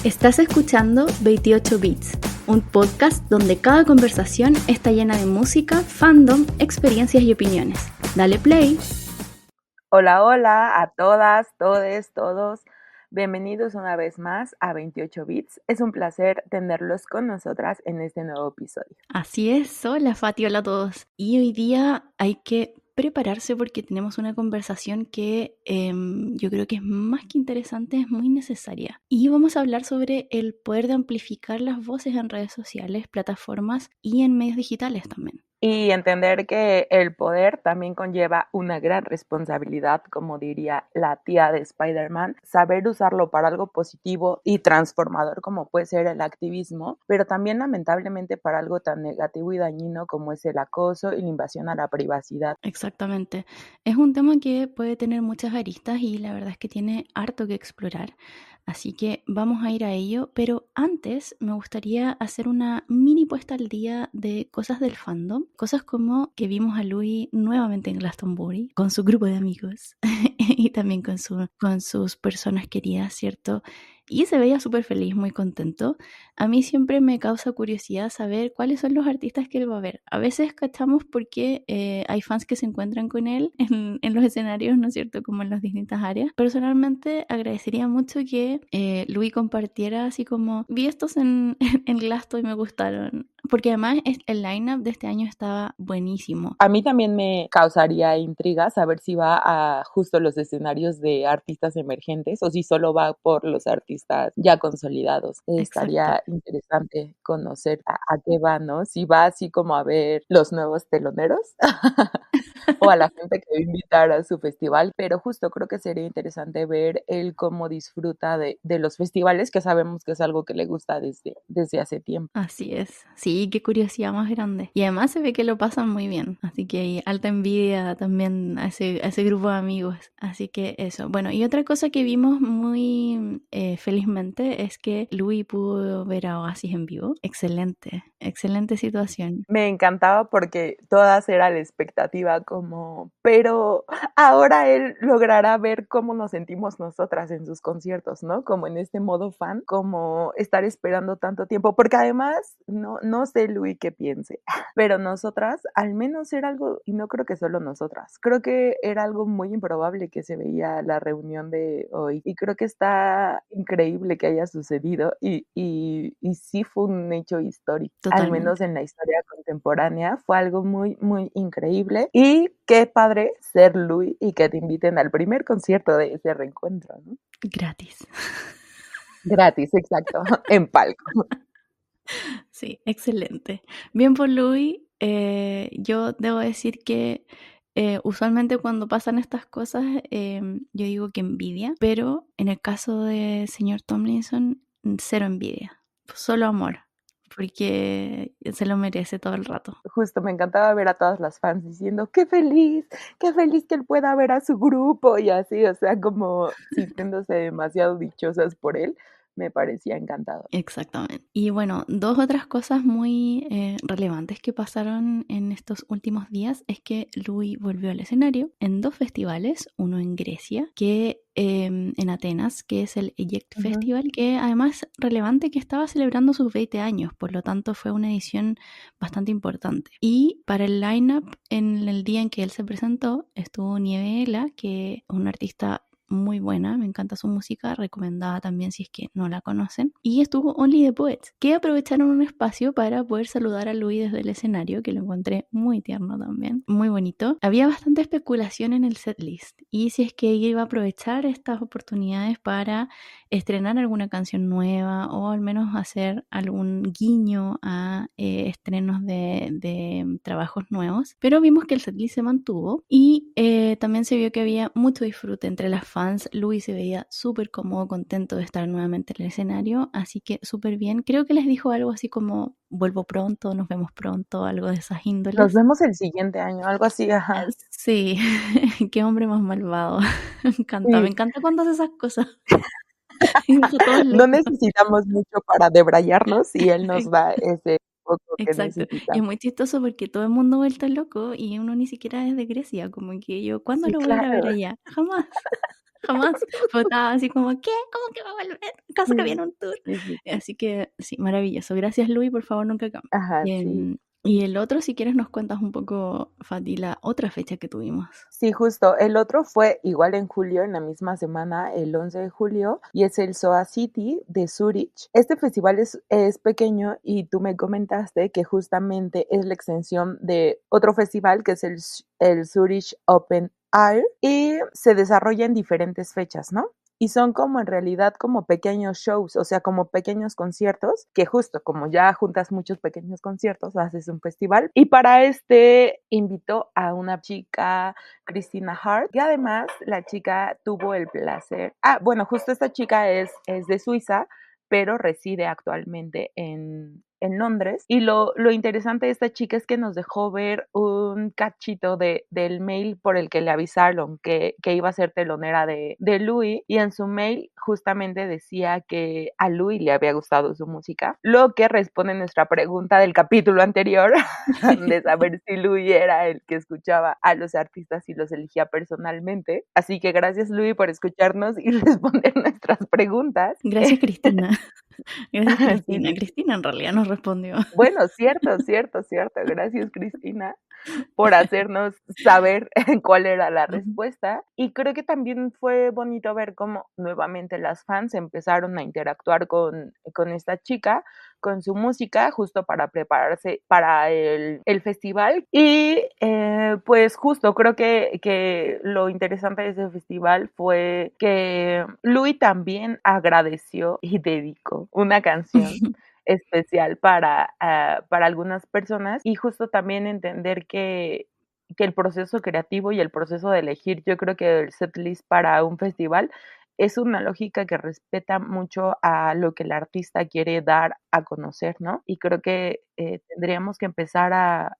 Estás escuchando 28 Bits, un podcast donde cada conversación está llena de música, fandom, experiencias y opiniones. Dale play. Hola, hola a todas, todes, todos. Bienvenidos una vez más a 28 Bits. Es un placer tenerlos con nosotras en este nuevo episodio. Así es, hola Fati, hola a todos. Y hoy día hay que prepararse porque tenemos una conversación que yo creo que es más que interesante, es muy necesaria. Y vamos a hablar sobre el poder de amplificar las voces en redes sociales, plataformas y en medios digitales también. Y entender que el poder también conlleva una gran responsabilidad, como diría la tía de Spider-Man, saber usarlo para algo positivo y transformador como puede ser el activismo, pero también lamentablemente para algo tan negativo y dañino como es el acoso y la invasión a la privacidad. Exactamente. Es un tema que puede tener muchas aristas y la verdad es que tiene harto que explorar. Así que vamos a ir a ello, pero antes me gustaría hacer una mini puesta al día de cosas del fandom. Cosas como que vimos a Louis nuevamente en Glastonbury con su grupo de amigos y también con sus personas queridas, ¿cierto? Y se veía súper feliz, muy contento. A mí siempre me causa curiosidad saber cuáles son los artistas que él va a ver. A veces cachamos porque hay fans que se encuentran con él en los escenarios, ¿no es cierto? Como en las distintas áreas. Personalmente agradecería mucho que Louis compartiera así como vi estos en Glasto y me gustaron. Porque además el line-up de este año estaba buenísimo. A mí también me causaría intriga saber si va a justo los escenarios de artistas emergentes o si solo va por los artistas ya consolidados. Exacto. Estaría interesante conocer a qué va, ¿no? Si va así como a ver los nuevos teloneros o a la gente que va a invitar a su festival, pero justo creo que sería interesante ver él cómo disfruta de los festivales, que sabemos que es algo que le gusta desde hace tiempo. Así es, sí, qué curiosidad más grande. Y además se ve que lo pasan muy bien, así que hay alta envidia también a ese grupo de amigos. Así que eso. Bueno, y otra cosa que vimos muy felizmente es que Louis pudo ver a Oasis en vivo. Excelente, excelente situación. Me encantaba porque todas era la expectativa como, pero ahora él logrará ver cómo nos sentimos nosotras en sus conciertos, ¿no? Como en este modo fan, como estar esperando tanto tiempo, porque además, no sé Luis qué piense, pero nosotras, al menos era algo, y no creo que solo nosotras, creo que era algo muy improbable que se veía la reunión de hoy, y creo que está increíble que haya sucedido, y sí fue un hecho histórico, al menos Totalmente. en la historia contemporánea, fue algo muy, muy increíble, y qué padre ser Luis y que te inviten al primer concierto de ese reencuentro, ¿no? Gratis. Gratis, exacto, en palco. Sí, excelente. Bien por Louis. Yo debo decir que usualmente cuando pasan estas cosas yo digo que envidia, pero en el caso de señor Tomlinson, cero envidia, solo amor, porque se lo merece todo el rato. Justo me encantaba ver a todas las fans diciendo, qué feliz que él pueda ver a su grupo y así, o sea, como sintiéndose demasiado dichosas por él, me parecía encantador. Exactamente. Y bueno, dos otras cosas muy relevantes que pasaron en estos últimos días es que Louis volvió al escenario en dos festivales, uno en Grecia, que en Atenas, que es el Eject Ujú. Festival, que además relevante que estaba celebrando sus 20 años, por lo tanto fue una edición bastante importante. Y para el line-up, en el día en que él se presentó, estuvo Nieve Ela, que es una artista muy buena, me encanta su música, recomendada también si es que no la conocen. Y estuvo Only the Poets, que aprovecharon un espacio para poder saludar a Louis desde el escenario, que lo encontré muy tierno también, muy bonito. Había bastante especulación en el setlist y si es que iba a aprovechar estas oportunidades para estrenar alguna canción nueva o al menos hacer algún guiño a estrenos de trabajos nuevos, pero vimos que el setlist se mantuvo y también se vio que había mucho disfrute entre las fans. Louis se veía súper cómodo, contento de estar nuevamente en el escenario, así que súper bien. Creo que les dijo algo así como vuelvo pronto, nos vemos pronto, algo de esas Nos índoles. vemos el siguiente año, algo así, ajá. Sí, qué hombre más malvado. Me Sí, encanta cuando hace esas cosas. Y deja a todos no locos. necesitamos mucho para debrayarnos y él nos da ese poco que Exacto. Y es necesitamos. muy chistoso porque todo el mundo vuelto loco y uno ni siquiera es de Grecia, como que yo, ¿cuándo Sí, lo voy a ir a ver claro. allá? Jamás. jamás. Pero estaba así como, ¿qué? ¿Cómo que va a volver? ¿Acaso que Sí, viene un tour? sí, sí, sí. Así que sí, maravilloso. Gracias, Luis, por favor, nunca cambie. Ajá, sí. Y el otro, si quieres, nos cuentas un poco, Fati, la otra fecha que tuvimos. Sí, justo. El otro fue igual en julio, en la misma semana, el 11 de julio, y es el SOA City de Zurich. Este festival es pequeño y tú me comentaste que justamente es la extensión de otro festival que es el Zurich Open Air y se desarrolla en diferentes fechas, ¿no? Y son como en realidad como pequeños shows, o sea, como pequeños conciertos, que justo como ya juntas muchos pequeños conciertos, haces un festival. Y para este invitó a una chica, Christina Hart, y además la chica tuvo el placer, bueno, justo esta chica es de Suiza, pero reside actualmente en Londres. Y lo interesante de esta chica es que nos dejó ver un cachito del mail por el que le avisaron que iba a ser telonera de Louis, y en su mail justamente decía que a Louis le había gustado su música, lo que responde nuestra pregunta del capítulo anterior de saber si Louis era el que escuchaba a los artistas y los elegía personalmente. Así que gracias, Louis, por escucharnos y responder nuestras preguntas. Gracias, Cristina. Gracias, Sí, Cristina. sí, sí. Cristina en realidad nos respondió. Bueno, cierto, cierto, cierto. Gracias, Cristina, por hacernos saber cuál era la Ujú. respuesta. Y creo que también fue bonito ver cómo nuevamente las fans empezaron a interactuar con esta chica, con su música, justo para prepararse para el festival. Y pues justo creo que lo interesante de ese festival fue que Louis también agradeció y dedicó una canción especial para algunas personas, y justo también entender que el proceso creativo y el proceso de elegir, yo creo que el setlist para un festival es una lógica que respeta mucho a lo que el artista quiere dar a conocer, ¿no? Y creo que tendríamos que empezar a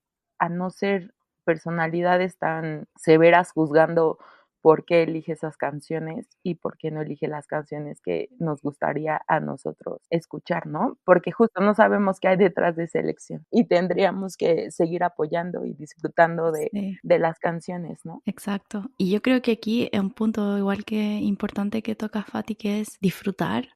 no ser personalidades tan severas juzgando por qué elige esas canciones y por qué no elige las canciones que nos gustaría a nosotros escuchar, ¿no? Porque justo no sabemos qué hay detrás de esa elección y tendríamos que seguir apoyando y disfrutando Sí. de las canciones, ¿no? Exacto. Y yo creo que aquí es un punto igual que importante que toca Fati, que es disfrutar.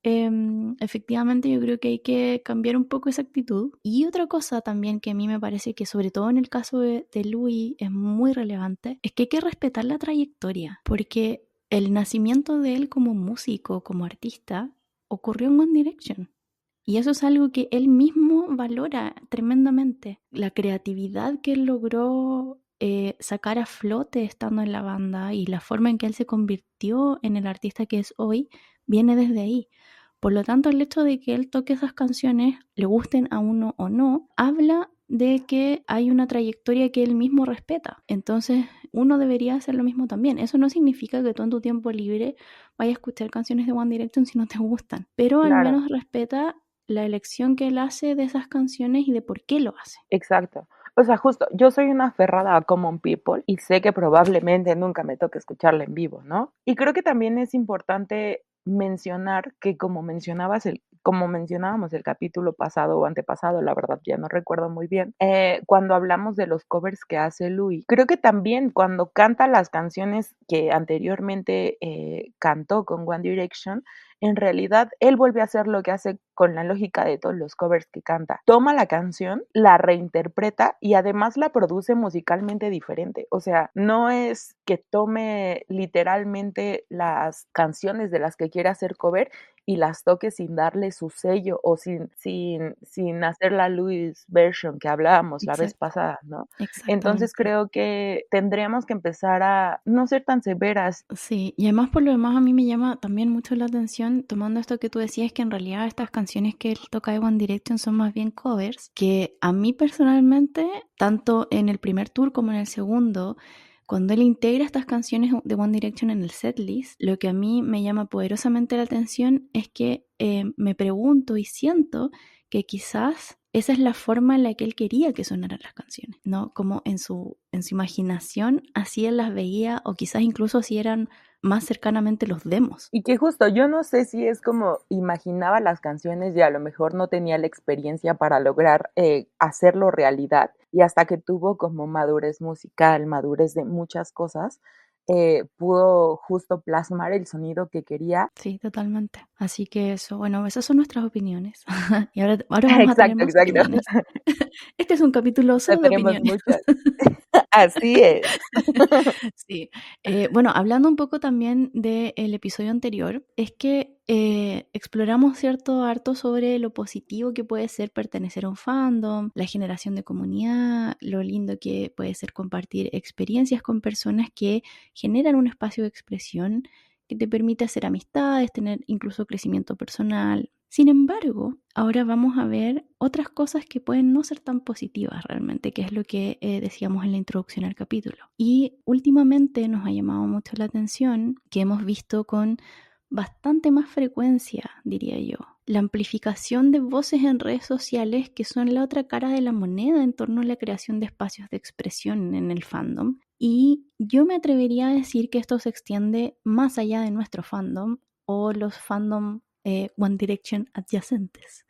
Efectivamente, yo creo que hay que cambiar un poco esa actitud. Y otra cosa también que a mí me parece que sobre todo en el caso de Louis es muy relevante, es que hay que respetar la trayectoria, porque el nacimiento de él como músico, como artista, ocurrió en One Direction. Y eso es algo que él mismo valora tremendamente. La creatividad que él logró sacar a flote estando en la banda y la forma en que él se convirtió en el artista que es hoy, viene desde ahí. Por lo tanto, el hecho de que él toque esas canciones, le gusten a uno o no, habla de que hay una trayectoria que él mismo respeta. Entonces, uno debería hacer lo mismo también. Eso no significa que tú en tu tiempo libre vayas a escuchar canciones de One Direction si no te gustan, pero al Claro, menos respeta la elección que él hace de esas canciones y de por qué lo hace. exacto. O sea, justo, yo soy una aferrada a Common People y sé que probablemente nunca me toque escucharla en vivo, ¿no? Y creo que también es importante mencionar que como mencionábamos el capítulo pasado o antepasado, la verdad ya no recuerdo muy bien, cuando hablamos de los covers que hace Louis, creo que también cuando canta las canciones que anteriormente cantó con One Direction, en realidad él vuelve a hacer lo que hace con la lógica de todos los covers que canta. Toma la canción, la reinterpreta y además la produce musicalmente diferente. O sea, no es que tome literalmente las canciones de las que quiere hacer cover y las toque sin darle su sello o sin hacer la Louis version que hablábamos la vez Exacto, pasada, ¿no? Entonces exactamente. creo que tendríamos que empezar a no ser tan severas. Sí, y además por lo demás a mí me llama también mucho la atención, tomando esto que tú decías, que en realidad estas canciones que él toca de One Direction son más bien covers, que a mí personalmente, tanto en el primer tour como en el segundo, cuando él integra estas canciones de One Direction en el setlist, lo que a mí me llama poderosamente la atención es que me pregunto y siento que quizás esa es la forma en la que él quería que sonaran las canciones, ¿no? Como en su imaginación así él las veía, o quizás incluso así eran más cercanamente los demos. Y que justo, yo no sé si es como imaginaba las canciones y a lo mejor no tenía la experiencia para lograr hacerlo realidad, y hasta que tuvo como madurez musical, madurez de muchas cosas, pudo justo plasmar el sonido que quería. Sí, totalmente. Así que eso, bueno, esas son nuestras opiniones. Y ahora vamos a tener Exacto, más exacto. opiniones. Este es un capítulo solo de Tenemos opiniones. muchas. Así es. Sí. Bueno, hablando un poco también del episodio anterior, es que exploramos cierto harto sobre lo positivo que puede ser pertenecer a un fandom, la generación de comunidad, lo lindo que puede ser compartir experiencias con personas que generan un espacio de expresión que te permite hacer amistades, tener incluso crecimiento personal. Sin embargo, ahora vamos a ver otras cosas que pueden no ser tan positivas realmente, que es lo que decíamos en la introducción al capítulo. Y últimamente nos ha llamado mucho la atención que hemos visto con bastante más frecuencia, diría yo, la amplificación de voces en redes sociales que son la otra cara de la moneda en torno a la creación de espacios de expresión en el fandom. Y yo me atrevería a decir que esto se extiende más allá de nuestro fandom o los fandom One Direction adyacentes,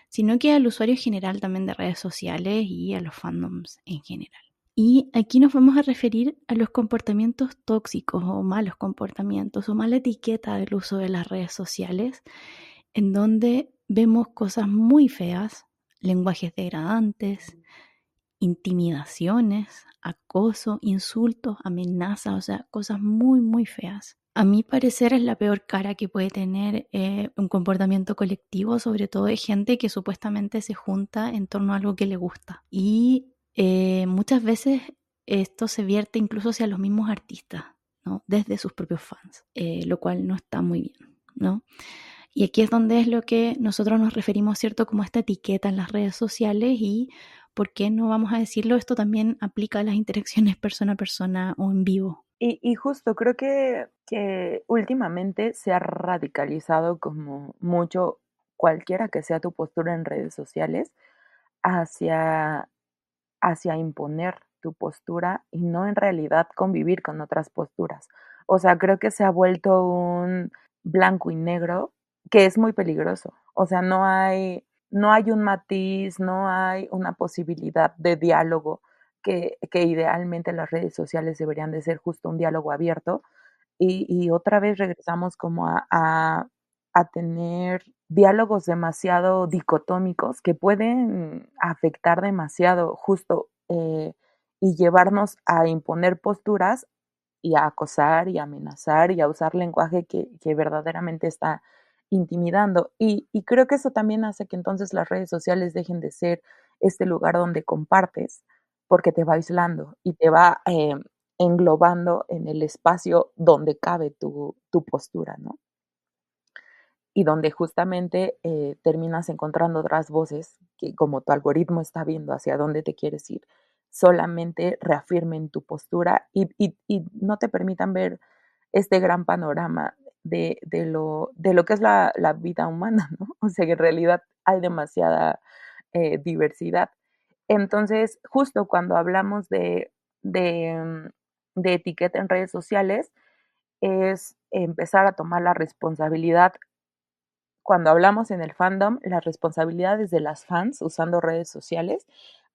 sino que al usuario general también de redes sociales y a los fandoms en general. Y aquí nos vamos a referir a los comportamientos tóxicos o malos comportamientos o mala etiqueta del uso de las redes sociales, en donde vemos cosas muy feas, lenguajes degradantes, intimidaciones, acoso, insultos, amenazas, o sea, cosas muy, muy feas. A mi parecer es la peor cara que puede tener un comportamiento colectivo, sobre todo de gente que supuestamente se junta en torno a algo que le gusta. Y muchas veces esto se vierte incluso hacia los mismos artistas, ¿no? Desde sus propios fans, lo cual no está muy bien, ¿no? Y aquí es donde es lo que nosotros nos referimos, ¿cierto? Como esta etiqueta en las redes sociales y, ¿por qué no vamos a decirlo? Esto también aplica a las interacciones persona a persona o en vivo. Y justo creo que últimamente se ha radicalizado como mucho, cualquiera que sea tu postura en redes sociales, hacia, hacia imponer tu postura y no en realidad convivir con otras posturas. O sea, creo que se ha vuelto un blanco y negro que es muy peligroso. O sea, no hay un matiz, no hay una posibilidad de diálogo que idealmente las redes sociales deberían de ser justo un diálogo abierto. Y otra vez regresamos como a tener diálogos demasiado dicotómicos que pueden afectar demasiado justo y llevarnos a imponer posturas y a acosar y a amenazar y a usar lenguaje que verdaderamente está intimidando. Y creo que eso también hace que entonces las redes sociales dejen de ser este lugar donde compartes, porque te va aislando y te va englobando en el espacio donde cabe tu postura, ¿no? Y donde justamente terminas encontrando otras voces que como tu algoritmo está viendo hacia dónde te quieres ir, solamente reafirmen tu postura y no te permitan ver este gran panorama de lo que es la vida humana, ¿no? O sea, que en realidad hay demasiada diversidad. Entonces, justo cuando hablamos de etiqueta en redes sociales, es empezar a tomar la responsabilidad cuando hablamos en el fandom, las responsabilidades de las fans usando redes sociales,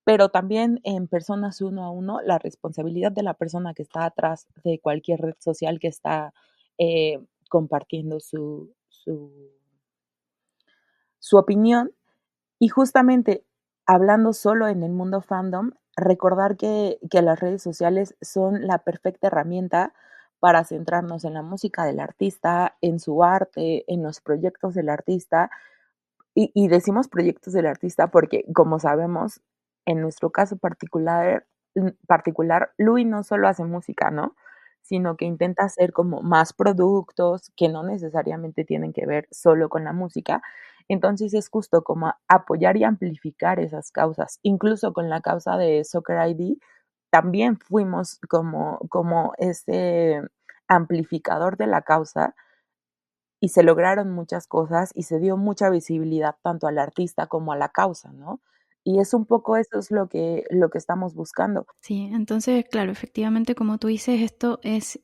pero también en personas uno a uno, la responsabilidad de la persona que está atrás de cualquier red social que está compartiendo su opinión. Y justamente hablando solo en el mundo fandom, recordar que las redes sociales son la perfecta herramienta para centrarnos en la música del artista, en su arte, en los proyectos del artista, y decimos proyectos del artista porque, como sabemos, en nuestro caso particular, Louis no solo hace música, ¿no? Sino que intenta hacer como más productos que no necesariamente tienen que ver solo con la música. Entonces es justo como apoyar y amplificar esas causas. Incluso con la causa de Soccer ID, también fuimos como ese amplificador de la causa y se lograron muchas cosas y se dio mucha visibilidad tanto al artista como a la causa, ¿no? Y es un poco eso es lo que estamos buscando. Sí, entonces, claro, efectivamente, como tú dices, esto es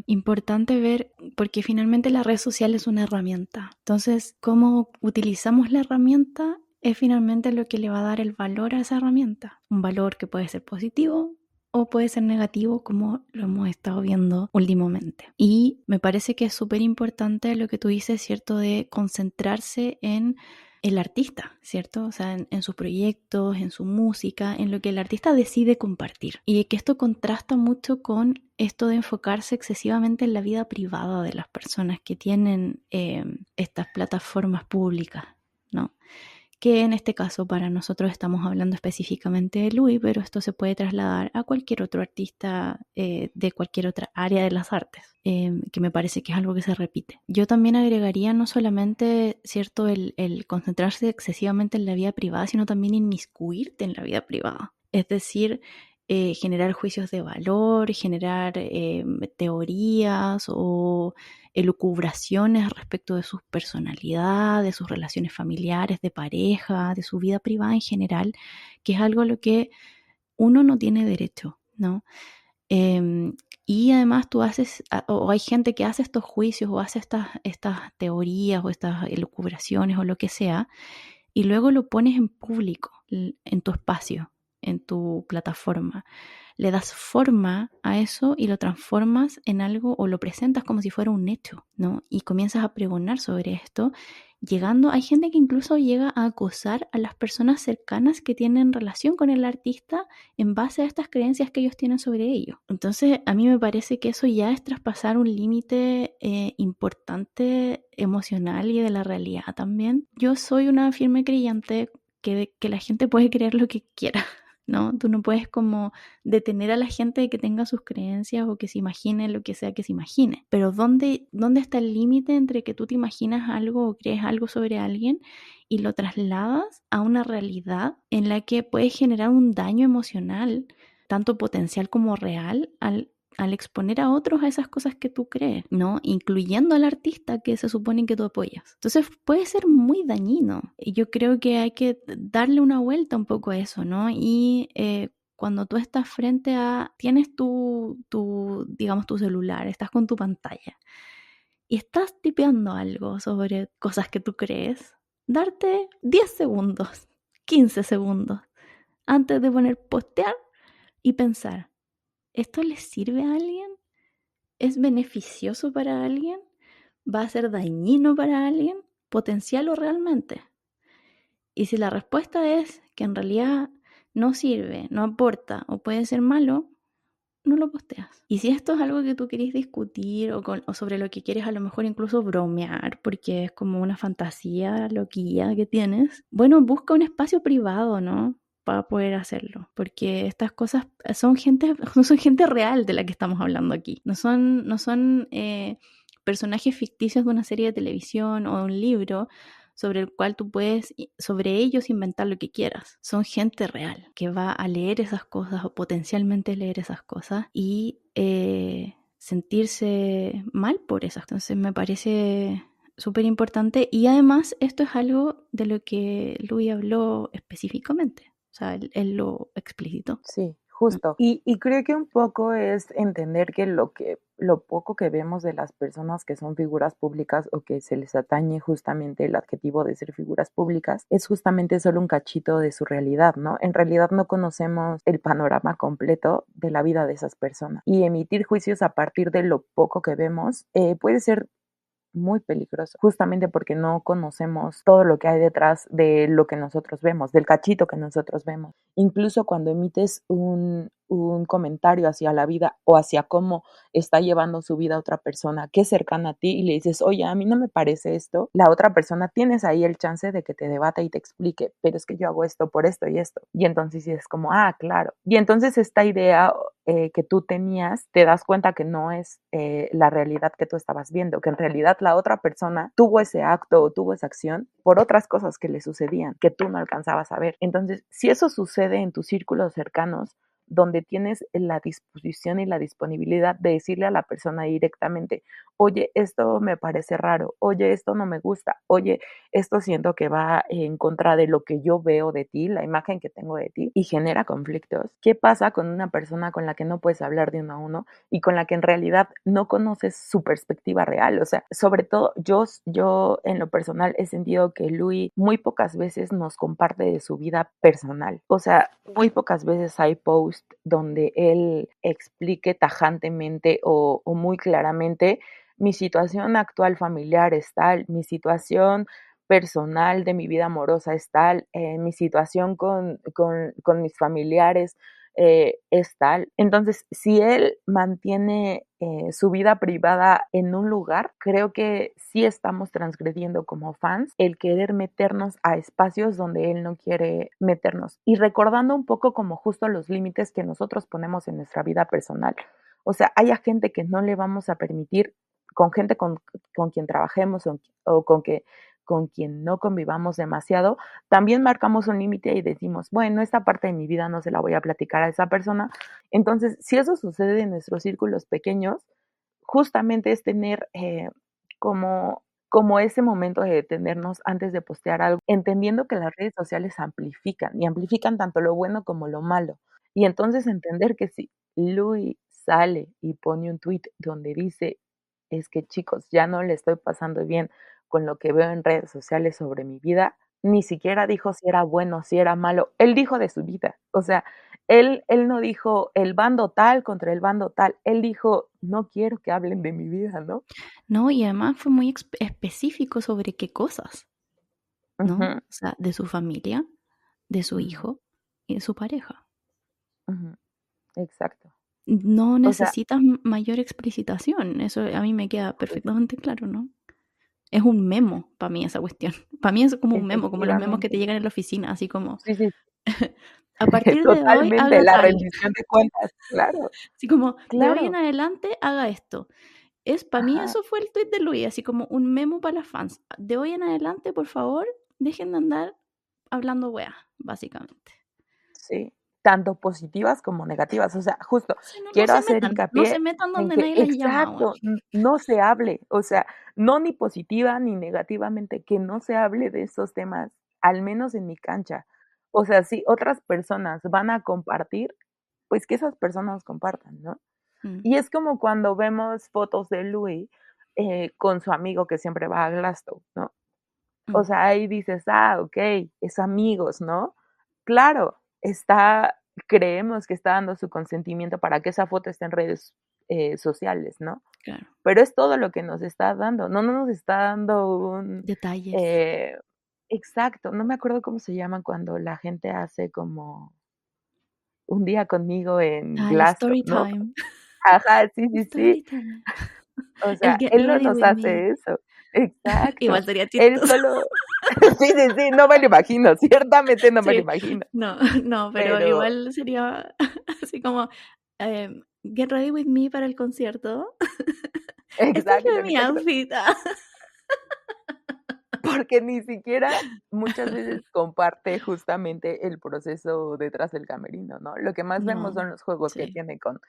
importante ver porque finalmente la red social es una herramienta. Entonces, cómo utilizamos la herramienta es finalmente lo que le va a dar el valor a esa herramienta. Un valor que puede ser positivo o puede ser negativo, como lo hemos estado viendo últimamente. Y me parece que es súper importante lo que tú dices, ¿cierto? De concentrarse en el artista, ¿cierto? O sea, en sus proyectos, en su música, en lo que el artista decide compartir. Y que esto contrasta mucho con esto de enfocarse excesivamente en la vida privada de las personas que tienen estas plataformas públicas, ¿no? Que en este caso para nosotros estamos hablando específicamente de Louis, pero esto se puede trasladar a cualquier otro artista de cualquier otra área de las artes, que me parece que es algo que se repite. Yo también agregaría no solamente, ¿cierto?, el concentrarse excesivamente en la vida privada, sino también inmiscuirte en la vida privada. Es decir, generar juicios de valor, generar teorías o elucubraciones respecto de su personalidad, de sus relaciones familiares, de pareja, de su vida privada en general, que es algo a lo que uno no tiene derecho, ¿no? Y además tú haces, o hay gente que hace estos juicios o hace estas teorías o estas elucubraciones o lo que sea, y luego lo pones en público, en tu espacio, en tu plataforma. Le das forma a eso y lo transformas en algo o lo presentas como si fuera un hecho, ¿no? Y comienzas a pregonar sobre esto, hay gente que incluso llega a acosar a las personas cercanas que tienen relación con el artista en base a estas creencias que ellos tienen sobre ello. Entonces, a mí me parece que eso ya es traspasar un límite importante emocional y de la realidad también. Yo soy una firme creyente que la gente puede creer lo que quiera, ¿no? Tú no puedes como detener a la gente de que tenga sus creencias o que se imagine lo que sea que se imagine. Pero ¿dónde está el límite entre que tú te imaginas algo o crees algo sobre alguien y lo trasladas a una realidad en la que puedes generar un daño emocional, tanto potencial como real, al exponer a otros a esas cosas que tú crees, ¿no? Incluyendo al artista que se supone que tú apoyas. Entonces puede ser muy dañino. Y yo creo que hay que darle una vuelta un poco a eso, ¿no? Y cuando tú estás tienes digamos, tu celular, estás con tu pantalla y estás tipeando algo sobre cosas que tú crees, darte 10 segundos, 15 segundos, antes de poner postear y pensar, ¿esto le sirve a alguien? ¿Es beneficioso para alguien? ¿Va a ser dañino para alguien? ¿Potencial o realmente? Y si la respuesta es que en realidad no sirve, no aporta o puede ser malo, no lo posteas. Y si esto es algo que tú querés discutir o sobre lo que quieres a lo mejor incluso bromear, porque es como una fantasía loquilla que tienes, bueno, busca un espacio privado, ¿no? Para poder hacerlo, porque estas cosas son gente real de la que estamos hablando aquí, no son personajes ficticios de una serie de televisión o de un libro sobre el cual tú puedes sobre ellos inventar lo que quieras. Son gente real que va a leer esas cosas o potencialmente leer esas cosas y sentirse mal por esas. Entonces me parece súper importante y además esto es algo de lo que Louis habló específicamente. O sea, él lo explicitó. Sí, justo. Y creo que un poco es entender que lo poco que vemos de las personas que son figuras públicas o que se les atañe justamente el adjetivo de ser figuras públicas es justamente solo un cachito de su realidad, ¿no? En realidad no conocemos el panorama completo de la vida de esas personas y emitir juicios a partir de lo poco que vemos puede ser muy peligroso, justamente porque no conocemos todo lo que hay detrás de lo que nosotros vemos, del cachito que nosotros vemos. Incluso cuando emites un comentario hacia la vida o hacia cómo está llevando su vida otra persona que es cercana a ti y le dices, oye, a mí no me parece esto, la otra persona tienes ahí el chance de que te debata y te explique, pero es que yo hago esto por esto y esto. Y entonces es como, ah, claro. Y entonces esta idea que tú tenías, te das cuenta que no es la realidad que tú estabas viendo, que en realidad la otra persona tuvo ese acto o tuvo esa acción por otras cosas que le sucedían, que tú no alcanzabas a ver. Entonces, si eso sucede en tus círculos cercanos, donde tienes la disposición y la disponibilidad de decirle a la persona directamente, oye, esto me parece raro, oye, esto no me gusta, oye, esto siento que va en contra de lo que yo veo de ti, la imagen que tengo de ti, y genera conflictos. ¿Qué pasa con una persona con la que no puedes hablar de uno a uno y con la que en realidad no conoces su perspectiva real? O sea, sobre todo yo en lo personal he sentido que Louis muy pocas veces nos comparte de su vida personal. O sea, muy pocas veces hay posts donde él explique tajantemente o muy claramente mi situación actual familiar es tal, mi situación personal de mi vida amorosa es tal, mi situación con mis familiares es tal. Entonces, si él mantiene su vida privada en un lugar, creo que sí estamos transgrediendo como fans el querer meternos a espacios donde él no quiere meternos. Y recordando un poco como justo los límites que nosotros ponemos en nuestra vida personal. O sea, hay a gente que no le vamos a permitir, con gente con quien trabajemos o con quien no convivamos demasiado, también marcamos un límite y decimos, bueno, esta parte de mi vida no se la voy a platicar a esa persona. Entonces, si eso sucede en nuestros círculos pequeños, justamente es tener como ese momento de detenernos antes de postear algo, entendiendo que las redes sociales amplifican y amplifican tanto lo bueno como lo malo. Y entonces entender que si Louis sale y pone un tweet donde dice, es que chicos, ya no le estoy pasando bien con lo que veo en redes sociales sobre mi vida, ni siquiera dijo si era bueno, si era malo, él dijo de su vida. O sea, él no dijo el bando tal contra el bando tal, él dijo, no quiero que hablen de mi vida, ¿no? No, y además fue muy específico sobre qué cosas, ¿no? Ujú, O sea, de su familia, de su ujú, hijo y de su pareja. ujú, exacto. No O sea, necesitas mayor explicitación, eso a mí me queda perfectamente claro, ¿no? Es un memo para mí esa cuestión. Para mí es como un memo, como los memos que te efectivamente. llegan en la oficina, así como, Sí, sí, a partir de hoy totalmente, haga la tal. rendición de cuentas, claro, Así como, de hoy en claro, adelante haga esto. Para mí ajá, eso fue el tweet de Luis, así como un memo para las fans. De hoy en adelante, por favor, dejen de andar hablando weá, básicamente. sí, tanto positivas como negativas. O sea, justo Sí, quiero hacer no se hincapié metan en donde que nadie les llama, weón. exacto, no se hable, o sea, no ni positiva ni negativamente, que no se hable de esos temas, al menos en mi cancha. O sea, si otras personas van a compartir, pues que esas personas compartan, ¿no? Mm, Y es como cuando vemos fotos de Louis, con su amigo que siempre va a Glasgow, ¿no? O mm, sea, ahí dices: "Ah, okey, es amigos", ¿no? Claro, está creemos que está dando su consentimiento para que esa foto esté en redes, sociales, ¿no? claro. Pero es todo lo que nos está dando, no nos está dando un, Detalles. eh exacto, no me acuerdo cómo se llaman cuando la gente hace como un día conmigo en Ah, el Glasgow, story ¿no? time. Ajá, sí, sí, sí. Story time. O El sea, get él no ready nos with me. hace eso. Exacto. Igual sería Él chistoso. solo sí, sí, sí, no me lo imagino, ciertamente no me lo Sí, imagino, no, no, pero pero igual sería así como, get ready with me para el concierto. exacto, Escoge mi exacto. outfit. Porque ni siquiera muchas veces comparte justamente el proceso detrás del camerino, ¿no? Lo que más vemos No, son los juegos que sí. tiene con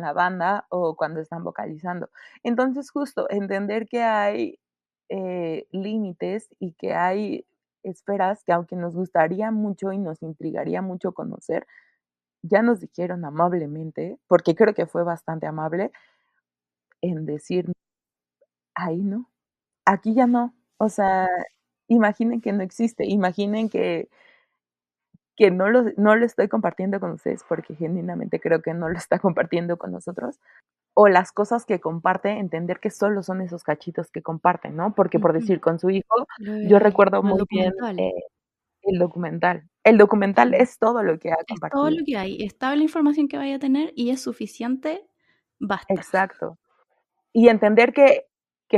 la banda o cuando están vocalizando. Entonces, justo entender que hay, límites y que hay esferas que aunque nos gustaría mucho y nos intrigaría mucho conocer, ya nos dijeron amablemente, porque creo que fue bastante amable, en decir: "Ahí no, aquí ya no". O sea, imaginen que no existe, imaginen que no lo estoy compartiendo con ustedes, porque genuinamente creo que no lo está compartiendo con nosotros, o las cosas que comparte, entender que solo son esos cachitos que comparten, ¿no? Porque, por Ujú. decir, con su hijo, Lo yo del recuerdo lo del muy bien, documental. el documental. El documental Mm. es todo lo que ha Es todo compartido. lo que hay, es toda la información que vaya a tener y es suficiente, basta. Exacto. Y entender que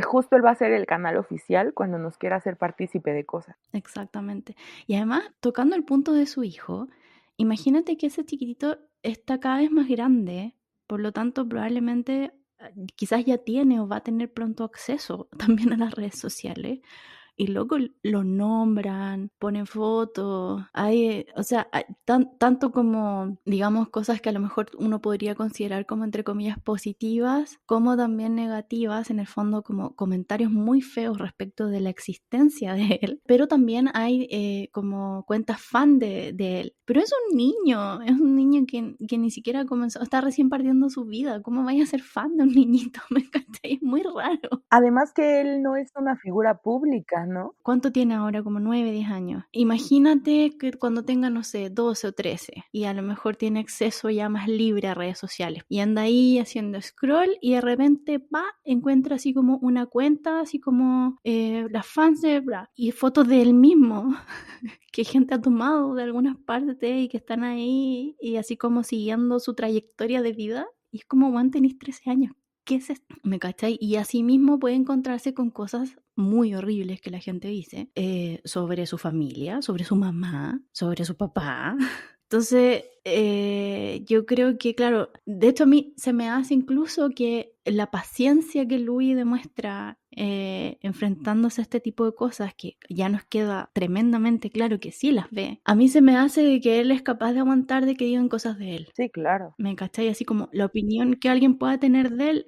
justo él va a ser el canal oficial cuando nos quiera hacer partícipe de cosas. Exactamente. Y además, tocando el punto de su hijo, imagínate que ese chiquitito está cada vez más grande, por lo tanto, probablemente quizás ya tiene o va a tener pronto acceso también a las redes sociales. y luego lo nombran, ponen fotos, hay, o sea, tanto como, digamos, cosas que a lo mejor uno podría considerar como entre comillas positivas, como también negativas, en el fondo como comentarios muy feos respecto de la existencia de él, pero también hay como cuentas fan de él. Pero es un niño que ni siquiera comenzó, está recién partiendo su vida. ¿Cómo vaya a ser fan de un niñito? Me encanta, es muy raro. Además que él no es una figura pública, ¿no? ¿Cuánto tiene ahora? Como 9, 10 años. Imagínate que cuando tenga, no sé, 12 o 13 y a lo mejor tiene acceso ya más libre a redes sociales y anda ahí haciendo scroll y de repente encuentra así como una cuenta, así como las fans de bla, y fotos de él mismo que gente ha tomado de algunas partes y que están ahí y así como siguiendo su trayectoria de vida. Y es como, Juan, tenés 13 años. ¿Qué es esto? ¿Me cachai? Y así mismo puede encontrarse con cosas muy horribles que la gente dice sobre su familia, sobre su mamá, sobre su papá. Entonces, yo creo que, claro, de hecho a mí se me hace incluso que la paciencia que Louis demuestra enfrentándose a este tipo de cosas, que ya nos queda tremendamente claro que sí las ve, a mí se me hace que él es capaz de aguantar de que digan cosas de él. Sí, claro. ¿Me cachai? Así como la opinión que alguien pueda tener de él,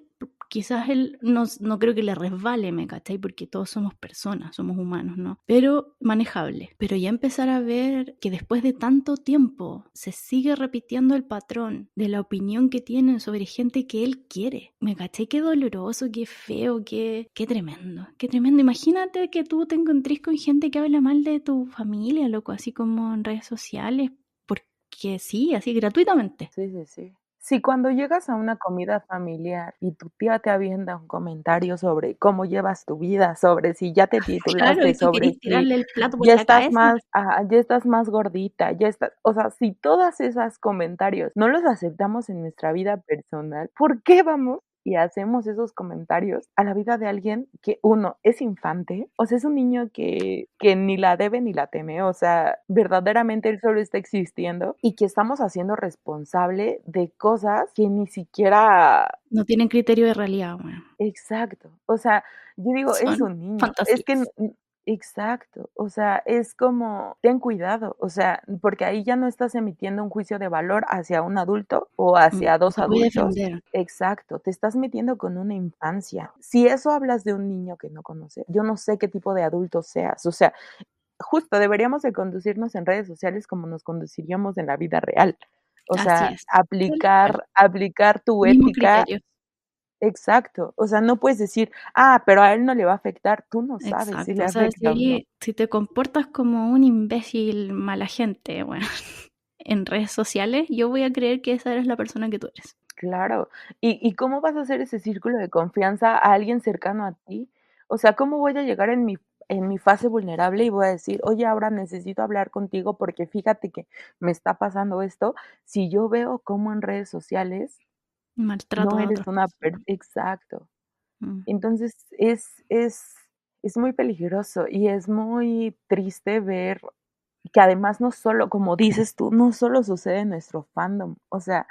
quizás él no creo que le resbale, ¿me cachai? Porque todos somos personas, somos humanos, ¿no? Pero manejable. Pero ya empezar a ver que después de tanto tiempo se sigue repitiendo el patrón de la opinión que tienen sobre gente que él quiere. ¿Me cachai? Qué doloroso, qué feo, qué tremendo. Qué tremendo. Imagínate que tú te encontrés con gente que habla mal de tu familia, loco, así como en redes sociales, porque sí, así gratuitamente. Sí, sí, sí. Si cuando llegas a una comida familiar y tu tía te avienta un comentario sobre cómo llevas tu vida, sobre si ya te Claro, titulaste, y tú sobre querís si tirarle el plato por la cabeza. ya estás más gordita, ya estás, o sea, si todas esas comentarios no los aceptamos en nuestra vida personal, ¿por qué vamos y hacemos esos comentarios a la vida de alguien que, uno, es infante? O sea, es un niño que ni la debe ni la teme, o sea, verdaderamente él solo está existiendo y que estamos haciendo responsable de cosas que ni siquiera. No tienen criterio de realidad, bueno. Exacto. O sea, yo digo, es Son un niño. Es que fantasías. exacto. O sea, es como, ten cuidado. O sea, porque ahí ya no estás emitiendo un juicio de valor hacia un adulto o hacia No 2 se puede adultos. defender. Exacto, te estás metiendo con una infancia. Si eso hablas de un niño que no conoce, yo no sé qué tipo de adulto seas. O sea, justo deberíamos de conducirnos en redes sociales como nos conduciríamos en la vida real. O Así sea, es. Tal cual. aplicar tu Mismo ética. criterio. Exacto, o sea, no puedes decir: "Ah, pero a él no le va a afectar", tú no sabes si le Exacto. O sea, afecta o no. si te comportas como un imbécil mala gente, bueno, en redes sociales, yo voy a creer que esa eres la persona que tú eres. Claro, ¿y cómo vas a hacer ese círculo de confianza a alguien cercano a ti? O sea, ¿cómo voy a llegar en mi fase vulnerable y voy a decir: "Oye, ahora necesito hablar contigo porque fíjate que me está pasando esto", si yo veo cómo en redes sociales Maltrato no a eres otras una per personas. exacto. Mm. Entonces, es muy peligroso y es muy triste ver que además no solo, como dices tú, no solo sucede en nuestro fandom, o sea,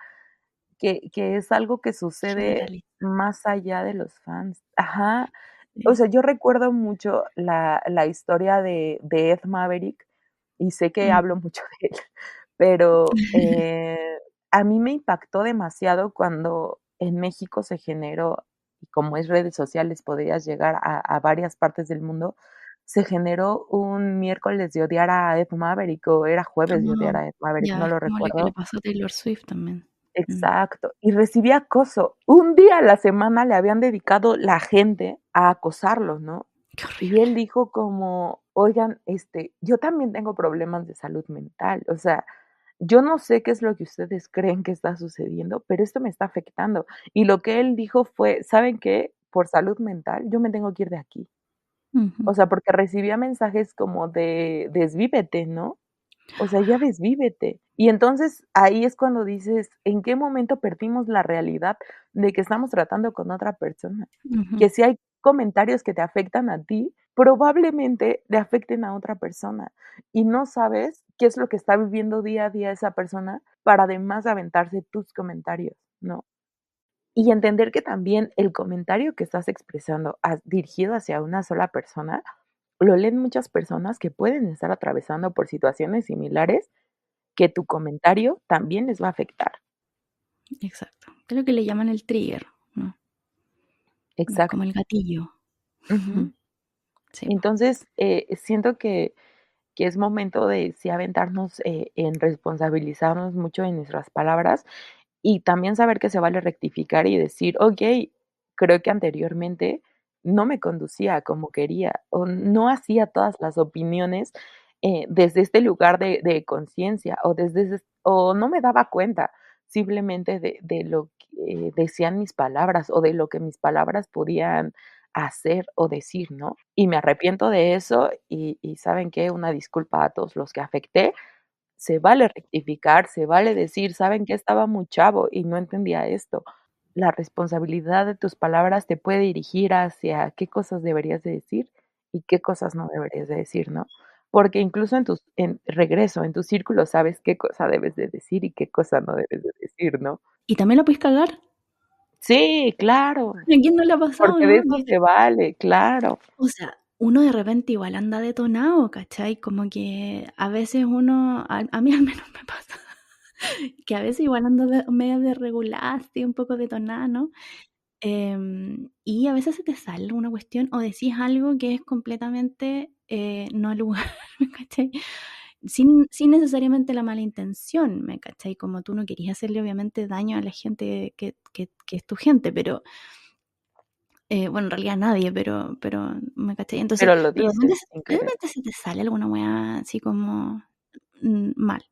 que es algo que sucede Generaliza. más allá de los fans. Ajá. O Sí. sea, yo recuerdo mucho la historia de Ed Maverick, y sé que Mm. hablo mucho de él, pero, a mí me impactó demasiado cuando en México se generó, y como es redes sociales, podías llegar a varias partes del mundo, se generó un miércoles de odiar a Ed Maverick, o era jueves de Ah, odiar a Ed Maverick, ya, no es lo como lo que le recuerdo. pasó a Taylor Swift también. Mm. Exacto, y recibía acoso. Un día a la semana le habían dedicado la gente a acosarlo, ¿no? Qué Y horrible. él dijo como: "Oigan, yo también tengo problemas de salud mental, o sea, yo no sé qué es lo que ustedes creen que está sucediendo, pero esto me está afectando". Y lo que él dijo fue: "¿Saben qué? Por salud mental, yo me tengo que ir de aquí". Ujú. O sea, porque recibía mensajes como de: "Desvívete", ¿no? O sea, ya desvívete. Y entonces ahí es cuando dices, ¿en qué momento perdimos la realidad de que estamos tratando con otra persona? Ujú. Que si hay comentarios que te afectan a ti, probablemente le afecten a otra persona y no sabes qué es lo que está viviendo día a día esa persona para además aventarse tus comentarios, ¿no? Y entender que también el comentario que estás expresando dirigido hacia una sola persona lo leen muchas personas que pueden estar atravesando por situaciones similares, que tu comentario también les va a afectar. Exacto. Creo que le llaman el trigger, ¿no? Como Exacto. el gatillo. Ujú. Sí, po. Entonces, siento que es momento de sí aventarnos, en responsabilizarnos mucho en nuestras palabras y también saber que se vale rectificar y decir: "Okey, creo que anteriormente no me conducía como quería, o no hacía todas las opiniones, desde este lugar de conciencia, o desde ese o no me daba cuenta simplemente de lo que decían mis palabras, o de lo que mis palabras podían hacer o decir", ¿no? Y me arrepiento de eso, y ¿saben qué? Una disculpa a todos los que afecté. Se vale rectificar, se vale decir: "¿Saben qué? Estaba muy chavo y no entendía esto". La responsabilidad de tus palabras te puede dirigir hacia qué cosas deberías de decir y qué cosas no deberías de decir, ¿no? Porque incluso en tu círculo sabes qué cosa debes de decir y qué cosa no debes de decir, ¿no? Y también la puedes cagar. Sí, claro, ¿A quién no le ha pasado, porque de no? eso se vale, claro. O sea, uno de repente igual anda detonado, ¿cachai? Como que a veces uno, a mí al menos me pasa, que a veces igual ando media desregulada, así un poco detonada, ¿no? Y a veces se te sale una cuestión o decís algo que es completamente no al lugar, ¿me cachai? Sin necesariamente la mala intención, ¿me cachai? Como tú no querías hacerle obviamente daño a la gente que es tu gente, pero bueno, en realidad nadie, pero ¿me cachai? Entonces, Pero lo de repente, dices sin de querer. repente se te sale alguna weá así como mal.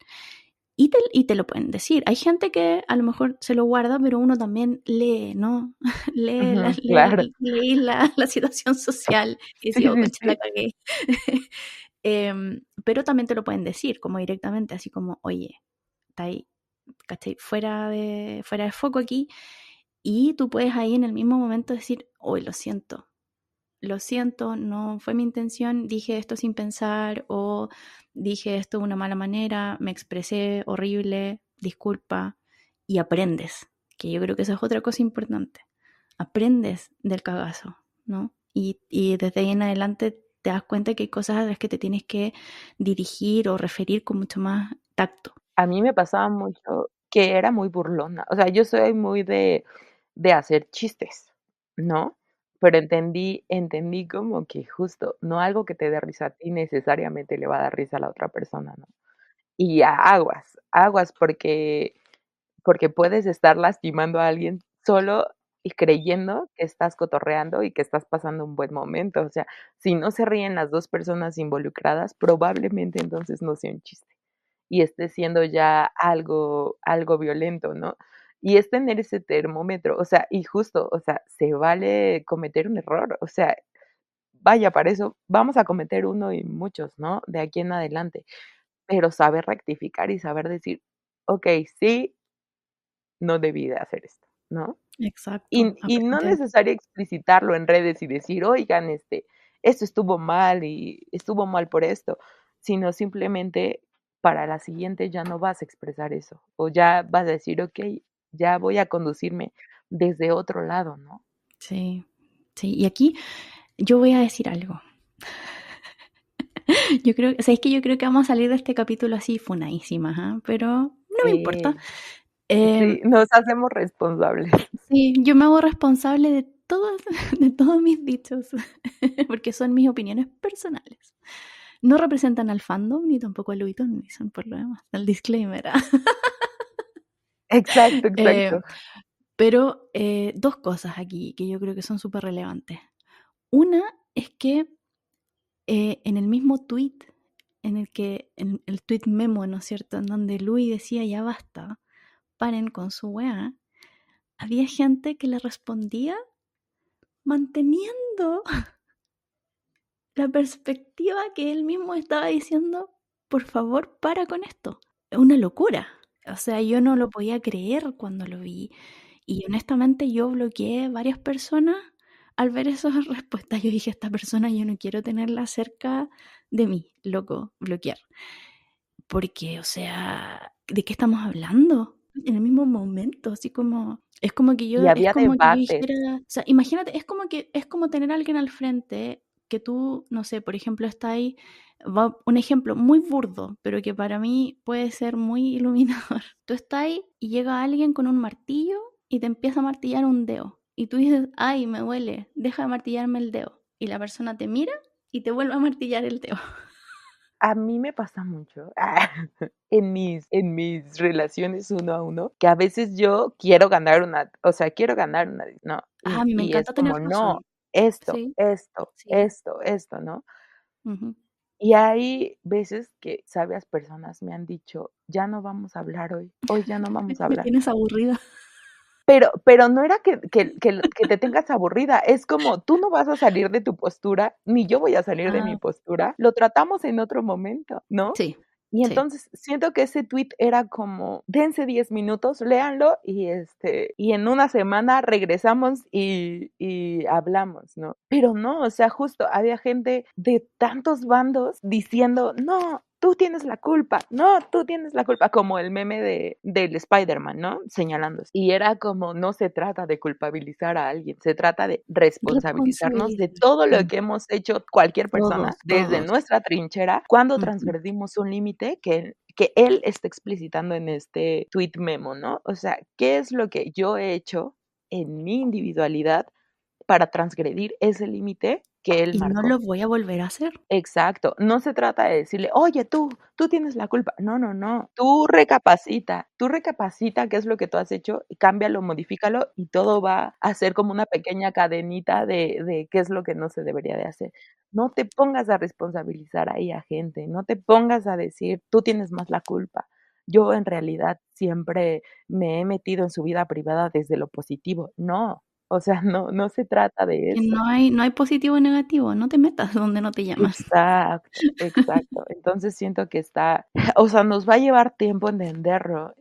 Y te lo pueden decir. Hay gente que a lo mejor se lo guarda, pero uno también lee, ¿no? Lee la, Ujú, claro. leí la situación social y Sí, digo, sí, concha, la sí. cagué. Pero también te lo pueden decir, como directamente, así como, oye, está ahí, ¿cachai? Fuera de foco aquí. Y tú puedes ahí en el mismo momento decir, hoy lo siento, no fue mi intención, dije esto sin pensar o dije esto de una mala manera, me expresé horrible, disculpa, y aprendes, que yo creo que esa es otra cosa importante. Aprendes del cagazo, ¿no? Y desde ahí en adelante te das cuenta que hay cosas a las que te tienes que dirigir o referir con mucho más tacto. A mí me pasaba mucho que era muy burlona. O sea, yo soy muy de hacer chistes, ¿no? Pero entendí como que justo, no algo que te dé risa a ti necesariamente le va a dar risa a la otra persona, ¿no? Y aguas, aguas, porque puedes estar lastimando a alguien solo y creyendo que estás cotorreando y que estás pasando un buen momento. O sea, si no se ríen las 2 personas involucradas, probablemente entonces no sea un chiste y esté siendo ya algo violento, ¿no? Y es tener ese termómetro, o sea, y justo, o sea, se vale cometer un error, o sea, vaya, para eso vamos a cometer uno y muchos, ¿no? De aquí en adelante, pero saber rectificar y saber decir: "Okey, sí, no debí de hacer esto", ¿no? Exacto, Y no aprender. necesario explicitarlo en redes y decir: "Oigan, esto estuvo mal y estuvo mal por esto", sino simplemente para la siguiente ya no vas a expresar eso, o ya vas a decir: "Okey, ya voy a conducirme desde otro lado", ¿no? Sí, sí. Y aquí yo voy a decir algo. Yo creo, o sea, es que yo creo que vamos a salir de este capítulo así funadísimas, ¿ah? Pero no me importa. Sí, Em, sí, nos hacemos responsables. sí, yo me hago responsable de todos, de todos mis dichos, porque son mis opiniones personales. No representan al fandom, ni tampoco a Louis Vuitton, ni son por lo demás. El disclaimer. ¿Ah? Exacto, Eh, exacto. pero dos cosas aquí que yo creo que son súper relevantes. Una es que en el mismo tweet, en el tweet memo, ¿no es cierto?, en donde Louis decía ya basta, paren con su weá, había gente que le respondía manteniendo la perspectiva que él mismo estaba diciendo, por favor, para con esto. Es una locura. O sea, yo no lo podía creer cuando lo vi. Y honestamente yo bloqueé varias personas al ver esas respuestas. Yo dije, esta persona yo no quiero tenerla cerca de mí, loco, bloquear. Porque, o sea, ¿de qué estamos hablando? En el mismo momento, así como, Y es había como que yo debates. dijera, o sea, imagínate, es como tener a alguien al frente que tú, no sé, por ejemplo, está ahí, va un ejemplo muy burdo, pero que para mí puede ser muy iluminador. Tú estás ahí y llega alguien con un martillo y te empieza a martillar un dedo. Y tú dices, ay, me duele, deja de martillarme el dedo. Y la persona te mira y te vuelve a martillar el dedo. A mí me pasa mucho en mis relaciones uno a uno, que a veces yo quiero ganar una, ¿no? Ah, a Y mí me y es encanta tener como, no, razón. esto, Sí, esto, sí. esto, esto, ¿no? Ujú. Y hay veces que sabias personas me han dicho: "Ya no vamos a hablar hoy, hoy ya no vamos a Me hablar". tienes aburrida. Pero no era que te tengas aburrida, es como, tú no vas a salir de tu postura, ni yo voy a salir de mi Ah, postura, lo tratamos en otro momento, ¿no? sí, Y sí. entonces siento que ese tweet era como, dense 10 minutos, léanlo y en una semana regresamos y hablamos, ¿no? Pero no, o sea, justo había gente de tantos bandos diciendo: "No, tú tienes la culpa, no, tú tienes la culpa", como el meme del Spider-Man, ¿no? Señalándose. Y era como, no se trata de culpabilizar a alguien, se trata de responsabilizarnos de Responsabilizar. todo lo que hemos hecho cualquier persona Todos, desde todos. nuestra trinchera cuando Ujú. transgredimos un límite que él está explicitando en este tweet memo, ¿no? O sea, ¿qué es lo que yo he hecho en mi individualidad para transgredir ese límite que él Y no marcó? lo voy a volver a hacer. Exacto, no se trata de decirle: "Oye, tú tienes la culpa". No, no, no, tú recapacita qué es lo que tú has hecho, y cámbialo, modifícalo, y todo va a ser como una pequeña cadenita de qué es lo que no se debería de hacer. No te pongas a responsabilizar ahí a gente, no te pongas a decir: "Tú tienes más la culpa". Yo, en realidad, siempre me he metido en su vida privada desde lo positivo. No, o sea, no se trata de Que eso. no hay positivo o negativo, no te metas donde no te llaman. Exacto, exacto. Entonces siento que está, o sea, nos va a llevar tiempo entenderlo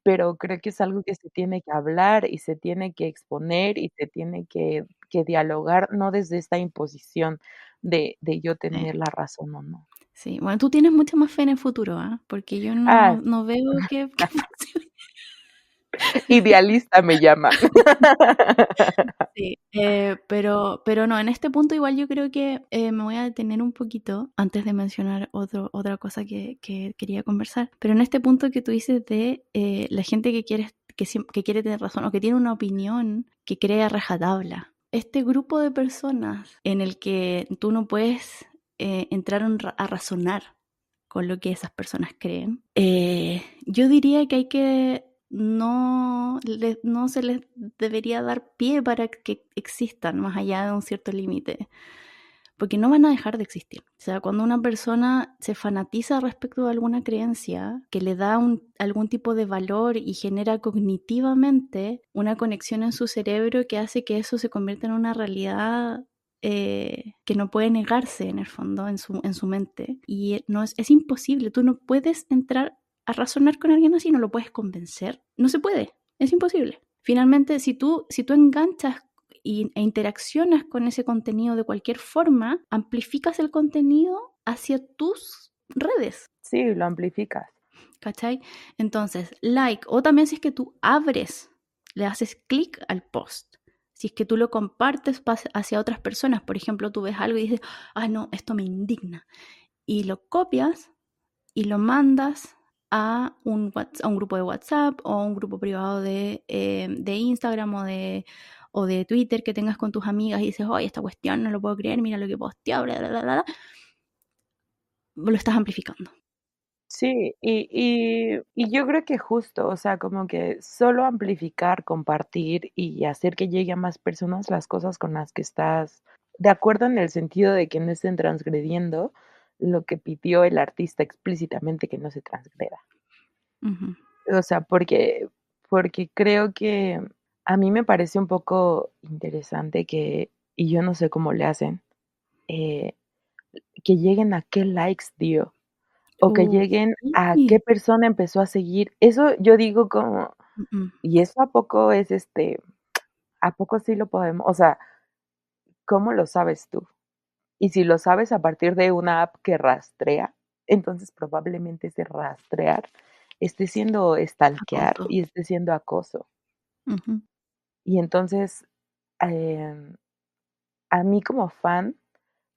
pero creo que es algo que se tiene que hablar y se tiene que exponer y se tiene que dialogar, no desde esta imposición de yo Sí, tener la razón o no. sí. Bueno, tú tienes mucha más fe en el futuro, ¿ah? Porque yo Ah, no veo que funcione. idealista me llaman. Sí, pero no, en este punto igual yo creo que me voy a detener un poquito antes de mencionar otra cosa que quería conversar. Pero en este punto que tú dices de la gente que quiere tener razón o que tiene una opinión que cree a rajatabla. Este grupo de personas en el que tú no puedes entrar a razonar con lo que esas personas creen, yo diría que hay que no se les debería dar pie para que existan más allá de un cierto límite, porque no van a dejar de existir. O sea, cuando una persona se fanatiza respecto de alguna creencia que le da algún tipo de valor y genera cognitivamente una conexión en su cerebro que hace que eso se convierta en una realidad que no puede negarse en el fondo, en su mente. Y no es imposible, tú no puedes entrar a razonar con alguien así, no lo puedes convencer. No se puede, es imposible. Finalmente, si tú enganchas e interaccionas con ese contenido de cualquier forma, amplificas el contenido hacia tus redes, Sí, lo amplificas. ¿cachai? Entonces, like, o también si es que tú abres, le haces clic al post. Si es que tú lo compartes hacia otras personas, por ejemplo, tú ves algo y dices, ah, no, esto me indigna, y lo copias y lo mandas a un grupo de WhatsApp o a un grupo privado de Instagram o de Twitter que tengas con tus amigas y dices, oye, esta cuestión no lo puedo creer, mira lo que posteado, bla, bla, bla, bla, lo estás amplificando. Sí, y yo creo que justo, o sea, como que solo amplificar, compartir y hacer que llegue a más personas las cosas con las que estás de acuerdo en el sentido de que no estén transgrediendo lo que pidió el artista explícitamente que no se transgreda. Ujú. O sea, porque creo que a mí me parece un poco interesante y yo no sé cómo le hacen, eh, que lleguen a qué likes dio. O que lleguen a qué Sí. persona empezó a seguir. Eso yo digo como, Mm, ¿y eso a poco es, a poco sí lo podemos? O sea, ¿cómo lo sabes tú? Y si lo sabes a partir de una app que rastrea, entonces probablemente ese rastrear esté siendo stalkear acoso. y esté siendo acoso. Ujú. Y entonces, em, a mí como fan,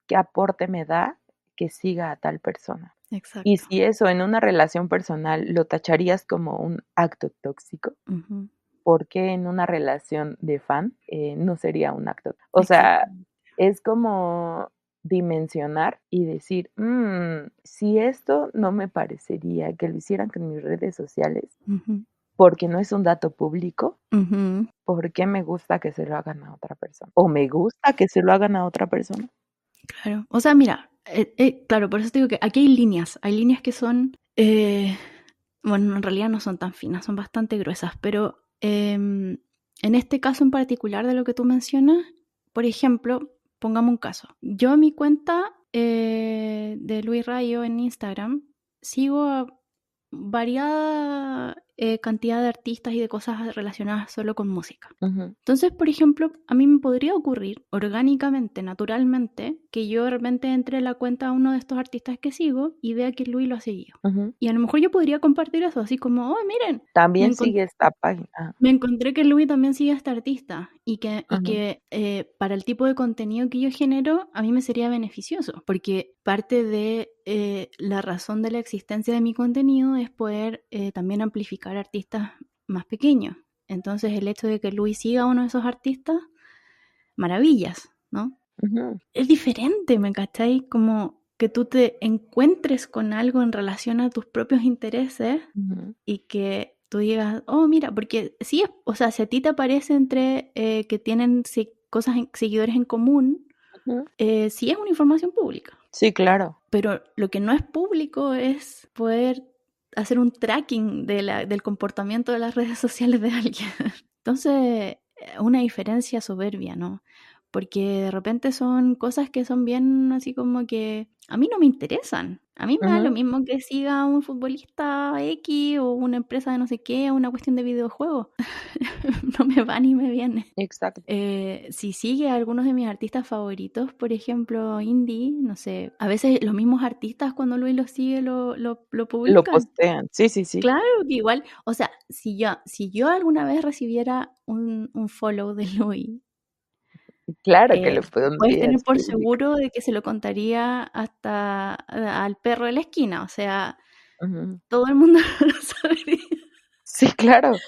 qué aporte me da que siga a tal persona. Y Exacto. si eso en una relación personal lo tacharías como un acto tóxico, Ujú. ¿por qué en una relación de fan no sería un acto? O sea, Exactamente. es como dimensionar y decir, si esto no me parecería que lo hicieran con mis redes sociales, Ujú. porque no es un dato público, Ujú. ¿por qué me gusta que se lo hagan a otra persona? ¿O me gusta que se lo hagan a otra persona? Claro. O sea, mira, claro, por eso te digo que aquí hay líneas que son, bueno, en realidad no son tan finas, son bastante gruesas, pero en este caso en particular de lo que tú mencionas, por ejemplo, pongamos un caso. Yo en mi cuenta de Luis Rayo en Instagram sigo a variada cantidad de artistas y de cosas relacionadas solo con música. Ujú, Entonces, por ejemplo, a mí me podría ocurrir orgánicamente, naturalmente, que yo de repente entre en la cuenta a uno de estos artistas que sigo y vea que Luis lo ha seguido. ujú. Y a lo mejor yo podría compartir eso, así como, oh, miren, me, También encon- sigue esta página. me encontré que Louis también sigue a este artista y que, y Ujú, que para el tipo de contenido que yo genero, a mí me sería beneficioso, porque parte de la razón de la existencia de mi contenido es poder también amplificar artistas más pequeños. Entonces el hecho de que Louis siga a uno de esos artistas, maravillas, ¿no? ujú, Es diferente, ¿me cachai? Como que tú te encuentres con algo en relación a tus propios intereses ujú, y que tú digas, oh, mira, porque sí, o sea, si a ti te aparece entre que tienen seguidores en común, ujú. sí es una información pública, Sí, claro. pero lo que no es público es poder hacer un tracking del comportamiento de las redes sociales de alguien. Entonces, una diferencia soberbia, ¿no? Porque de repente son cosas que son bien así como que a mí no me interesan. A mí me da lo Ujú, mismo que siga a un futbolista X o una empresa de no sé qué o una cuestión de videojuegos. No me va ni me viene. exacto. Si sigue a algunos de mis artistas favoritos, por ejemplo, indie, no sé, a veces los mismos artistas cuando Luis los sigue lo Lo publican. postean. Sí, sí, sí. Claro que igual, o sea, si yo alguna vez recibiera un follow de Louis, Claro que lo puedes tener pondrías por público. seguro de que se lo contaría hasta al perro de la esquina, o sea, Ujú. todo el mundo lo sabería, Sí, claro.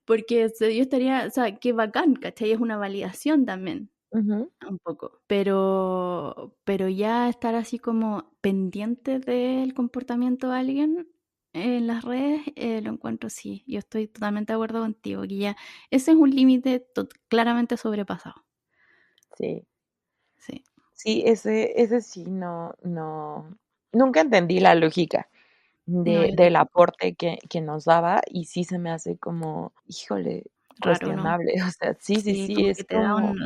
porque yo estaría, o sea, qué bacán, ¿cachai? Es una validación también, Ujú, un poco, pero ya estar así como pendiente del comportamiento de alguien en las redes, lo encuentro sí, yo estoy totalmente de acuerdo contigo, que ya ese es un límite claramente sobrepasado, sí. sí. Sí, ese sí nunca entendí la lógica No, yo del tampoco. aporte que nos daba, y sí se me hace como, híjole, Raro, ¿no? cuestionable. O sea, sí, sí, Sí, sí, como es que te da como un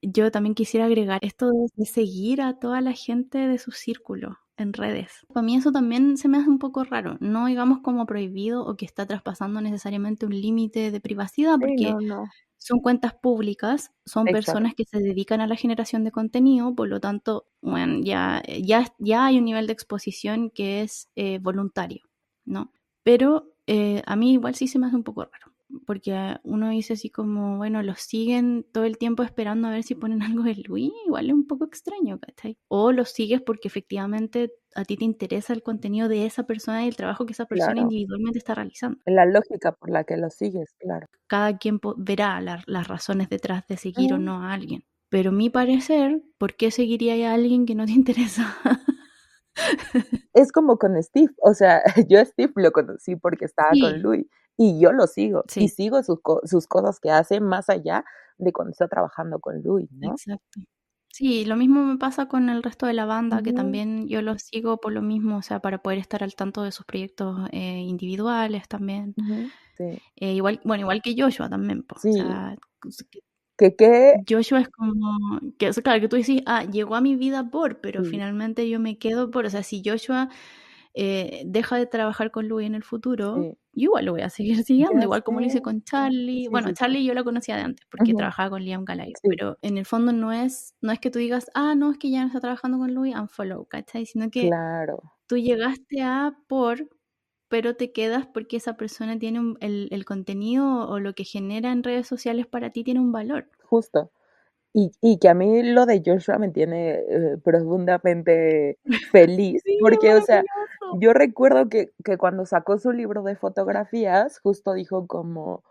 Yo también quisiera agregar esto de seguir a toda la gente de su círculo en redes. Para mí eso también se me hace un poco raro, no digamos como prohibido o que está traspasando necesariamente un límite de privacidad, sí, porque no, no, son cuentas públicas, son exacto, personas que se dedican a la generación de contenido, por lo tanto, bueno, ya hay un nivel de exposición que es voluntario, ¿no? Pero a mí igual sí se me hace un poco raro, porque uno dice así como, bueno, los siguen todo el tiempo esperando a ver si ponen algo de Luis, igual es un poco extraño, ¿cachai? O los sigues porque efectivamente a ti te interesa el contenido de esa persona y el trabajo que esa persona claro. individualmente está realizando. La lógica por la que lo sigues, claro. Cada quien verá las razones detrás de seguir o Ujú. no a alguien. Pero mi parecer, ¿por qué seguiría a alguien que no te interesa? Es como con Steve, o sea, yo a Steve lo conocí porque estaba con Sí, Louis, y yo lo sigo, y sí, sigo sus cosas que hace más allá de cuando está trabajando con Louis, ¿no? exacto. Sí, lo mismo me pasa con el resto de la banda, que Ujú, también yo los sigo por lo mismo, o sea, para poder estar al tanto de sus proyectos individuales también. ujú, sí, Igual, bueno, igual que Joshua también, po. O sí, sea, que Joshua es como, que, o sea, claro, que tú dices, llegó a mi vida pero sí, finalmente yo me quedo o sea, si Joshua deja de trabajar con Louis en el futuro, sí, yo igual lo voy a seguir siguiendo, ya igual como lo hice sé, con Charlie. sí, Bueno, sí, sí, Charlie yo la conocía de antes porque ujú, trabajaba con Liam Gallagher, sí, pero en el fondo no es que tú digas, no, es que ya no está trabajando con Louis, unfollow, ¿cachai? Sino que claro, tú llegaste pero te quedas porque esa persona tiene el contenido o lo que genera en redes sociales para ti tiene un valor. justo. Y que a mí lo de Joshua me tiene, profundamente feliz, Sí, es porque, o sea, maravilloso. yo recuerdo que cuando sacó su libro de fotografías, justo dijo como,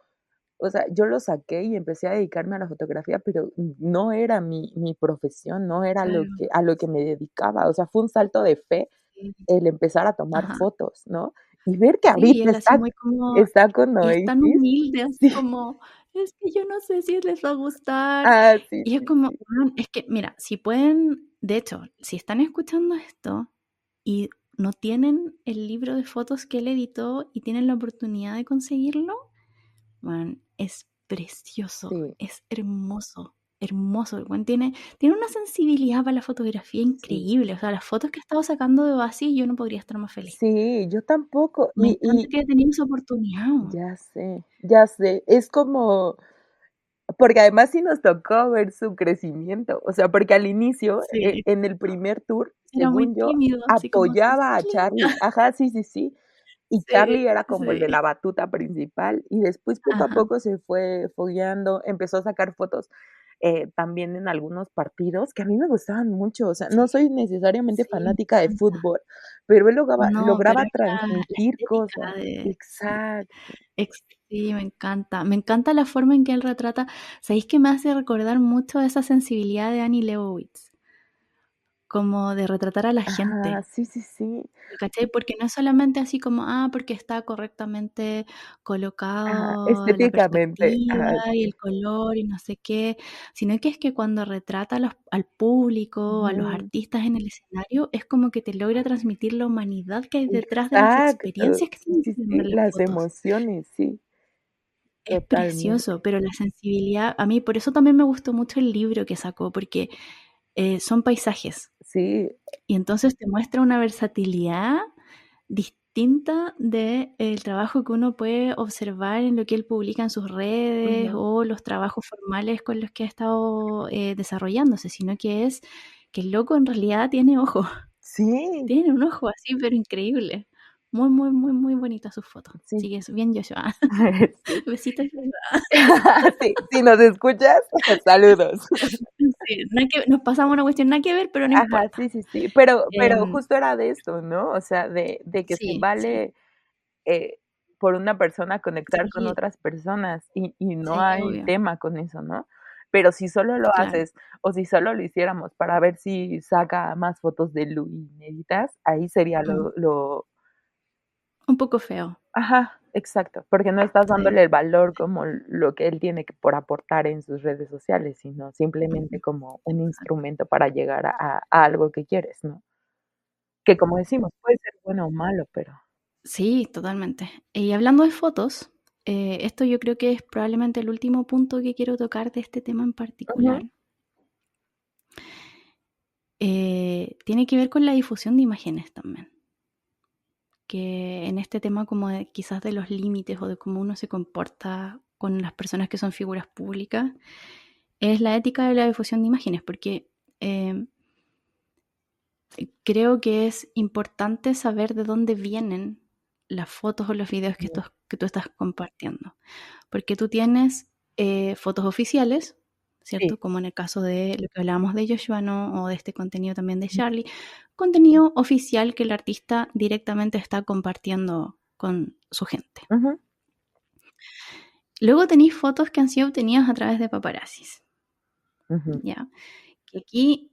o sea, yo lo saqué y empecé a dedicarme a la fotografía, pero no era mi profesión, no era lo Claro, que a lo que me dedicaba, o sea, fue un salto de fe sí. el empezar a tomar Ajá. fotos, ¿no? Y ver que Sí, ahorita él así muy como está con y es tan Oasis. humilde, así Sí. como: "Es que yo no sé si les va a gustar". Ah, sí, Y es sí, como, sí. weón, es que mira, si pueden de hecho, si están escuchando esto y no tienen el libro de fotos que él editó y tienen la oportunidad de conseguirlo, weón, es precioso, Sí, es hermoso, hermoso. El weón tiene una sensibilidad para la fotografía sí. increíble. O sea, las fotos que ha estado sacando de Oasis, yo no podría estar más feliz. Sí, yo tampoco. Me encanta que haya tenido esa oportunidad. Ya sé, ya sé. Es como porque además sí nos tocó ver su crecimiento, o sea, porque al inicio, Sí, en el primer tour, era muy según yo, tímido, así como apoyaba a Cecilia. Charlie. Ajá, sí, sí, sí. Y Sí, Charlie era como el sí. de la batuta principal, y después poco a Ajá, poco se fue fogueando, empezó a sacar fotos, también en algunos partidos que a mí me gustaban mucho, o sea, sí, no soy necesariamente sí, me fanática de encanta. fútbol, pero él No, pero lograba es la transmitir estética cosas. de sí, Exacto. sí, me encanta. Me encanta la forma en que él retrata, ¿sabéis que me hace recordar mucho esa sensibilidad de Annie Leibovitz? Como de retratar a la Ajá, gente. sí, sí, sí. ¿Cachai? Porque no es solamente así como, porque está correctamente Ajá, colocado la estéticamente, perspectiva ajá, y sí. el color y no sé qué, sino que es que cuando retrata al público, a los Ujú. artistas en el escenario, es como que te logra transmitir la humanidad que hay detrás de las Exacto. experiencias que Sí, están sí, viviendo sí, en las las fotos. emociones, sí, Es totalmente. precioso, pero la sensibilidad, a mí por eso también me gustó mucho el libro que sacó, porque son paisajes. Sí, Y entonces te muestra una versatilidad distinta del trabajo que uno puede observar en lo que él publica en sus redes ujú. o los trabajos formales con los que ha estado desarrollándose, sino que es que el loco en realidad tiene ojo, Sí, tiene un ojo así, pero increíble. Muy, muy, muy, muy bonita sus fotos. sí, Así que es bien, Joshua. sí. Besitos, Joshua. Sí, si nos escuchas, saludos. Sí, nada que, nos pasamos una cuestión nada que ver, pero no Ajá, importa. sí, sí, sí, pero Em, justo era de esto, ¿no? O sea, de que se sí, sí, vale, eh, por una persona conectar con sí, otras personas y no sí, hay obvio, tema con eso, ¿no? Pero si solo lo claro. haces o si solo lo hiciéramos para ver si saca más fotos de Lu inéditas, ahí sería Mm, lo un poco feo, ajá, exacto, porque no estás sí. dándole el valor como lo que él tiene que por aportar en sus redes sociales, sino simplemente Ujú, como un exacto. instrumento para llegar a algo que quieres, ¿no? Que como decimos, puede ser bueno o malo, pero Sí, totalmente. Y hablando de fotos, esto yo creo que es probablemente el último punto que quiero tocar de este tema en particular. ujú, Tiene que ver con la difusión de imágenes también. Que en este tema como de, quizás de los límites o de cómo uno se comporta con las personas que son figuras públicas, es la ética de la difusión de imágenes, porque eh, creo que es importante saber de dónde vienen las fotos o los videos ujú, que tú estás compartiendo. Porque tú tienes fotos oficiales, sí, ¿cierto? Como en el caso de lo que hablábamos de Joshua, ¿no? O de este contenido también de ujú, Charlie. Contenido oficial que el artista directamente está compartiendo con su gente. ujú, Luego tenéis fotos que han sido obtenidas a través de paparazzis, ujú, ¿ya? Que aquí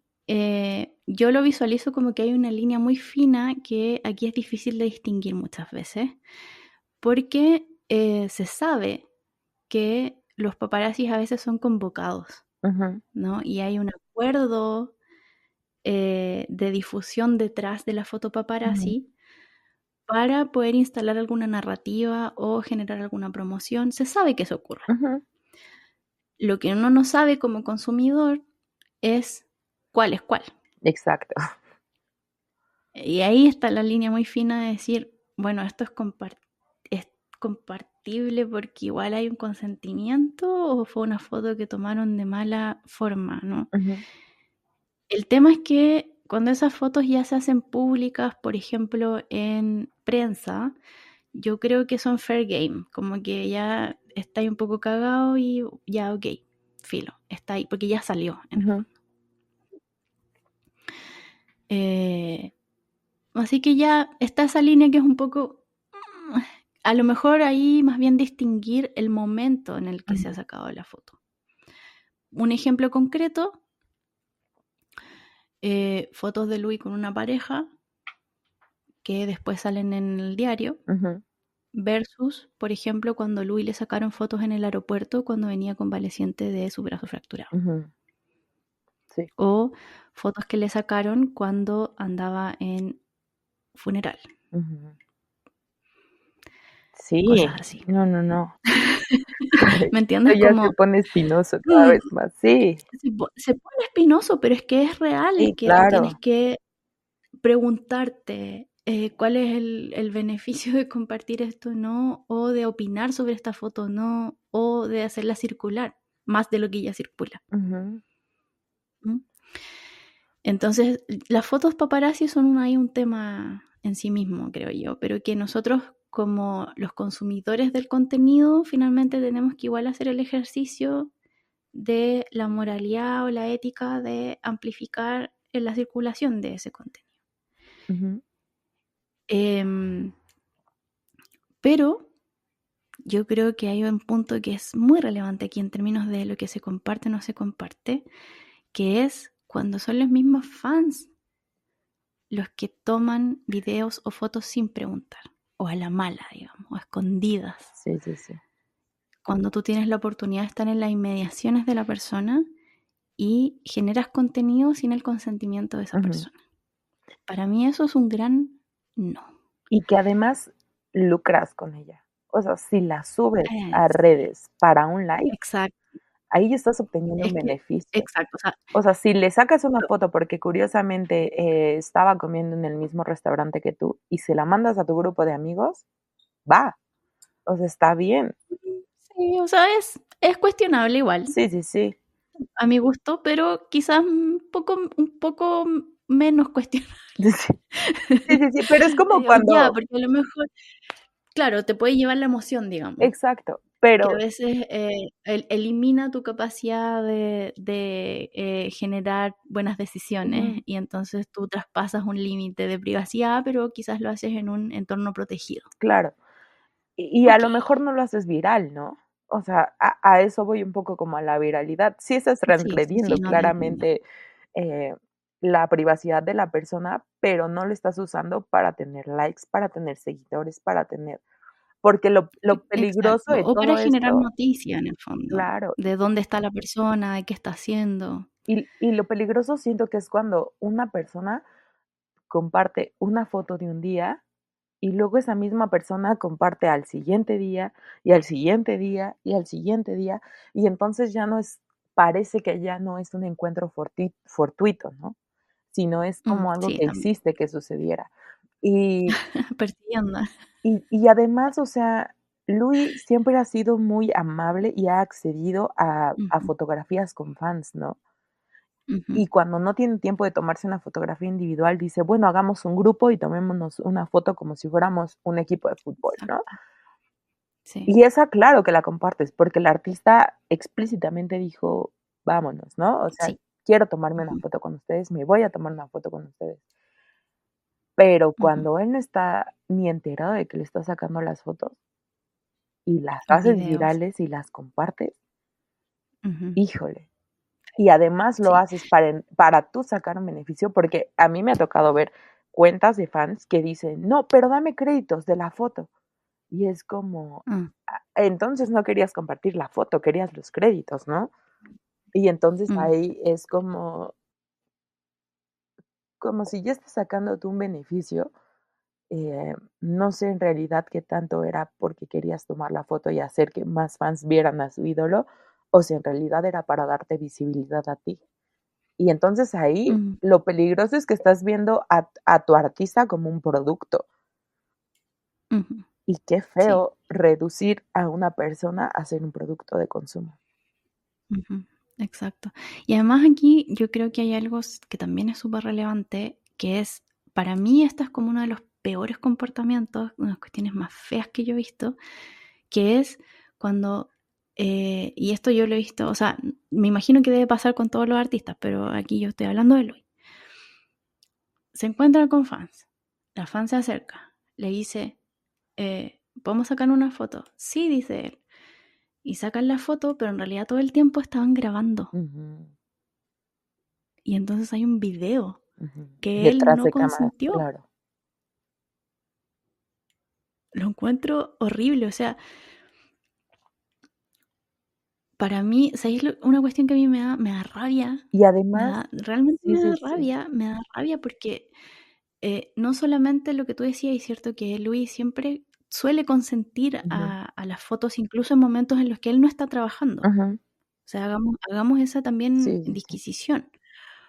yo lo visualizo como que hay una línea muy fina que aquí es difícil de distinguir muchas veces, porque se sabe que los paparazzis a veces son convocados, ujú, ¿no? Y hay un acuerdo de difusión detrás de la foto ujú, paparazzi para poder instalar alguna narrativa o generar alguna promoción. Se sabe que eso ocurre. ujú, Lo que uno no sabe como consumidor es cuál es cuál. exacto. Y ahí está la línea muy fina de decir, bueno, esto es compartible porque igual hay un consentimiento o fue una foto que tomaron de mala forma, ¿no? Ujú, El tema es que cuando esas fotos ya se hacen públicas, por ejemplo, en prensa, yo creo que son fair game, como que ya está ahí un poco cagado y ya, ok. filo, está ahí, porque ya salió en el Ujú. fondo. Así que ya está esa línea que es un poco, a lo mejor ahí más bien distinguir el momento en el que se ha sacado la foto. Un ejemplo concreto, fotos de Luis con una pareja que después salen en el diario, Ujú. versus, por ejemplo, cuando Luis le sacaron fotos en el aeropuerto cuando venía convaleciente de su brazo fracturado. Ujú. Sí. O fotos que le sacaron cuando andaba en funeral. Ujú. Sí, Cosas así. no. ¿Me Esto entiendes? ya se Como pone espinoso cada vez más. Sí, se pone espinoso, pero es que es real sí, que tú tienes claro. que preguntarte cuál es el beneficio de compartir esto o no, o de opinar sobre esta foto o no, o de hacerla circular, más de lo que ya circula. Ujú. ¿Mm? Entonces, las fotos paparazzi son ahí un tema en sí mismo, creo yo, pero que nosotros como los consumidores del contenido finalmente tenemos que igual hacer el ejercicio de la moralidad o la ética de amplificar en la circulación de ese contenido. Ujú. Pero yo creo que hay un punto que es muy relevante aquí en términos de lo que se comparte o no se comparte, que es cuando son los mismos fans los que toman videos o fotos sin preguntar, o a la mala, digamos, o a escondidas. Sí, sí, sí. Cuando tú tienes la oportunidad de estar en las inmediaciones de la persona y generas contenido sin el consentimiento de esa Ujú. persona. Para mí eso es un gran no. Y que además lucras con ella. O sea, si la subes a Es, redes para un like, exacto. ahí ya estás obteniendo un Es que, beneficio. exacto. O sea, O sea, si le sacas una foto porque curiosamente estaba comiendo en el mismo restaurante que tú y se la mandas a tu grupo de amigos, va. O sea, está bien. sí, o sea, es cuestionable igual, Sí, sí, sí. a mi gusto, pero quizás un poco menos cuestionable. Sí, sí, sí, pero es como O ya, cuando, porque a lo mejor, claro, te puede llevar la emoción, digamos, exacto, que a pero veces elimina tu capacidad de generar buenas decisiones ujú, y entonces tú traspasas un límite de privacidad, pero quizás lo haces en un entorno protegido. claro. Y a Ok. lo mejor no lo haces viral, ¿no? O sea, a eso voy un poco como a la viralidad. Sí estás Sí, sí, sí, transgrediendo no te entiendo. claramente eh, la privacidad de la persona, pero no lo estás usando para tener likes, para tener seguidores, para tener, porque lo peligroso Exacto. de O para todo generar esto, noticia en el fondo, claro, de dónde está la persona, de qué está haciendo. y lo peligroso siento que es cuando una persona comparte una foto de un día y luego esa misma persona comparte al siguiente día, y al siguiente día, y al siguiente día, y entonces ya no es, parece que ya no es un encuentro fortuito, ¿no? Sino es como algo Sí, que también. hiciste que sucediera. Y Persiguiendo. y además, o sea, Louis siempre ha sido muy amable y ha accedido a Ujú, fotografías con fans, ¿no? ujú. Y cuando no tiene tiempo de tomarse una fotografía individual, dice: "Bueno, hagamos un grupo y tomémonos una foto como si fuéramos un equipo de fútbol", ¿no? Exacto. Sí. Y esa, claro que la compartes, porque el artista explícitamente dijo: "Vámonos", ¿no? O sea, Sí. quiero tomarme una Ujú, foto con ustedes, me voy a tomar una foto con ustedes. Pero ujú. cuando él no está ni enterado de que le estás sacando las fotos y las Los haces videos. virales y las compartes, Ujú. híjole. Y además lo Sí. haces para tú sacar un beneficio, porque a mí me ha tocado ver cuentas de fans que dicen: "No, pero dame créditos de la foto". Y es como, Ah, entonces no querías compartir la foto, querías los créditos, ¿no? Y entonces mm, ahí es como si ya estás sacando tú un beneficio, no sé en realidad qué tanto era porque querías tomar la foto y hacer que más fans vieran a su ídolo, o si en realidad era para darte visibilidad a ti. Y entonces ahí mm, lo peligroso es que estás viendo a tu artista como un producto, ujú. y qué Sí. feo reducir a una persona a ser un producto de consumo. Ujú. Exacto. Y además aquí yo creo que hay algo que también es súper relevante, que es, para mí, esta es como uno de los peores comportamientos, una de las cuestiones más feas que yo he visto, que es cuando Y esto yo lo he visto, o sea, me imagino que debe pasar con todos los artistas, pero aquí yo estoy hablando de Luis. Se encuentra con fans, la fan se acerca, le dice, ¿podemos sacar una foto? Sí, dice él. Y sacan la foto, pero en realidad todo el tiempo estaban grabando. Ujú, Y entonces hay un video ujú. que él Detrás no de cámara, consintió. claro. Lo encuentro horrible, o sea, para mí, ¿sabéis una cuestión que a mí me da rabia? Y además, Realmente sí, sí, sí. me da rabia porque no solamente lo que tú decías, es cierto que Luis siempre suele consentir Ujú, a las fotos, incluso en momentos en los que él no está trabajando. ujú. O sea, hagamos esa también Sí, sí, sí. disquisición.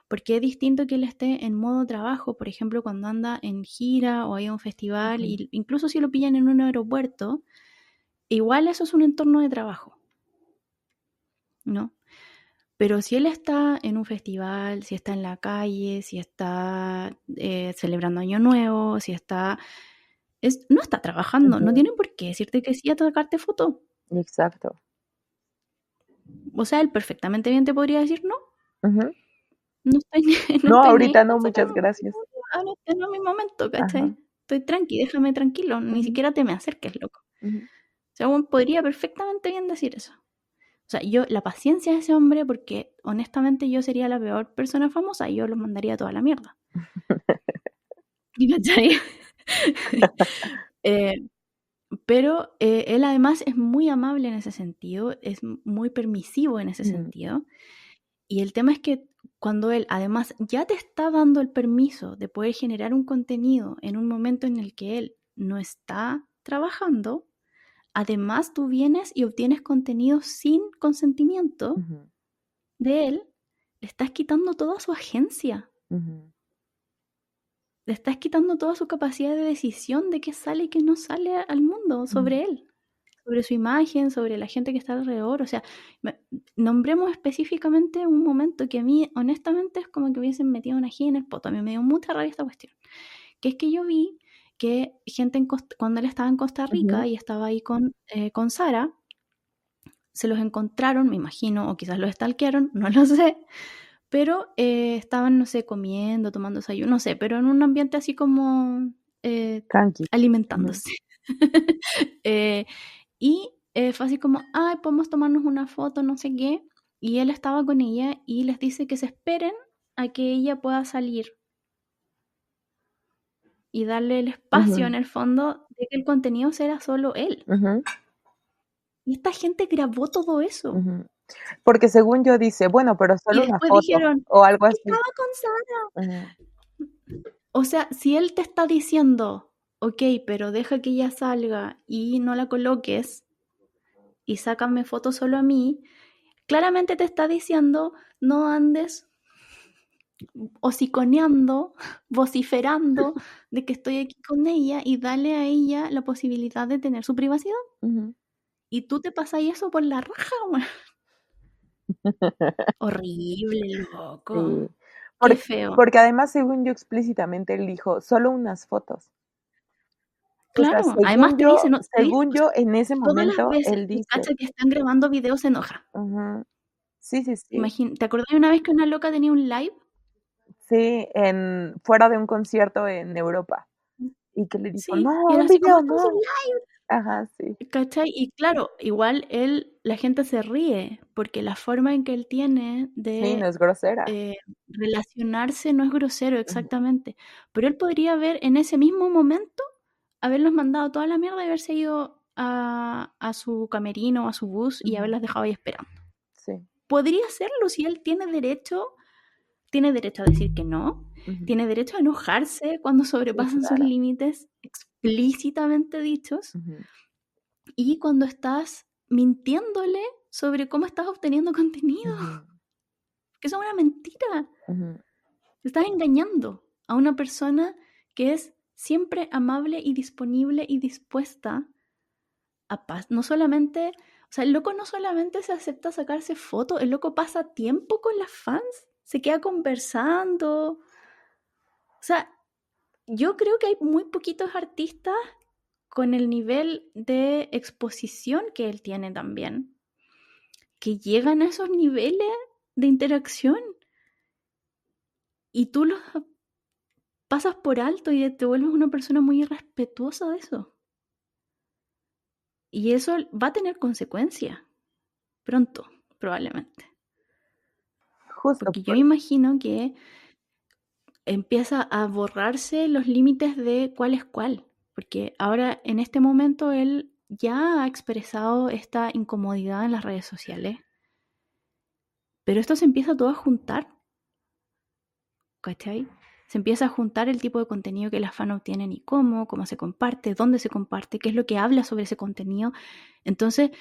Porque es distinto que él esté en modo trabajo, por ejemplo, cuando anda en gira o hay un festival, Ujú, y incluso si lo pillan en un aeropuerto, igual eso es un entorno de trabajo, ¿no? Pero si él está en un festival, si está en la calle, si está celebrando Año Nuevo, si está... no está trabajando, no ujú. tiene por qué decirte que sí a sacarte foto. Exacto. O sea, él perfectamente bien te podría decir no, Ujú. no estoy, no No, estoy ni ahí ahorita con no, muchas sacarme gracias. fotos, este no es mi momento, Ajá. ¿cachai? Estoy tranqui, déjame tranquilo, ni Ujú, siquiera te me acerques, loco. ujú. O sea, uno podría perfectamente bien decir eso. O sea, yo, la paciencia de ese hombre, porque honestamente yo sería la peor persona famosa y yo los mandaría toda la mierda. ¿Cachai? Eh, pero él además es muy amable en ese sentido, es muy permisivo en ese Ujú, sentido. Y el tema es que cuando él además ya te está dando el permiso de poder generar un contenido en un momento en el que él no está trabajando, además tú vienes y obtienes contenido sin consentimiento ujú, de él, le estás quitando toda su agencia, ujú, le estás quitando toda su capacidad de decisión de qué sale y qué no sale al mundo ujú. sobre él, sobre su imagen, sobre la gente que está alrededor. O sea, nombremos específicamente un momento que a mí, honestamente, es como que hubiesen metido una ají en el poto. A mí me dio mucha rabia esta cuestión. Que es que yo vi que gente cuando él estaba en Costa Ujú, Rica y estaba ahí con Sara, se los encontraron, me imagino, o quizás los stalkearon, no lo sé, pero estaban, no sé, comiendo, tomando desayuno, no sé, pero en un ambiente así como tranqui. Ujú, alimentándose. Eh, y fue así como, ay, podemos tomarnos una foto, no sé qué. Y él estaba con ella y les dice que se esperen a que ella pueda salir y darle el espacio en ujú, el fondo de que el contenido será solo él. ujú, Y esta gente grabó todo eso. ujú. Porque según yo dice, bueno, pero Y solo una después foto dijeron, o algo así. estaba con Sara. Ujú, O sea, si él te está diciendo, ok, pero deja que ella salga y no la coloques y sácame fotos solo a mí, claramente te está diciendo, no andes hociconeando, vociferando de que estoy aquí con ella y dale a ella la posibilidad de tener su privacidad. ujú. Y tú te pasas eso por la raja, weón. Horrible, loco. Sí. Qué Por feo. porque además, según yo, explícitamente él dijo: "Solo unas fotos". O sea, Claro, además te dice, no, te dice, según o sea, yo, en ese todas las momento, veces él que dice cacha que están grabando videos se enoja. ujú. Sí, sí, sí. ¿Te acordás de una vez que una loca tenía un live? Sí, en fuera de un concierto en Europa, y que le dijo: Sí, "No, y era un así como, video esto es un no". live, Ajá, sí. ¿cachai? Y claro, igual la gente se ríe, porque la forma en que él tiene Sí, no de es grosera. eh, relacionarse no es grosero, Ujú, exactamente. Pero él podría haber, en ese mismo momento, haberlos mandado toda la mierda y haberse ido a su camerino, a su bus y ujú. haberlas dejado ahí esperando. Sí, Podría hacerlo si él tiene derecho a decir que no, ujú, tiene derecho a enojarse cuando sí, sobrepasan sus claro. límites explícitamente dichos Ujú, y cuando estás mintiéndole sobre cómo estás obteniendo contenido, ujú, que eso es una mentira. ujú, Te estás engañando a una persona que es siempre amable y disponible y dispuesta a paz. No solamente, o sea, el loco no solamente se acepta sacarse fotos, el loco pasa tiempo con las fans, se queda conversando. O sea, yo creo que hay muy poquitos artistas con el nivel de exposición que él tiene también, que llegan a esos niveles de interacción y tú los pasas por alto y te vuelves una persona muy irrespetuosa de eso. Y eso va a tener consecuencias pronto, probablemente. Justo. Porque yo me imagino que empieza a borrarse los límites de cuál es cuál. Porque ahora, en este momento, él ya ha expresado esta incomodidad en las redes sociales. Pero esto se empieza todo a juntar. ¿Cachai? Se empieza a juntar el tipo de contenido que las fans obtienen y cómo se comparte, dónde se comparte, qué es lo que habla sobre ese contenido. Entonces,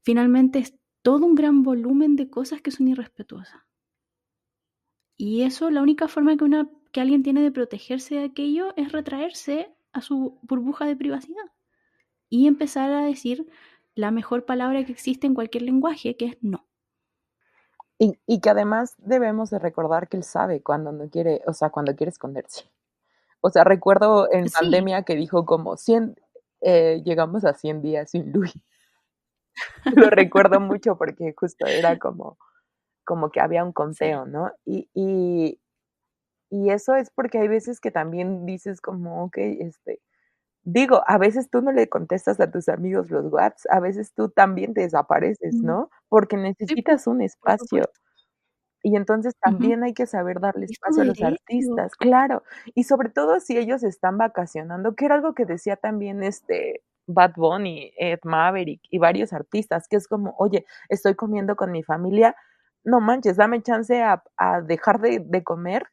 finalmente es todo un gran volumen de cosas que son irrespetuosas. Y eso, la única forma que alguien tiene de protegerse de aquello es retraerse a su burbuja de privacidad y empezar a decir la mejor palabra que existe en cualquier lenguaje, que es no. Y que además debemos de recordar que él sabe cuando no quiere, o sea, cuando quiere esconderse. O sea, recuerdo en Sí. pandemia que dijo como 100, llegamos a 100 días sin Luis. Lo recuerdo mucho porque justo era como que había un Sí. conteo, ¿no? Y eso es porque hay veces que también dices como, okey, digo, a veces tú no le contestas a tus amigos los Whats, a veces tú también te desapareces, Mm. ¿no? Porque Sí, po, necesitas un por espacio. supuesto. Y entonces Ujú. también hay que saber darle Es tu espacio a los derecho. artistas, claro. Y sobre todo si ellos están vacacionando, que era algo que decía también, Bad Bunny, Ed Maverick y varios artistas, que es como: "Oye, estoy comiendo con mi familia, no manches, dame chance a dejar de comer,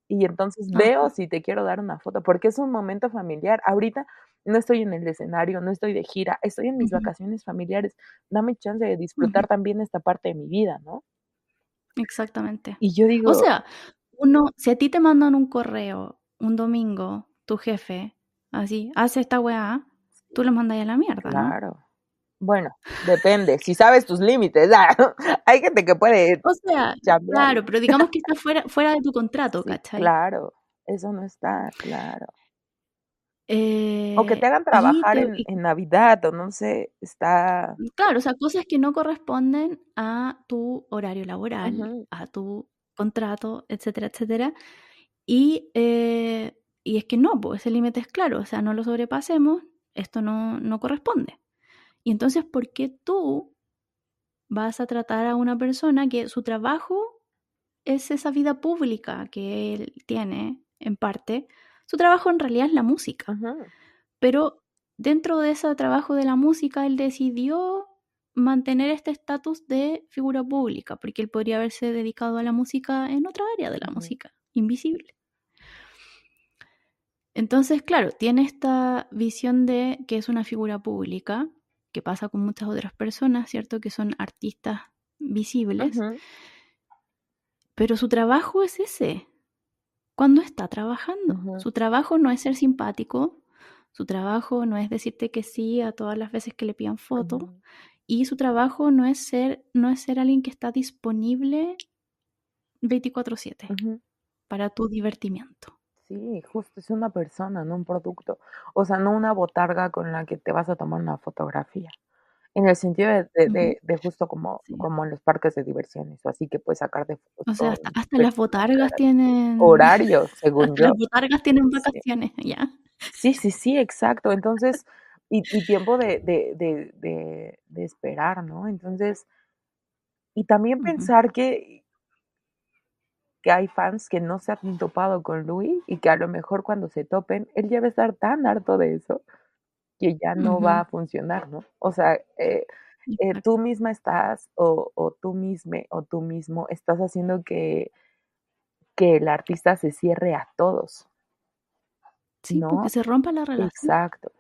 y entonces veo Ajá. si te quiero dar una foto", porque es un momento familiar. Ahorita no estoy en el escenario, no estoy de gira, estoy en mis Ujú, vacaciones familiares. Dame chance de ujú. disfrutar también esta parte de mi vida, ¿no? Exactamente. Y yo O digo sea, si a ti te mandan un correo un domingo, tu jefe, así, haz esta weá, tú lo mandas a la mierda, ¿no? claro. Bueno, depende, si sabes tus límites, hay gente que puede O sea, chambearle. claro, pero digamos que está fuera de tu contrato, Sí, ¿cachai? claro, eso no está, claro. O que te hagan Y trabajar en Navidad, o no sé, está claro, o sea, cosas que no corresponden a tu horario laboral, ujú, a tu contrato, etcétera, etcétera. Y es que no, pues ese límite es claro, o sea, no lo sobrepasemos, esto no corresponde. Y entonces, ¿por qué tú vas a tratar a una persona que su trabajo es esa vida pública que él tiene, en parte? Su trabajo en realidad es la música, ujú, pero dentro de ese trabajo de la música, él decidió mantener este estatus de figura pública, porque él podría haberse dedicado a la música en otra área de la ujú, música, invisible. Entonces, claro, tiene esta visión de que es una figura pública, que pasa con muchas otras personas, ¿cierto? Que son artistas visibles, ujú, pero su trabajo es ese, cuando está trabajando. ujú, Su trabajo no es ser simpático, su trabajo no es decirte que sí a todas las veces que le pidan fotos, ujú, y su trabajo no es ser alguien que está disponible 24/7 ujú. para tu divertimiento. Sí, justo, es una persona, no un producto. O sea, no una botarga con la que te vas a tomar una fotografía. En el sentido de de Ujú, de de justo como sí. como en los parques de diversiones, o así que puedes sacar de fotos O sea, con hasta las personas botargas gratis. tienen Horarios, según hasta las yo. botargas tienen Sí. vacaciones, ya. Sí, sí, sí, exacto. Entonces, y tiempo de esperar, ¿no? Entonces, y también Ujú, pensar que hay fans que no se han topado con Louis y que a lo mejor cuando se topen, él ya va a estar tan harto de eso que ya no va ujú, a funcionar, ¿no? O sea, tú exacto. misma estás o tú misme o tú mismo estás haciendo que el artista se cierre a todos, Sí, porque ¿no? se rompa la relación. Exacto.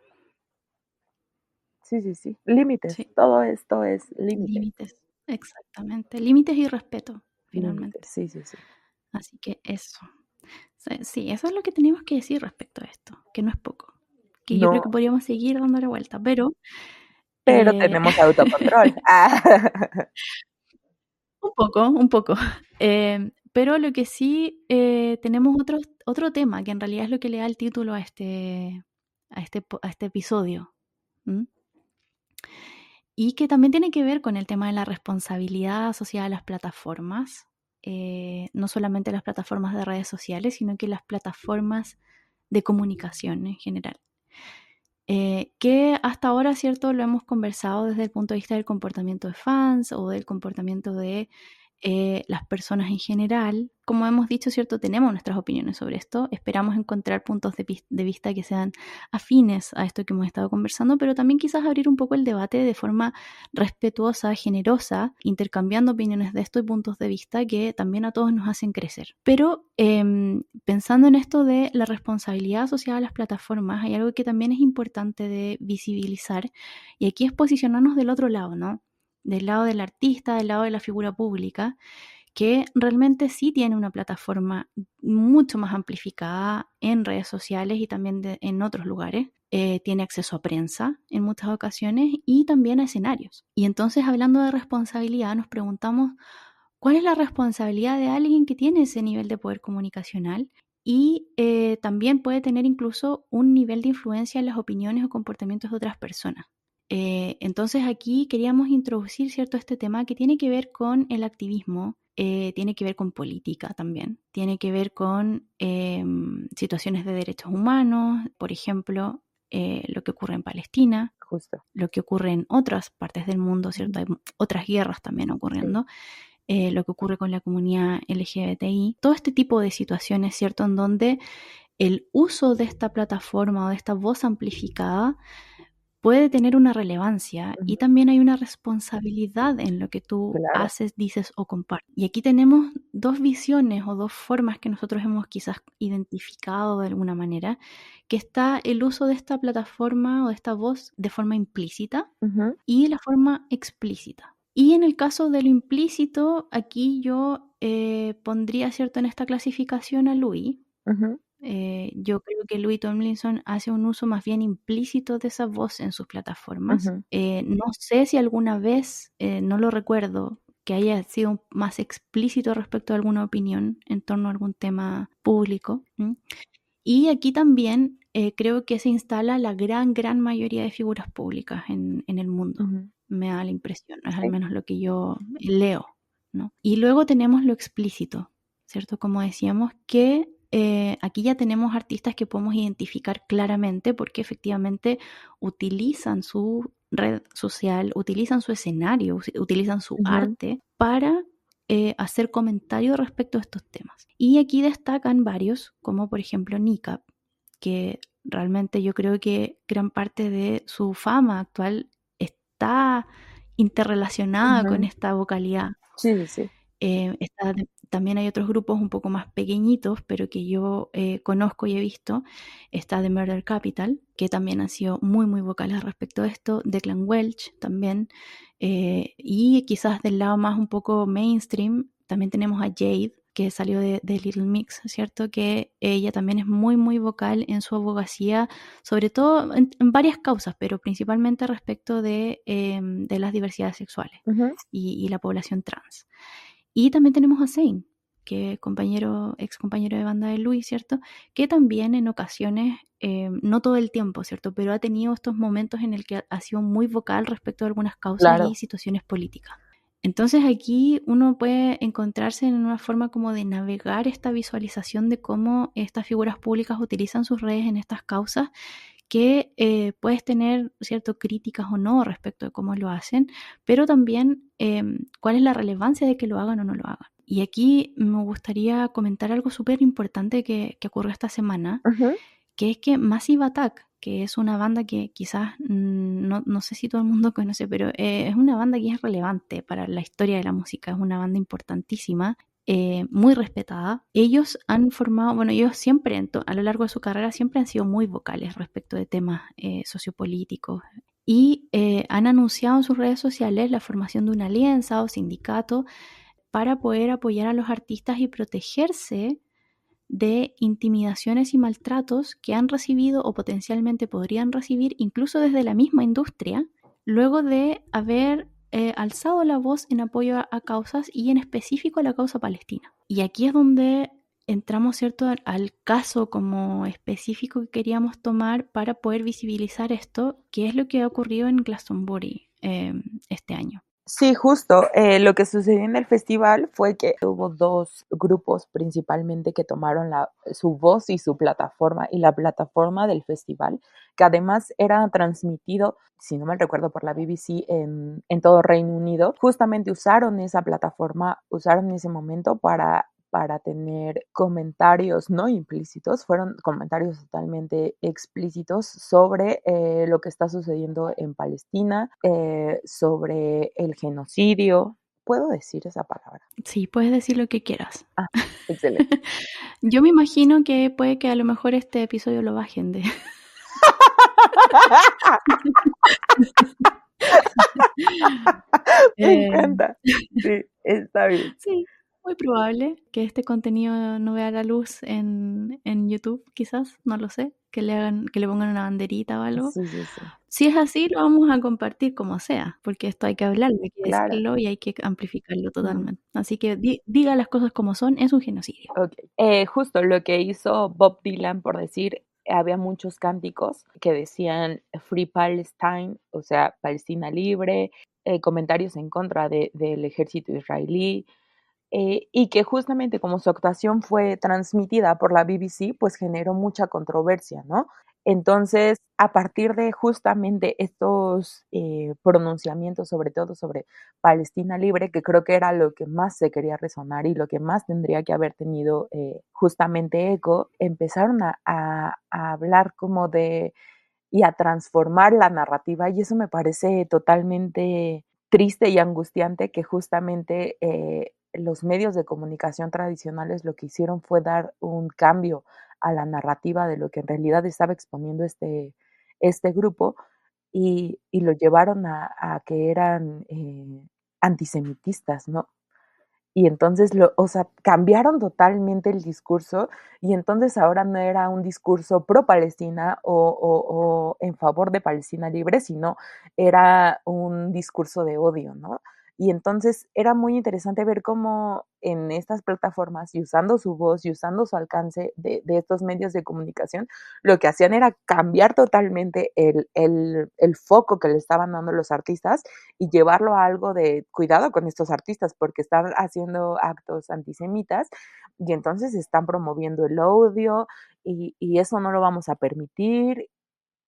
Sí, sí, sí. Límites, Sí, todo esto es límites, límites, exactamente. Límites y respeto, límites, finalmente. sí, sí, sí. Así que eso. Sí, eso es lo que tenemos que decir respecto a esto, que no es poco. Que yo creo No, que podríamos seguir dándole vuelta, pero pero eh, tenemos autocontrol. un poco, un poco. Pero lo que sí tenemos otro tema, que en realidad es lo que le da el título a este episodio. ¿M? y que también tiene que ver con el tema de la responsabilidad asociada a las plataformas, no solamente las plataformas de redes sociales, sino que las plataformas de comunicación en general. Que hasta ahora, ¿cierto? Lo hemos conversado desde el punto de vista del comportamiento de fans o del comportamiento de las personas en general. Como hemos dicho, ¿cierto? Tenemos nuestras opiniones sobre esto. Esperamos encontrar puntos de vista que sean afines a esto que hemos estado conversando, pero también quizás abrir un poco el debate de forma respetuosa, generosa, intercambiando opiniones de estos puntos de vista que también a todos nos hacen crecer. Pero pensando en esto de la responsabilidad asociada a las plataformas, hay algo que también es importante de visibilizar, y aquí es posicionarnos del otro lado, ¿no? Del lado del artista, del lado de la figura pública, que realmente sí tiene una plataforma mucho más amplificada en redes sociales y también en otros lugares. Tiene acceso a prensa en muchas ocasiones y también a escenarios. Y entonces, hablando de responsabilidad, nos preguntamos, ¿cuál es la responsabilidad de alguien que tiene ese nivel de poder comunicacional? Y también puede tener incluso un nivel de influencia en las opiniones o comportamientos de otras personas. Entonces aquí queríamos introducir, ¿cierto?, este tema que tiene que ver con el activismo, tiene que ver con política también, tiene que ver con situaciones de derechos humanos, por ejemplo, lo que ocurre en Palestina, Justo. lo que ocurre en otras partes del mundo, ¿cierto? Hay otras guerras también ocurriendo. Sí. Lo que ocurre con la comunidad LGBTI, todo este tipo de situaciones, ¿cierto?, en donde el uso de esta plataforma o de esta voz amplificada puede tener una relevancia y también hay una responsabilidad en lo que tú Claro. haces, dices o compartes. Y aquí tenemos dos visiones o dos formas que nosotros hemos quizás identificado de alguna manera, que está el uso de esta plataforma o de esta voz de forma implícita y la forma explícita. Y en el caso de lo implícito, aquí yo pondría, ¿cierto?, en esta clasificación a Louis. Yo creo que Louis Tomlinson hace un uso más bien implícito de esa voz en sus plataformas. No sé si alguna vez, no lo recuerdo, que haya sido más explícito respecto a alguna opinión en torno a algún tema público. Y aquí también creo que se instala la gran mayoría de figuras públicas en el mundo. Me da la impresión, es al menos lo que yo leo, ¿no? Y luego tenemos lo explícito, ¿cierto? Como decíamos, que aquí ya tenemos artistas que podemos identificar claramente porque efectivamente utilizan su red social, utilizan su escenario, utilizan su arte para hacer comentarios respecto a estos temas. Y aquí destacan varios, como por ejemplo NICAP, que realmente yo creo que gran parte de su fama actual está interrelacionada con esta vocalidad. Sí, sí. También hay otros grupos un poco más pequeñitos, pero que yo conozco y he visto. Está The Murder Capital, que también han sido muy vocales respecto a esto. Declan Welch también. Y quizás del lado más un poco mainstream, también tenemos a Jade, que salió de Little Mix, ¿cierto? Que ella también es muy vocal en su abogacía, sobre todo en varias causas, pero principalmente respecto de las diversidades sexuales y la población trans. Y también tenemos a Zayn, que ex compañero de banda de Louis, ¿cierto? Que también en ocasiones, no todo el tiempo, ¿cierto? Pero ha tenido estos momentos en el que ha sido muy vocal respecto a algunas causas y situaciones políticas. Entonces aquí uno puede encontrarse en una forma como de navegar esta visualización de cómo estas figuras públicas utilizan sus redes en estas causas, que puedes tener ciertas críticas o no respecto de cómo lo hacen, pero también cuál es la relevancia de que lo hagan o no lo hagan. Y aquí me gustaría comentar algo súper importante que ocurrió esta semana, que es que Massive Attack, que es una banda que quizás no sé si todo el mundo conoce, pero es una banda que es relevante para la historia de la música, es una banda importantísima, muy respetada. Ellos han formado, bueno, ellos siempre a lo largo de su carrera siempre han sido muy vocales respecto de temas sociopolíticos y han anunciado en sus redes sociales la formación de una alianza o sindicato para poder apoyar a los artistas y protegerse de intimidaciones y maltratos que han recibido o potencialmente podrían recibir incluso desde la misma industria, luego de haber alzado la voz en apoyo a causas y en específico a la causa palestina. Y aquí es donde entramos, ¿cierto?, al caso como específico que queríamos tomar para poder visibilizar esto, que es lo que ha ocurrido en Glastonbury este año. Sí, justo. Lo que sucedió en el festival fue que hubo dos grupos principalmente que tomaron su voz y su plataforma, y la plataforma del festival, que además era transmitido, si no mal recuerdo, por la BBC en todo Reino Unido, justamente usaron esa plataforma, usaron ese momento para tener comentarios no implícitos, fueron comentarios totalmente explícitos sobre lo que está sucediendo en Palestina, sobre el genocidio. ¿Puedo decir esa palabra? Sí, puedes decir lo que quieras. Ah, excelente. Yo me imagino que puede que a lo mejor este episodio lo bajen de... Me Eh, encanta. Sí, está bien. sí, muy probable que este contenido no vea la luz en YouTube, quizás, no lo sé, que le pongan una banderita o algo. Sí, sí, sí. Si es así, lo vamos a compartir como sea, porque esto hay que hablarlo, hay que Claro. decirlo y hay que amplificarlo Ujú. totalmente. Así que diga las cosas como son, es un genocidio. Ok. Justo lo que hizo Bob Dylan, por decir, había muchos cánticos que decían Free Palestine, o sea, Palestina libre, comentarios en contra del ejército israelí, y que justamente como su actuación fue transmitida por la BBC, pues generó mucha controversia, ¿no? Entonces, a partir de justamente estos pronunciamientos, sobre todo sobre Palestina libre, que creo que era lo que más se quería resonar y lo que más tendría que haber tenido justamente eco, empezaron a hablar como de y a transformar la narrativa, y eso me parece totalmente triste y angustiante, que justamente los medios de comunicación tradicionales lo que hicieron fue dar un cambio a la narrativa de lo que en realidad estaba exponiendo este grupo, y lo llevaron a que eran antisemitistas, ¿no? Y entonces, o sea, cambiaron totalmente el discurso, y entonces ahora no era un discurso pro Palestina o en favor de Palestina libre, sino era un discurso de odio, ¿no? Y entonces era muy interesante ver cómo en estas plataformas, y usando su voz y usando su alcance de estos medios de comunicación, lo que hacían era cambiar totalmente el foco que le estaban dando los artistas y llevarlo a algo de cuidado con estos artistas porque están haciendo actos antisemitas y entonces están promoviendo el odio y eso no lo vamos a permitir.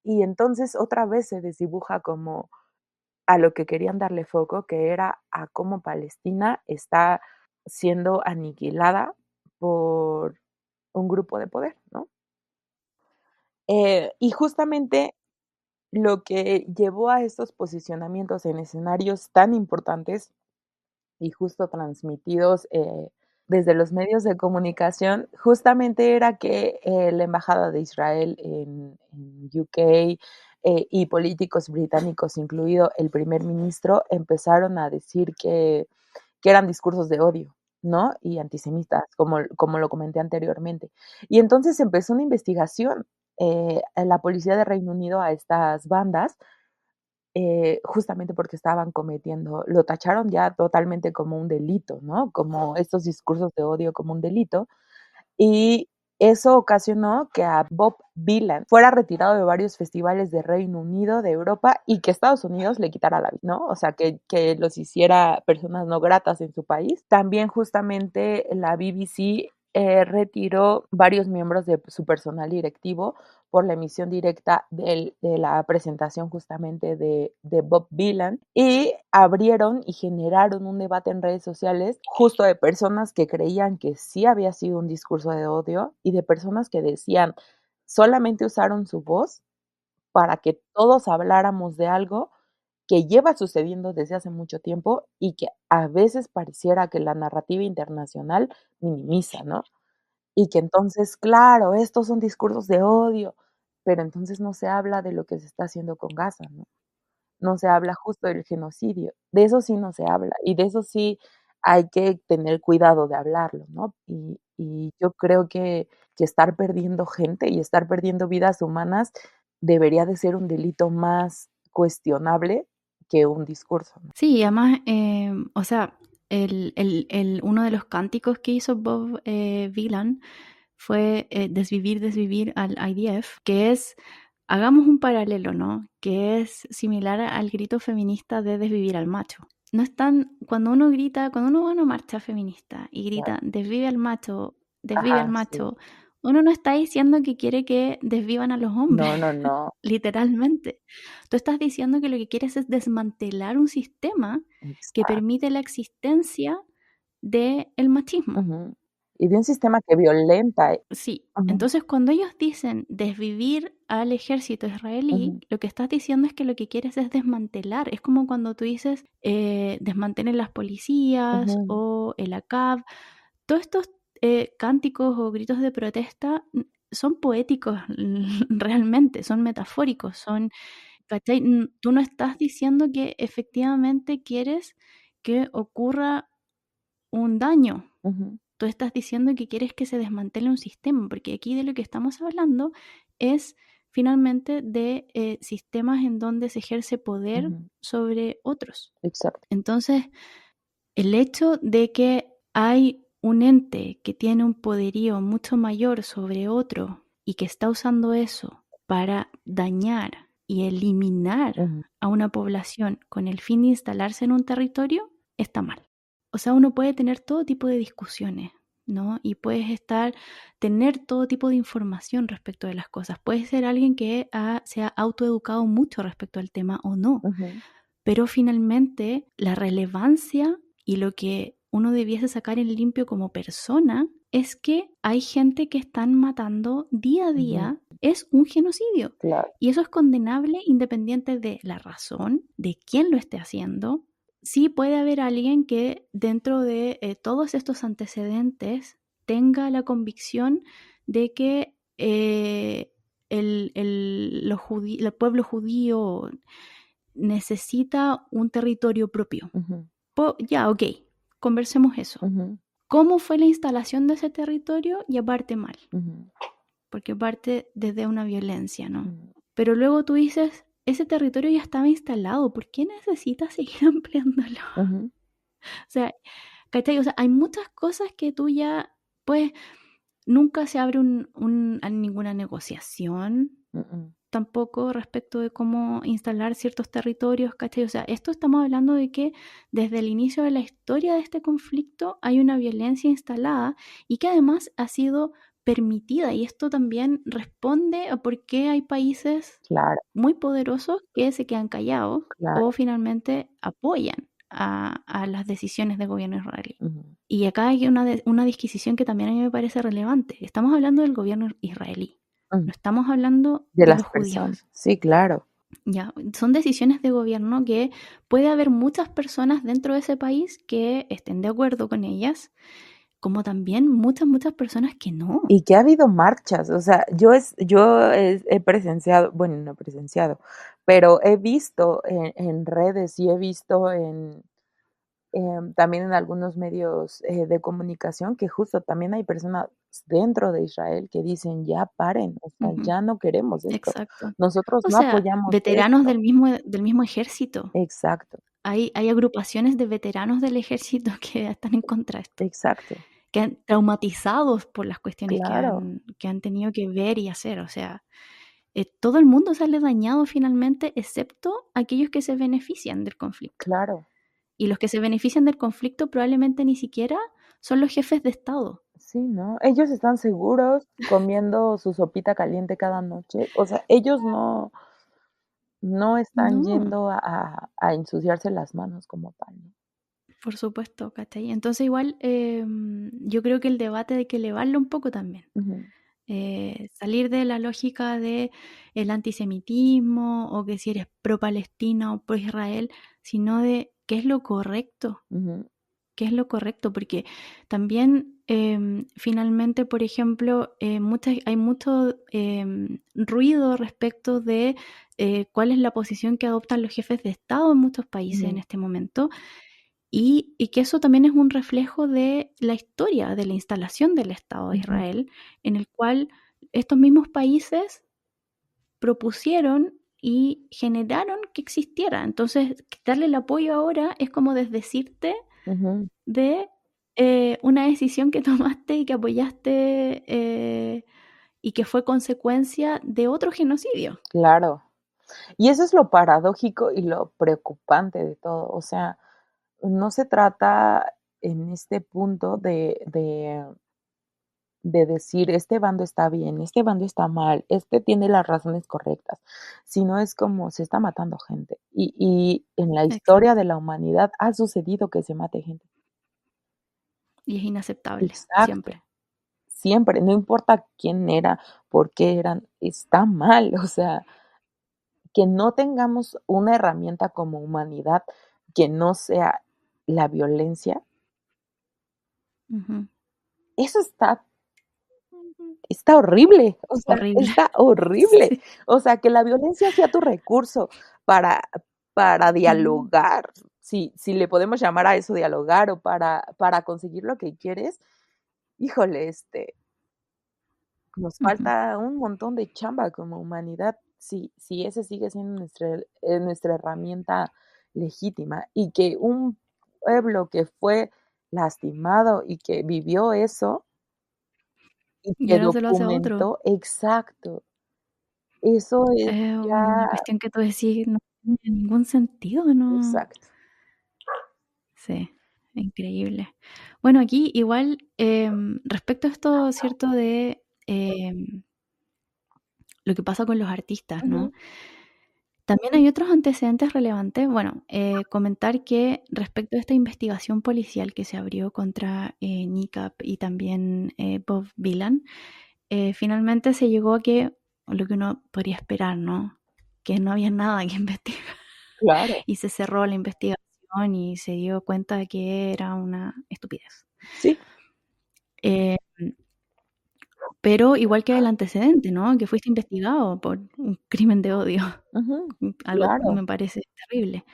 Y entonces otra vez se desdibuja como a lo que querían darle foco, que era a cómo Palestina está siendo aniquilada por un grupo de poder, ¿no? Y justamente lo que llevó a estos posicionamientos en escenarios tan importantes y justo transmitidos desde los medios de comunicación, justamente era que la Embajada de Israel en UK y políticos británicos, incluido el primer ministro, empezaron a decir que eran discursos de odio, ¿no? Y antisemitas, como lo comenté anteriormente. Y entonces empezó una investigación en la policía de Reino Unido a estas bandas justamente porque estaban cometiendo, lo tacharon ya totalmente como un delito, ¿no? Como estos discursos de odio como un delito. Y eso ocasionó que a Bob Dylan fuera retirado de varios festivales de Reino Unido, de Europa, y que Estados Unidos le quitara la vida, ¿no? O sea, que los hiciera personas no gratas en su país. También justamente la BBC retiró varios miembros de su personal directivo por la emisión directa de la presentación justamente de Bob Dylan y abrieron y generaron un debate en redes sociales justo de personas que creían que sí había sido un discurso de odio y de personas que decían solamente usaron su voz para que todos habláramos de algo que lleva sucediendo desde hace mucho tiempo y que a veces pareciera que la narrativa internacional minimiza, ¿no? Y que entonces, claro, estos son discursos de odio, pero entonces no se habla de lo que se está haciendo con Gaza, ¿no? No se habla justo del genocidio, de eso sí no se habla, y de eso sí hay que tener cuidado de hablarlo, ¿no? Y yo creo que estar perdiendo gente y estar perdiendo vidas humanas debería de ser un delito más cuestionable que un discurso, ¿no? Sí, y además, o sea, uno de los cánticos que hizo Bob Dylan fue desvivir al IDF, que es hagamos un paralelo, ¿no? Que es similar al grito feminista de desvivir al macho. No están, cuando uno va a una marcha feminista y grita, desvive al Ajá, sí. macho, uno no está diciendo que quiere que desvivan a los hombres, No, no, no. literalmente. Tú estás diciendo que lo que quieres es desmantelar un sistema que Exacto. permite la existencia del machismo. Ujú. Y de un sistema que violenta. Sí, Ujú, entonces cuando ellos dicen desvivir al ejército israelí, ujú, lo que estás diciendo es que lo que quieres es desmantelar. Es como cuando tú dices desmantelen las policías ujú, o el ACAB. Todos estos cánticos o gritos de protesta son poéticos realmente, son metafóricos, son, ¿cachai? Tú no estás diciendo que efectivamente quieres que ocurra un daño. ujú, Tú estás diciendo que quieres que se desmantele un sistema, porque aquí de lo que estamos hablando es finalmente de sistemas en donde se ejerce poder ujú. sobre otros. Exacto. Entonces, el hecho de que hay un ente que tiene un poderío mucho mayor sobre otro y que está usando eso para dañar y eliminar Ujú, a una población con el fin de instalarse en un territorio, está mal. O sea, uno puede tener todo tipo de discusiones, ¿no? Y puedes tener todo tipo de información respecto de las cosas. Puedes ser alguien que se ha autoeducado mucho respecto al tema o no, ujú, pero finalmente la relevancia y lo que uno debiese sacar en limpio como persona es que hay gente que están matando día a ujú. día, es un genocidio. Claro. Y eso es condenable independiente de la razón, de quién lo esté haciendo. Sí puede haber alguien que dentro de todos estos antecedentes tenga la convicción de que el pueblo judío necesita un territorio propio. Ujú, Ya, ok, conversemos eso. ujú, ¿Cómo fue la instalación de ese territorio? Ya parte mal, ujú, porque parte desde una violencia, ¿no? ujú, Pero luego tú dices, ese territorio ya estaba instalado, ¿por qué necesitas seguir ampliándolo? ujú, O sea, ¿cachai? O sea, hay muchas cosas que tú ya, pues, nunca se abre ninguna negociación ujú, tampoco respecto de cómo instalar ciertos territorios, ¿cachai? O sea, esto estamos hablando de que desde el inicio de la historia de este conflicto hay una violencia instalada y que además ha sido permitida y esto también responde a por qué hay países claro, muy poderosos que se quedan callados o claro. finalmente apoyan a las decisiones del gobierno israelí. Ujú, Y acá hay una disquisición que también a mí me parece relevante. Estamos hablando del gobierno israelí, ujú. no estamos hablando De de las los personas. judíos. Sí, claro. Ya, son decisiones de gobierno que puede haber muchas personas dentro de ese país que estén de acuerdo con ellas, como también muchas personas que no. Y que ha habido marchas, o sea, he presenciado, bueno, no he presenciado, pero he visto en redes y he visto también en algunos medios de comunicación que justo también hay personas dentro de Israel que dicen, ya paren, o sea, Ujú, ya no queremos esto, exacto. nosotros O no sea, apoyamos veteranos esto. del mismo ejército. Exacto, Hay agrupaciones de veteranos del ejército que están en contra de esto, exacto, que han traumatizados por las cuestiones claro, que han tenido que ver y hacer. O sea, todo el mundo sale dañado finalmente, excepto aquellos que se benefician del conflicto. claro. Y los que se benefician del conflicto probablemente ni siquiera son los jefes de Estado. Sí, ¿no? Ellos están seguros comiendo su sopita caliente cada noche. O sea, ellos no están No, yendo a ensuciarse las manos como tal, ¿no? por supuesto, ¿cachai? Entonces igual yo creo que el debate hay que elevarlo un poco también. Ujú, Salir de la lógica de el antisemitismo o que si eres pro Palestina o pro Israel, sino de qué es lo correcto, ujú, qué es lo correcto, porque también finalmente, por ejemplo, hay mucho ruido respecto de cuál es la posición que adoptan los jefes de Estado en muchos países en ujú, este momento, y que eso también es un reflejo de la historia de la instalación del Estado de ujú. Israel, en el cual estos mismos países propusieron y generaron que existiera. Entonces, darle el apoyo ahora es como desdecirte Ujú, de una decisión que tomaste y que apoyaste y que fue consecuencia de otro genocidio. Claro. Y eso es lo paradójico y lo preocupante de todo. O sea, no se trata en este punto de decir, este bando está bien, este bando está mal, este tiene las razones correctas, sino es como se está matando gente. Y en la historia de Exacto. la humanidad ha sucedido que se mate gente. Y es inaceptable, Exacto. siempre. Siempre, no importa quién era, por qué eran, está mal. O sea, que no tengamos una herramienta como humanidad que no sea la violencia, Ujú. eso está horrible, o sea, Horrible. está horrible. Sí. O sea, que la violencia sea tu recurso para Mm, dialogar, si le podemos llamar a eso dialogar o para conseguir lo que quieres, híjole, nos ujú. falta un montón de chamba como humanidad si ese sigue siendo nuestra herramienta legítima, y que un pueblo que fue lastimado y que vivió eso y Y que ahora se lo hace a otro. documentó exacto, eso es Es una ya cuestión que tú decís, no tiene ningún sentido, no. exacto. Sí, increíble. Bueno, aquí igual, respecto a esto, ¿cierto? De lo que pasa con los artistas, ¿no? Ujú, También hay otros antecedentes relevantes. Bueno, comentar que respecto a esta investigación policial que se abrió contra NICAP y también Bob Dylan, finalmente se llegó a que, lo que uno podría esperar, ¿no? Que no había nada que investigar claro, y se cerró la investigación y se dio cuenta de que era una estupidez. sí, Eh, pero igual que el antecedente, ¿no? Que fuiste investigado por un crimen de odio, ujú, algo claro, me parece terrible.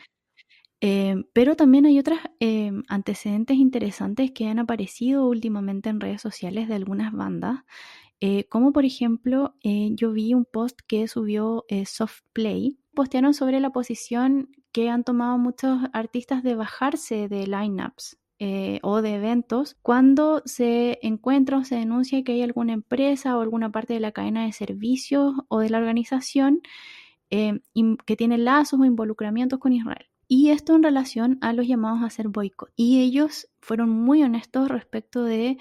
Pero también hay otros antecedentes interesantes que han aparecido últimamente en redes sociales de algunas bandas, como por ejemplo, yo vi un post que subió Softplay, postearon sobre la posición que han tomado muchos artistas de bajarse de lineups o de eventos cuando se encuentra o se denuncia que hay alguna empresa o alguna parte de la cadena de servicios o de la organización que tiene lazos o involucramientos con Israel. Y esto en relación a los llamados a hacer boicot. Y ellos fueron muy honestos respecto de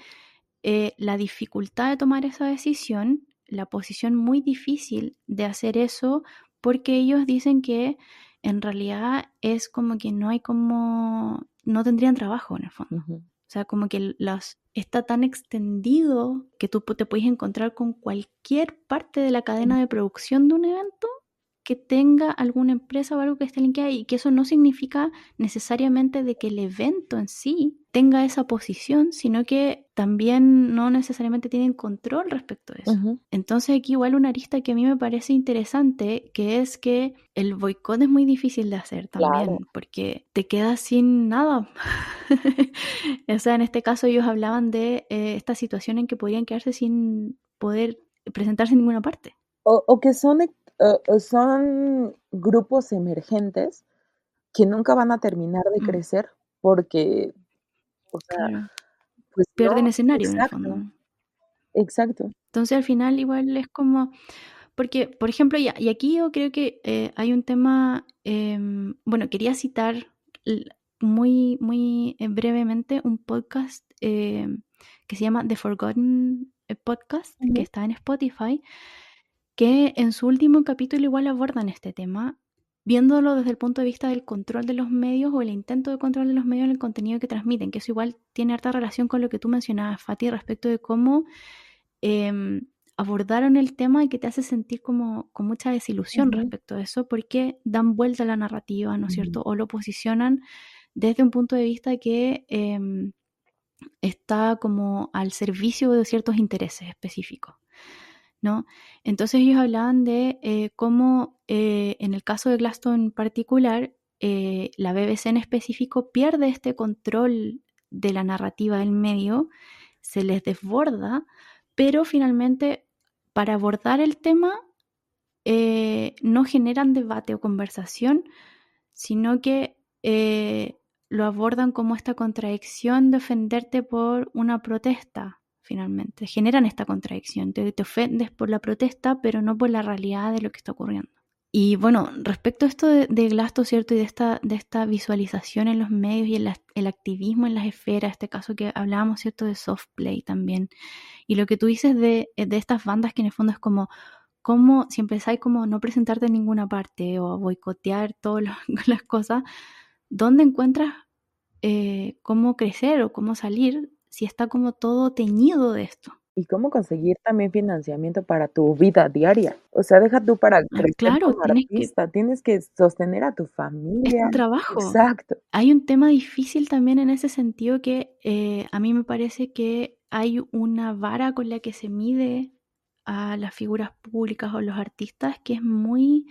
la dificultad de tomar esa decisión, la posición muy difícil de hacer eso, porque ellos dicen que en realidad es como que no hay como, no tendrían trabajo en el fondo. ujú, O sea, como que está tan extendido que tú te puedes encontrar con cualquier parte de la cadena de producción de un evento que tenga alguna empresa o algo que esté linkeada y que eso no significa necesariamente de que el evento en sí tenga esa posición, sino que también no necesariamente tienen control respecto a eso. ujú, Entonces aquí igual una arista que a mí me parece interesante, que es que el boicot es muy difícil de hacer claro, también, porque te quedas sin nada. O sea, en este caso ellos hablaban de esta situación en que podían quedarse sin poder presentarse en ninguna parte. o que son grupos emergentes que nunca van a terminar de Mm, crecer porque, o sea, claro. pues no, Pierden escenario en el fondo. exacto, exacto. Entonces al final igual es como, porque, por ejemplo, y aquí yo creo que hay un tema, bueno, quería citar l- muy, muy brevemente un podcast que se llama The Forgotten Podcast, que Ujú, está en Spotify, que en su último capítulo igual abordan este tema, viéndolo desde el punto de vista del control de los medios o el intento de control de los medios en el contenido que transmiten, que eso igual tiene harta relación con lo que tú mencionabas, Fati, respecto de cómo abordaron el tema y que te hace sentir como con mucha desilusión ujú, respecto a eso, porque dan vuelta a la narrativa, ¿no es ujú, cierto? O lo posicionan desde un punto de vista que está como al servicio de ciertos intereses específicos, ¿no? Entonces ellos hablaban de cómo en el caso de Glaston en particular, la BBC en específico pierde este control de la narrativa del medio, se les desborda, pero finalmente para abordar el tema no generan debate o conversación, sino que lo abordan como esta contradicción de ofenderte por una protesta, finalmente. Generan esta contradicción. Te ofendes por la protesta, pero no por la realidad de lo que está ocurriendo. Y bueno, respecto a esto de Glasto, ¿cierto? Y de esta visualización en los medios y el activismo en las esferas, este caso que hablábamos, ¿cierto? De soft play también. Y lo que tú dices de estas bandas que en el fondo es como si empezáis como no presentarte en ninguna parte o a boicotear todas las cosas, ¿dónde encuentras cómo crecer o cómo salir si está como todo teñido de esto? Y cómo conseguir también financiamiento para tu vida diaria. O sea, deja tú para crecer Claro, como artista, tienes que sostener a tu es familia. tu trabajo. Exacto. Hay un tema difícil también en ese sentido que a mí me parece que hay una vara con la que se mide a las figuras públicas o los artistas que es muy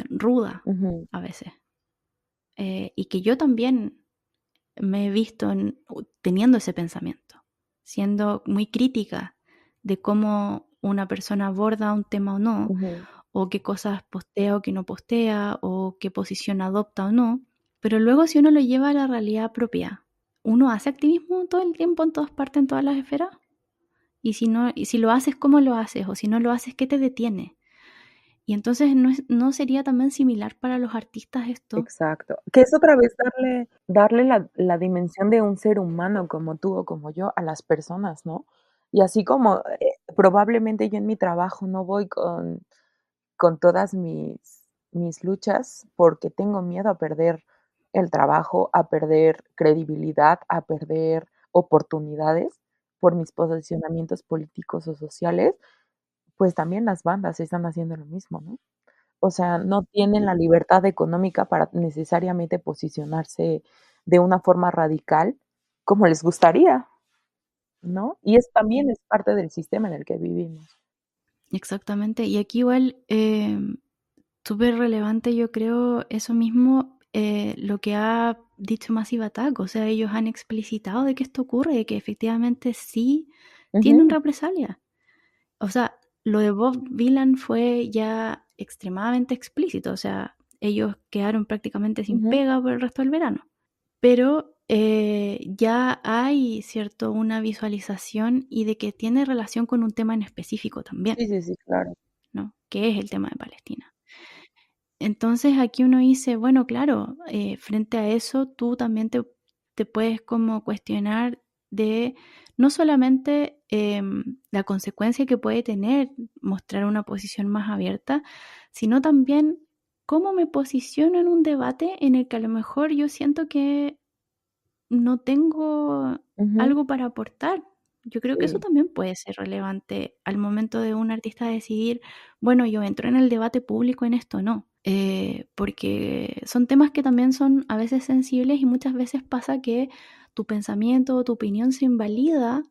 ruda Ujú, a veces. Y que yo también me he visto teniendo ese pensamiento, siendo muy crítica de cómo una persona aborda un tema o no, ujú. o qué cosas postea o qué no postea, o qué posición adopta o no. Pero luego si uno lo lleva a la realidad propia, ¿uno hace activismo todo el tiempo en todas partes, en todas las esferas? Y si no, y si lo haces, ¿cómo lo haces? O si no lo haces, ¿qué te detiene? Y entonces no sería también similar para los artistas esto. Exacto. Que es otra vez darle la dimensión de un ser humano como tú o como yo a las personas, ¿no? Y así como, probablemente yo en mi trabajo no voy con todas mis luchas, porque tengo miedo a perder el trabajo, a perder credibilidad, a perder oportunidades por mis posicionamientos políticos o sociales, pues también las bandas están haciendo lo mismo, ¿no? O sea, no tienen la libertad económica para necesariamente posicionarse de una forma radical como les gustaría, ¿no? Y también es parte del sistema en el que vivimos. Exactamente. Y aquí igual, súper relevante, yo creo, eso mismo, lo que ha dicho Massive Attack. O sea, ellos han explicitado de que esto ocurre, que efectivamente sí tienen Ujú, represalias. O sea, lo de Bob Dylan fue ya extremadamente explícito. O sea, ellos quedaron prácticamente sin ujú. pega por el resto del verano. Pero ya hay, ¿cierto?, una visualización y de que tiene relación con un tema en específico también, Sí, sí, sí, claro. ¿no? Que es el tema de Palestina. Entonces aquí uno dice, bueno, claro, frente a eso tú también te puedes como cuestionar de no solamente la consecuencia que puede tener mostrar una posición más abierta, sino también cómo me posiciono en un debate en el que a lo mejor yo siento que no tengo Ujú, algo para aportar. Yo creo que eso sí. también puede ser relevante al momento de un artista decidir, bueno, yo entro en el debate público en esto o no. Porque son temas que también son a veces sensibles y muchas veces pasa que tu pensamiento o tu opinión se invalida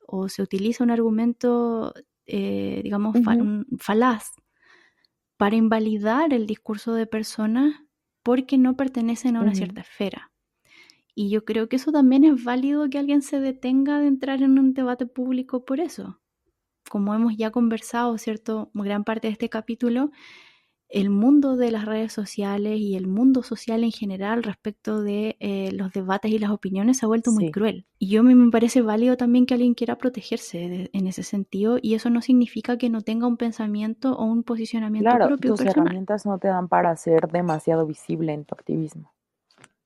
o se utiliza un argumento, digamos, Ujú, falaz para invalidar el discurso de personas porque no pertenecen a una ujú. cierta esfera. Y yo creo que eso también es válido que alguien se detenga de entrar en un debate público por eso. Como hemos ya conversado, ¿cierto? Gran parte de este capítulo, el mundo de las redes sociales y el mundo social en general respecto de los debates y las opiniones se ha vuelto muy Sí. cruel. Y yo me parece válido también que alguien quiera protegerse en ese sentido y eso no significa que no tenga un pensamiento o un posicionamiento Claro, propio tus personal. herramientas no te dan para ser demasiado visible en tu activismo,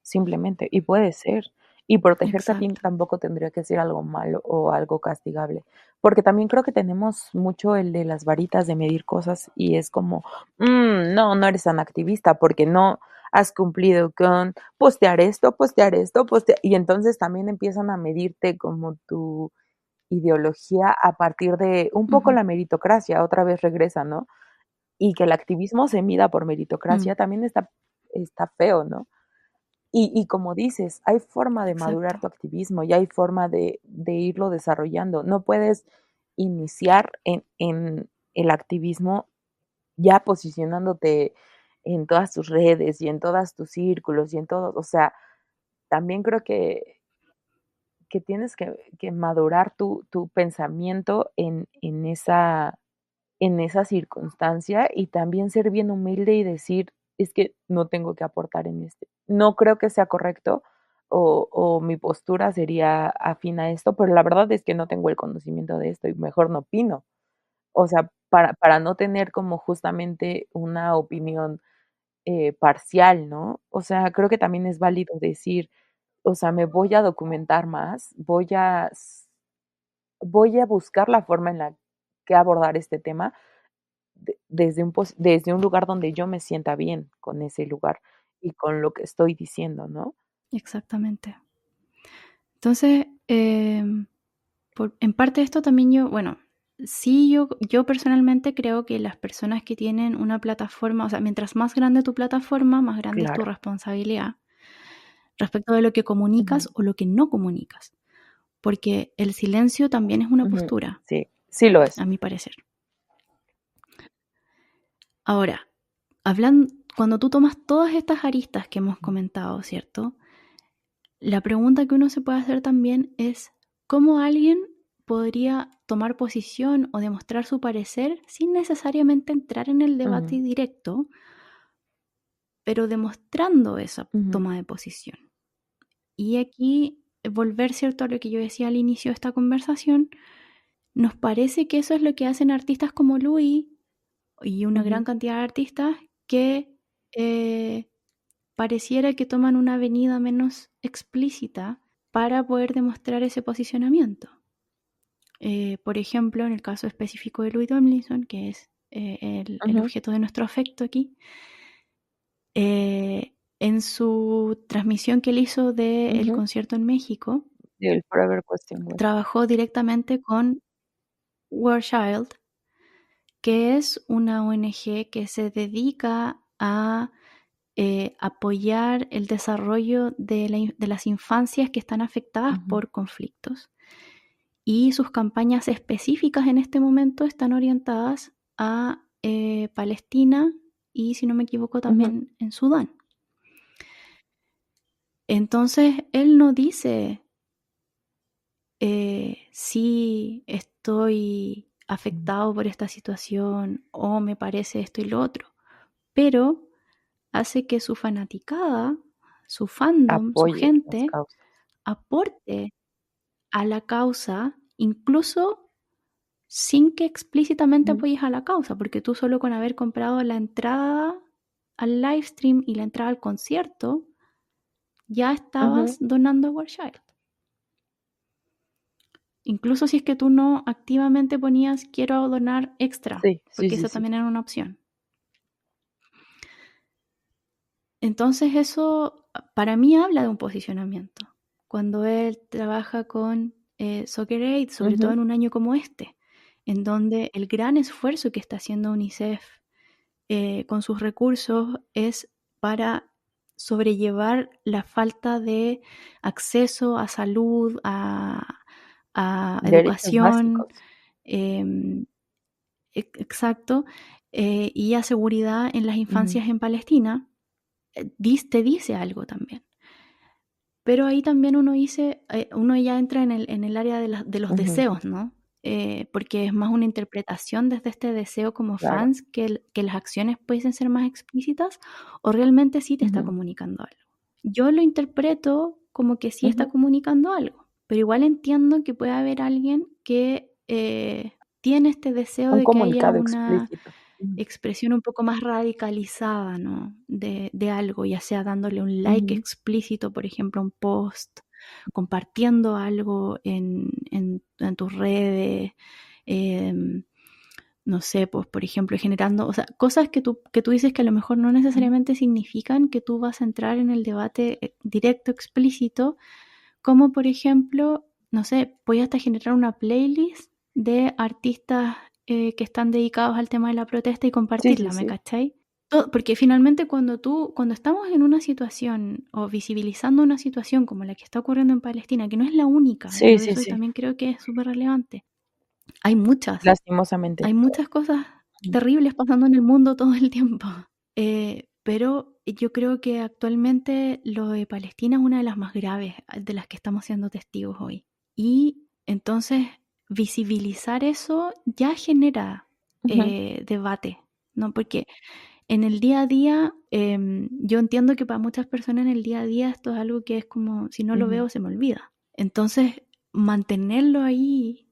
simplemente, y puede ser. Y protegerte a ti Exacto. tampoco tendría que ser algo malo o algo castigable, porque también creo que tenemos mucho el de las varitas de medir cosas y es como, no, no eres tan activista porque no has cumplido con postear esto, y entonces también empiezan a medirte como tu ideología a partir de un poco Ujú. la meritocracia, otra vez regresa, ¿no? Y que el activismo se mida por Mm, meritocracia también está feo, ¿no? Y como dices, hay forma de madurar exacto. tu activismo y hay forma de irlo desarrollando. No puedes iniciar en el activismo ya posicionándote en todas tus redes y en todas tus círculos y en todo, o sea, también creo que tienes que madurar tu pensamiento en esa circunstancia y también ser bien humilde y decir, es que no tengo que aportar en este. No creo que sea correcto, o mi postura sería afín a esto, pero la verdad es que no tengo el conocimiento de esto y mejor no opino. O sea, para no tener como justamente una opinión, parcial, ¿no? O sea, creo que también es válido decir, o sea, me voy a documentar más, voy a buscar la forma en la que abordar este tema desde un lugar donde yo me sienta bien con ese lugar y con lo que estoy diciendo, ¿no? Exactamente. Entonces, en parte de esto también bueno, sí, yo personalmente creo que las personas que tienen una plataforma, o sea, mientras más grande tu plataforma, más grande es tu Claro. responsabilidad respecto de lo que comunicas Ujú, o lo que no comunicas, porque el silencio también es una ujú. postura, Sí, sí lo es. a mi parecer. Ahora, cuando tú tomas todas estas aristas que hemos comentado, ¿cierto? La pregunta que uno se puede hacer también es cómo alguien podría tomar posición o demostrar su parecer sin necesariamente entrar en el debate Ujú, directo, pero demostrando esa ujú, toma de posición. Y aquí volver, ¿cierto?, a lo que yo decía al inicio de esta conversación, nos parece que eso es lo que hacen artistas como Louis y una gran ujú, cantidad de artistas que eh, pareciera que toman una avenida menos explícita para poder demostrar ese posicionamiento. Por ejemplo, en el caso específico de Louis Tomlinson, que es el ujú. objeto de nuestro afecto aquí, en su transmisión que él hizo del Ujú, concierto en México, del Forever Question Why. trabajó directamente con War Child, que es una ONG que se dedica a apoyar el desarrollo de las infancias que están afectadas Ujú, por conflictos. Y sus campañas específicas en este momento están orientadas a Palestina y, si no me equivoco, ujú, también en Sudán. Entonces, él no dice si estoy afectado por esta situación o me parece esto y lo otro, pero hace que su fanaticada, su fandom, su apoye las gente, causas. aporte a la causa, incluso sin que explícitamente Ujú, apoyes a la causa, porque tú solo con haber comprado la entrada al live stream y la entrada al concierto, ya estabas ujú. donando a War Child. Incluso si es que tú no activamente ponías quiero donar extra, Sí, sí, porque sí, esa sí. también era una opción. Entonces eso para mí habla de un posicionamiento. Cuando él trabaja con Soccer Aid, sobre todo Ujú, en un año como este, en donde el gran esfuerzo que está haciendo UNICEF con sus recursos es para sobrellevar la falta de acceso a salud, a derechos educación, básicos. eh, exacto, y a seguridad en las Ujú, infancias en Palestina, te dice algo también. Pero ahí también uno ya entra en el área de los ujú, deseos, ¿no? Porque es más una interpretación desde este deseo como claro. fans que las acciones pueden ser más explícitas o realmente sí te está Ujú, comunicando algo. Yo lo interpreto como que sí está ujú. comunicando algo, pero igual entiendo que puede haber alguien que tiene este deseo Un de que haya comunicado una explícito. Ujú, expresión un poco más radicalizada, ¿no? De algo, ya sea dándole un like ujú, explícito, por ejemplo, a un post, compartiendo algo en tus redes, em, no sé, pues por ejemplo, generando, o sea, cosas que tú dices que a lo mejor no ujú. necesariamente significan que tú vas a entrar en el debate directo, explícito, como por ejemplo, no sé, voy hasta generar una playlist de artistas que están dedicados al tema de la protesta y Sí, sí, compartirla, ¿me sí. cachai? Porque finalmente cuando estamos en una situación o visibilizando una situación como la que está ocurriendo en Palestina, que no es la única, Sí, yo sí, eso sí. también creo que es súper relevante. Lastimosamente. Hay muchas cosas Ujú, terribles pasando en el mundo todo el tiempo. Pero yo creo que actualmente lo de Palestina es una de las más graves de las que estamos siendo testigos hoy. Y entonces visibilizar eso ya genera ujú, debate, ¿no? Porque en el día a día, yo entiendo que para muchas personas en el día a día esto es algo que es como, si no lo veo, se me olvida. Entonces, mantenerlo ahí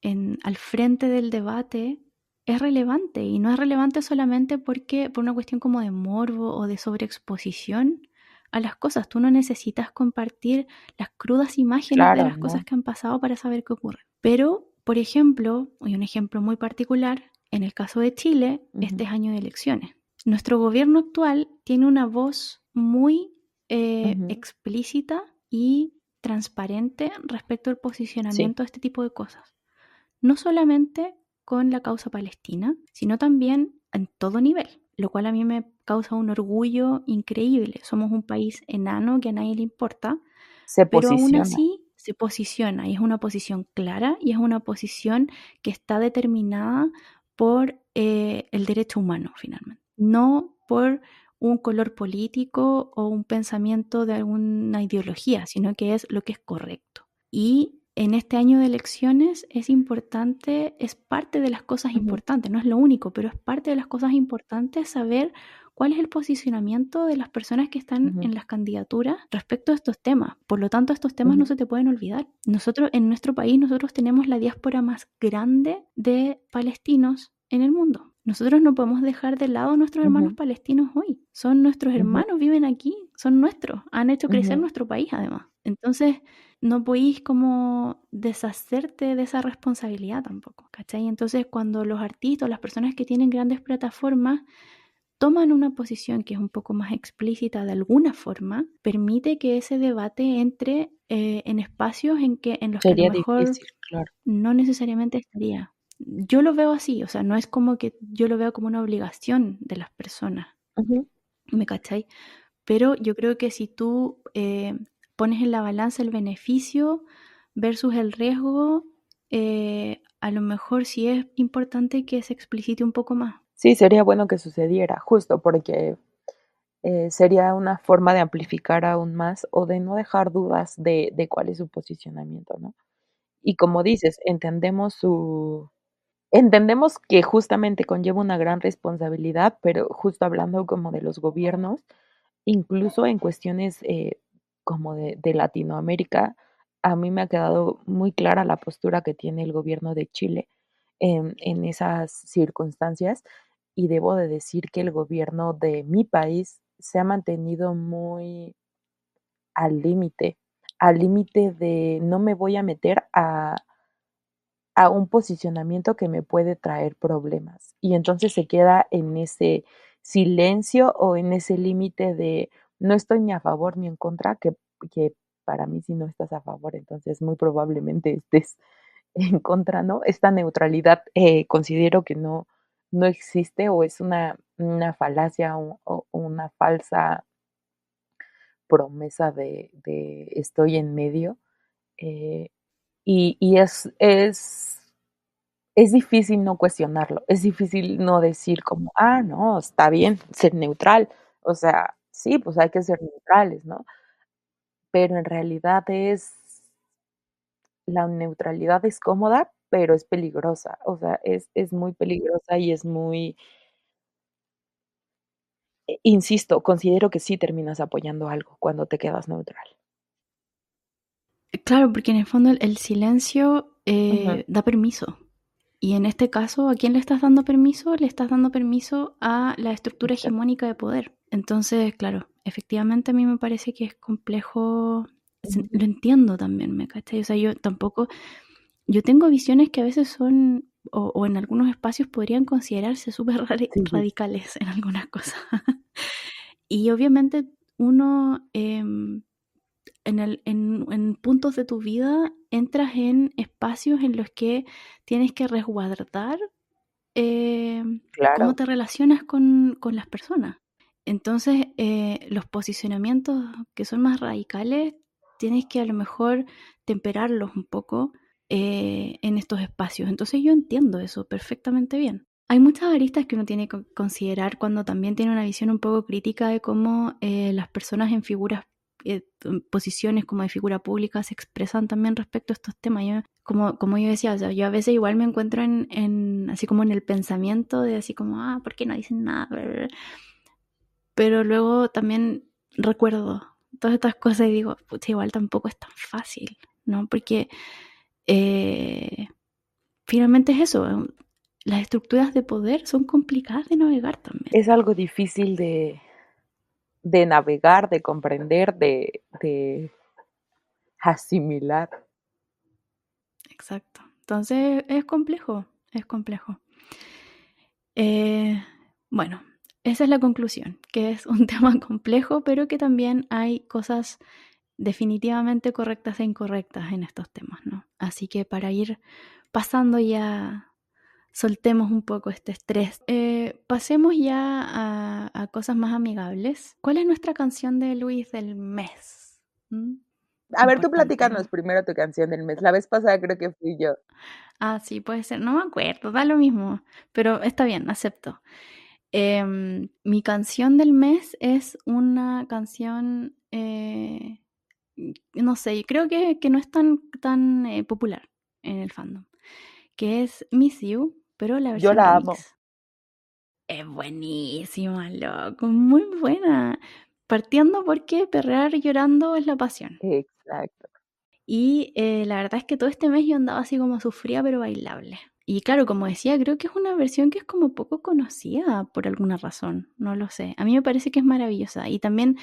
al frente del debate es relevante, y no es relevante solamente por una cuestión como de morbo o de sobreexposición a las cosas. Tú no necesitas compartir las crudas imágenes de Claro, las cosas ¿no? que han pasado para saber qué ocurre. Pero, por ejemplo, y un ejemplo muy particular, en el caso de Chile, este es año de elecciones. Nuestro gobierno actual tiene una voz muy explícita y transparente respecto al Sí, posicionamiento de este tipo de cosas. No solamente con la causa palestina, sino también en todo nivel, lo cual a mí me causa un orgullo increíble. Somos un país enano que a nadie le importa, se pero aún posiciona. así se posiciona, y es una posición clara, y es una posición que está determinada por el derecho humano finalmente, no por un color político o un pensamiento de alguna ideología, sino que es lo que es correcto. Y en este año de elecciones es importante, es parte de las cosas importantes, no es lo único, pero es parte de las cosas importantes saber cuál es el posicionamiento de las personas que están en las candidaturas respecto a estos temas. Por lo tanto, estos temas no se te pueden olvidar. Nosotros, en nuestro país, nosotros tenemos la diáspora más grande de palestinos en el mundo. Nosotros no podemos dejar de lado a nuestros hermanos palestinos hoy. Son nuestros hermanos, viven aquí, son nuestros, han hecho crecer nuestro país además. Entonces, no podéis como deshacerte de esa responsabilidad tampoco, ¿cachai? Entonces, cuando los artistas, las personas que tienen grandes plataformas, toman una posición que es un poco más explícita de alguna forma, permite que ese debate entre en espacios en los que a lo Sería mejor difícil, claro. no necesariamente estaría. Yo lo veo así, o sea, no es como que yo lo veo como una obligación de las personas, ¿me cachai? Pero yo creo que si tú pones en la balanza el beneficio versus el riesgo, a lo mejor sí es importante que se explicite un poco más. Sí, sería bueno que sucediera, justo porque sería una forma de amplificar aún más o de no dejar dudas de cuál es su posicionamiento, ¿no? Y como dices, entendemos que justamente conlleva una gran responsabilidad, pero justo hablando como de los gobiernos, incluso en cuestiones como de Latinoamérica, a mí me ha quedado muy clara la postura que tiene el gobierno de Chile en esas circunstancias, y debo de decir que el gobierno de mi país se ha mantenido muy al límite de no me voy a meter a un posicionamiento que me puede traer problemas. Y entonces se queda en ese silencio o en ese límite de no estoy ni a favor ni en contra, que para mí si no estás a favor, entonces muy probablemente estés en contra, ¿no? Esta neutralidad considero que no existe o es una falacia o una falsa promesa de estoy en medio. eh, y es difícil no cuestionarlo, es difícil no decir como, no, está bien ser neutral, o sea, sí, pues hay que ser neutrales, ¿no? Pero en realidad la neutralidad es cómoda, pero es peligrosa, o sea, es muy peligrosa y es muy, insisto, considero que sí terminas apoyando algo cuando te quedas neutral. Claro, porque en el fondo el silencio Ujú, da permiso. Y en este caso, ¿a quién le estás dando permiso? Le estás dando permiso a la estructura exacto. hegemónica de poder. Entonces, claro, efectivamente a mí me parece que es complejo. Ujú. Lo entiendo también, ¿me cachai? O sea, yo tampoco, yo tengo visiones que a veces son, o en algunos espacios podrían considerarse súper Sí, sí, radicales en algunas cosas. Y obviamente uno en puntos de tu vida entras en espacios en los que tienes que resguardar eh, cómo claro. te relacionas con las personas. Entonces, los posicionamientos que son más radicales, tienes que a lo mejor temperarlos un poco en estos espacios. Entonces, yo entiendo eso perfectamente bien. Hay muchas aristas que uno tiene que considerar cuando también tiene una visión un poco crítica de cómo las personas en figuras, en posiciones como de figura pública se expresan también respecto a estos temas. como yo decía, o sea, yo a veces igual me encuentro así como en el pensamiento de así como, ¿por qué no dicen nada? Pero luego también recuerdo todas estas cosas y digo, pucha, igual tampoco es tan fácil, ¿no? Porque finalmente es eso, las estructuras de poder son complicadas de navegar también. Es algo difícil de navegar, de comprender, de asimilar. Exacto. Entonces es complejo, es complejo. Bueno, esa es la conclusión, que es un tema complejo, pero que también hay cosas definitivamente correctas e incorrectas en estos temas, ¿no? Así que para ir pasando ya, soltemos un poco este estrés. Pasemos ya a cosas más amigables. ¿Cuál es nuestra canción de Luis del mes? ¿Mm? A ver, tú Importante, platícanos ¿no? primero tu canción del mes. La vez pasada creo que fui yo. Sí, puede ser. No me acuerdo, da lo mismo. Pero está bien, acepto. Mi canción del mes es una canción, no sé, creo que no es tan popular en el fandom, que es Miss You, pero la Yo versión la amo. remix. Es buenísima, loco, muy buena. Partiendo porque perrear llorando es la pasión. Exacto. Y la verdad es que todo este mes yo andaba así como sufría pero bailable. Y claro, como decía, creo que es una versión que es como poco conocida por alguna razón, no lo sé. A mí me parece que es maravillosa. Y también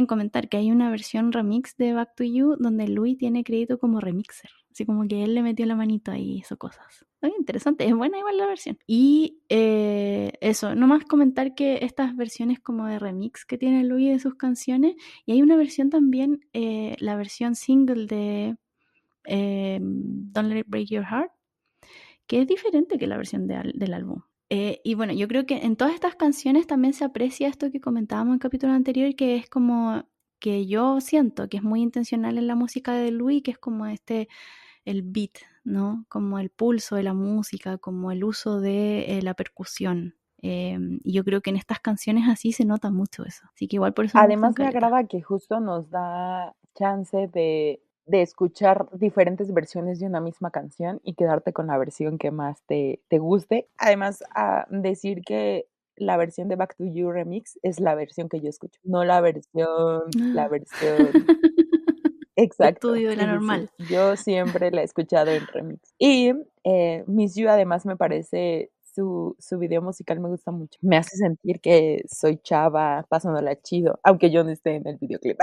comentar que hay una versión remix de Back to You donde Louis tiene crédito como remixer. Así como que él le metió la manito ahí y hizo cosas. Muy interesante, es buena igual la versión. Y eso, nomás comentar que estas versiones como de remix que tiene Louis de sus canciones, y hay una versión también, la versión single de Don't Let It Break Your Heart, que es diferente que la versión del álbum. Y bueno, yo creo que en todas estas canciones también se aprecia esto que comentábamos en el capítulo anterior, que es como que yo siento que es muy intencional en la música de Louis, que es como el beat, ¿no? Como el pulso de la música, como el uso de la percusión. Y yo creo que en estas canciones así se nota mucho eso. Así que igual por eso me gustan Además, me caleta. agrada que justo nos da chance de escuchar diferentes versiones de una misma canción y quedarte con la versión que más te guste. Además, decir que la versión de Back to You Remix es la versión que yo escucho, no la versión De exacto, estudio de la sí, sí, sí. normal. Yo siempre la he escuchado en remix. Y, Miss You, además, me parece su video musical me gusta mucho. Me hace sentir que soy chava, pasándola chido, aunque yo no esté en el videoclip.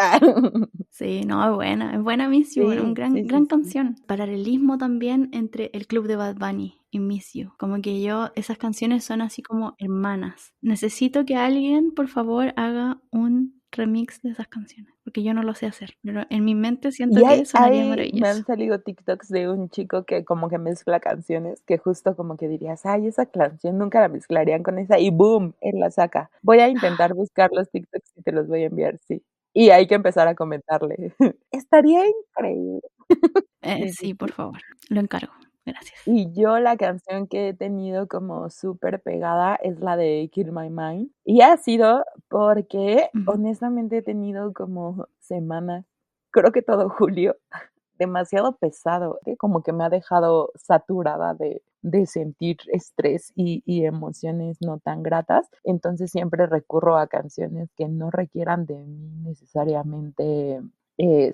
Sí, no, es buena Miss You, una Sí, sí, sí, gran sí. canción. Paralelismo también entre el club de Bad Bunny y Miss You. Como que esas canciones son así como hermanas. Necesito que alguien, por favor, haga un remix de esas canciones, porque yo no lo sé hacer. Pero en mi mente siento Y que sonaría me han maravilloso. salido TikToks de un chico que como que mezcla canciones, que justo como que dirías: "Ay, esa canción nunca la mezclarían con esa", y boom, él la saca. Voy a intentar buscar los TikToks y te los voy a enviar, sí. Y hay que empezar a comentarle. Estaría increíble. Sí, sí, Sí, por sí. favor, lo encargo. Gracias. Y yo la canción que he tenido como súper pegada es la de Kill My Mind, y ha sido porque Ujú. honestamente he tenido como semanas, creo que todo julio, demasiado pesado, que como que me ha dejado saturada de sentir estrés y emociones no tan gratas. Entonces siempre recurro a canciones que no requieran de mí necesariamente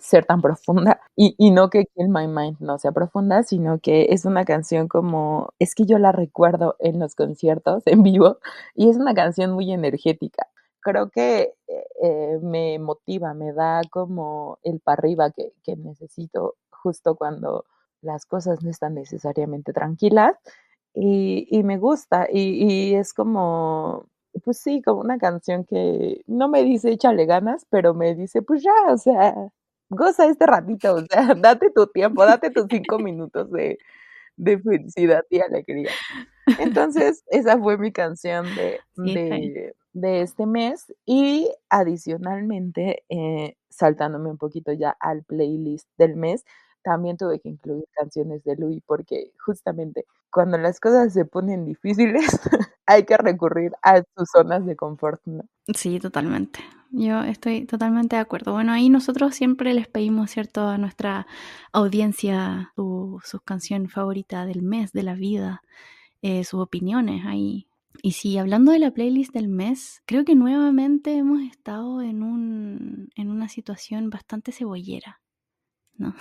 ser tan profunda y no que Kill My Mind no sea profunda, sino que es una canción como, es que yo la recuerdo en los conciertos en vivo y es una canción muy energética. Creo que me motiva, me da como el para arriba que necesito justo cuando las cosas no están necesariamente tranquilas y me gusta y es como, pues sí, como una canción que no me dice échale ganas, pero me dice, pues ya, o sea, goza este ratito, o sea, date tu tiempo, date tus 5 minutos de felicidad y alegría. Entonces, esa fue mi canción Sí, está bien. de este mes y adicionalmente, saltándome un poquito ya al playlist del mes, también tuve que incluir canciones de Louis, porque justamente cuando las cosas se ponen difíciles, hay que recurrir a sus zonas de confort, ¿no? Sí, totalmente. yo estoy totalmente de acuerdo. Bueno, ahí nosotros siempre les pedimos, ¿cierto?, a nuestra audiencia sus canciones favoritas del mes, de la vida, sus opiniones ahí. Y sí, hablando de la playlist del mes, creo que nuevamente hemos estado en una situación bastante cebollera, ¿no?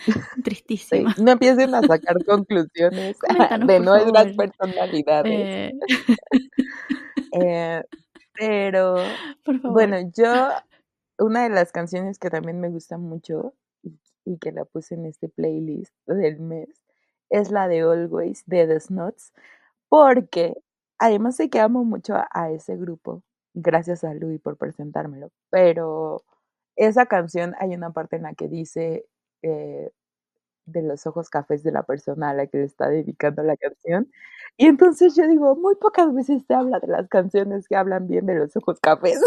Sí, Tristísima. no empiecen a sacar conclusiones Coméntanos, de por favor. nuestras personalidades. Eh, Eh, pero por favor. bueno, una de las canciones que también me gusta mucho y que la puse en este playlist del mes es la de Always de The Snuts, porque además de que amo mucho a ese grupo, gracias a Louis por presentármelo, pero esa canción hay una parte en la que dice, de los ojos cafés de la persona a la que le está dedicando la canción. Y entonces yo digo, muy pocas veces se habla de las canciones que hablan bien de los ojos cafés.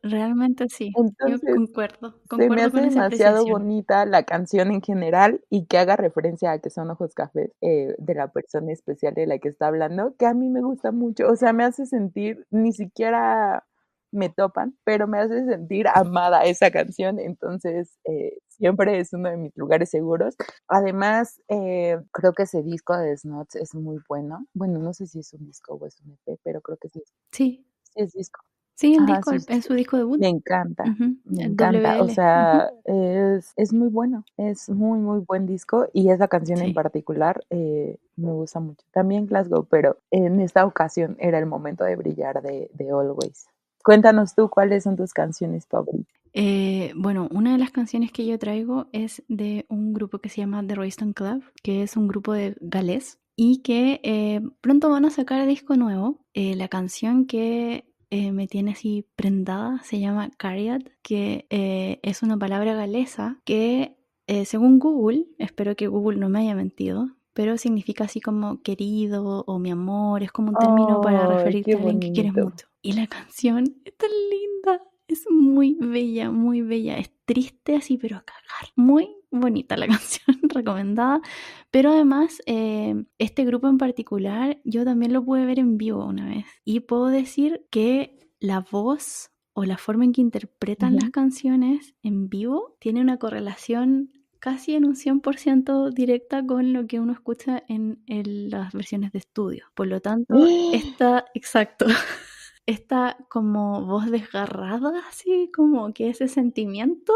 Realmente sí, yo Entonces, se me concuerdo hace con esa demasiado apreciación. bonita la canción en general y que haga referencia a que son ojos cafés, de la persona especial de la que está hablando, que a mí me gusta mucho. O sea, me hace sentir, ni siquiera me topan, pero me hace sentir amada esa canción. Entonces, siempre es uno de mis lugares seguros. Además, creo que ese disco de Snuts es muy bueno. Bueno, no sé si es un disco o es un EP, pero creo que Sí, sí es disco. sí, el Ajá, disco sí, sí, es sí. su disco debut. Me encanta, Ujú, me el encanta. O WL. Ujú. sea, es muy bueno, es muy, muy buen disco y esa canción en Sí. particular, me gusta mucho. También Glasgow, pero en esta ocasión era el momento de brillar de Always. Cuéntanos tú, ¿cuáles son tus canciones favoritas? Bueno, una de las canciones que yo traigo es de un grupo que se llama The Royston Club, que es un grupo de galés y que pronto van a sacar disco nuevo. La canción que me tiene así prendada se llama Cariad, que es una palabra galesa que según Google, espero que Google no me haya mentido, pero significa así como querido o mi amor, es como un término para Ay, qué referirte a alguien que quieres bonito. mucho. Y la canción es tan linda, es muy bella, muy bella. Es triste así, pero a cagar. Muy bonita la canción, recomendada. Pero además, este grupo en particular, yo también lo pude ver en vivo una vez. Y puedo decir que la voz o la forma en que interpretan las Ujú. canciones en vivo tiene una correlación casi en un 100% directa con lo que uno escucha en las versiones de estudio. Por lo tanto, exacto, esta como voz desgarrada, así como que ese sentimiento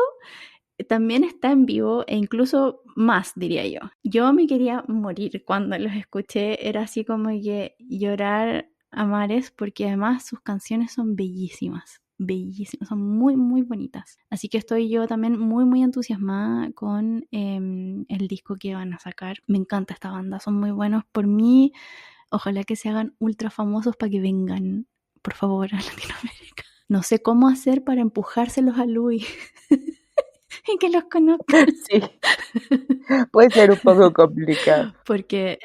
también está en vivo e incluso más, diría yo. Yo me quería morir cuando los escuché, era así como que llorar a mares porque además sus canciones son bellísimas, bellísimas, son muy, muy bonitas. Así que estoy yo también muy, muy entusiasmada con el disco que van a sacar. Me encanta esta banda, son muy buenos. Por mí, ojalá que se hagan ultra famosos para que vengan, por favor, a Latinoamérica. No sé cómo hacer para empujárselos a Luis y que los conozcan. Sí, puede ser un poco complicado, Porque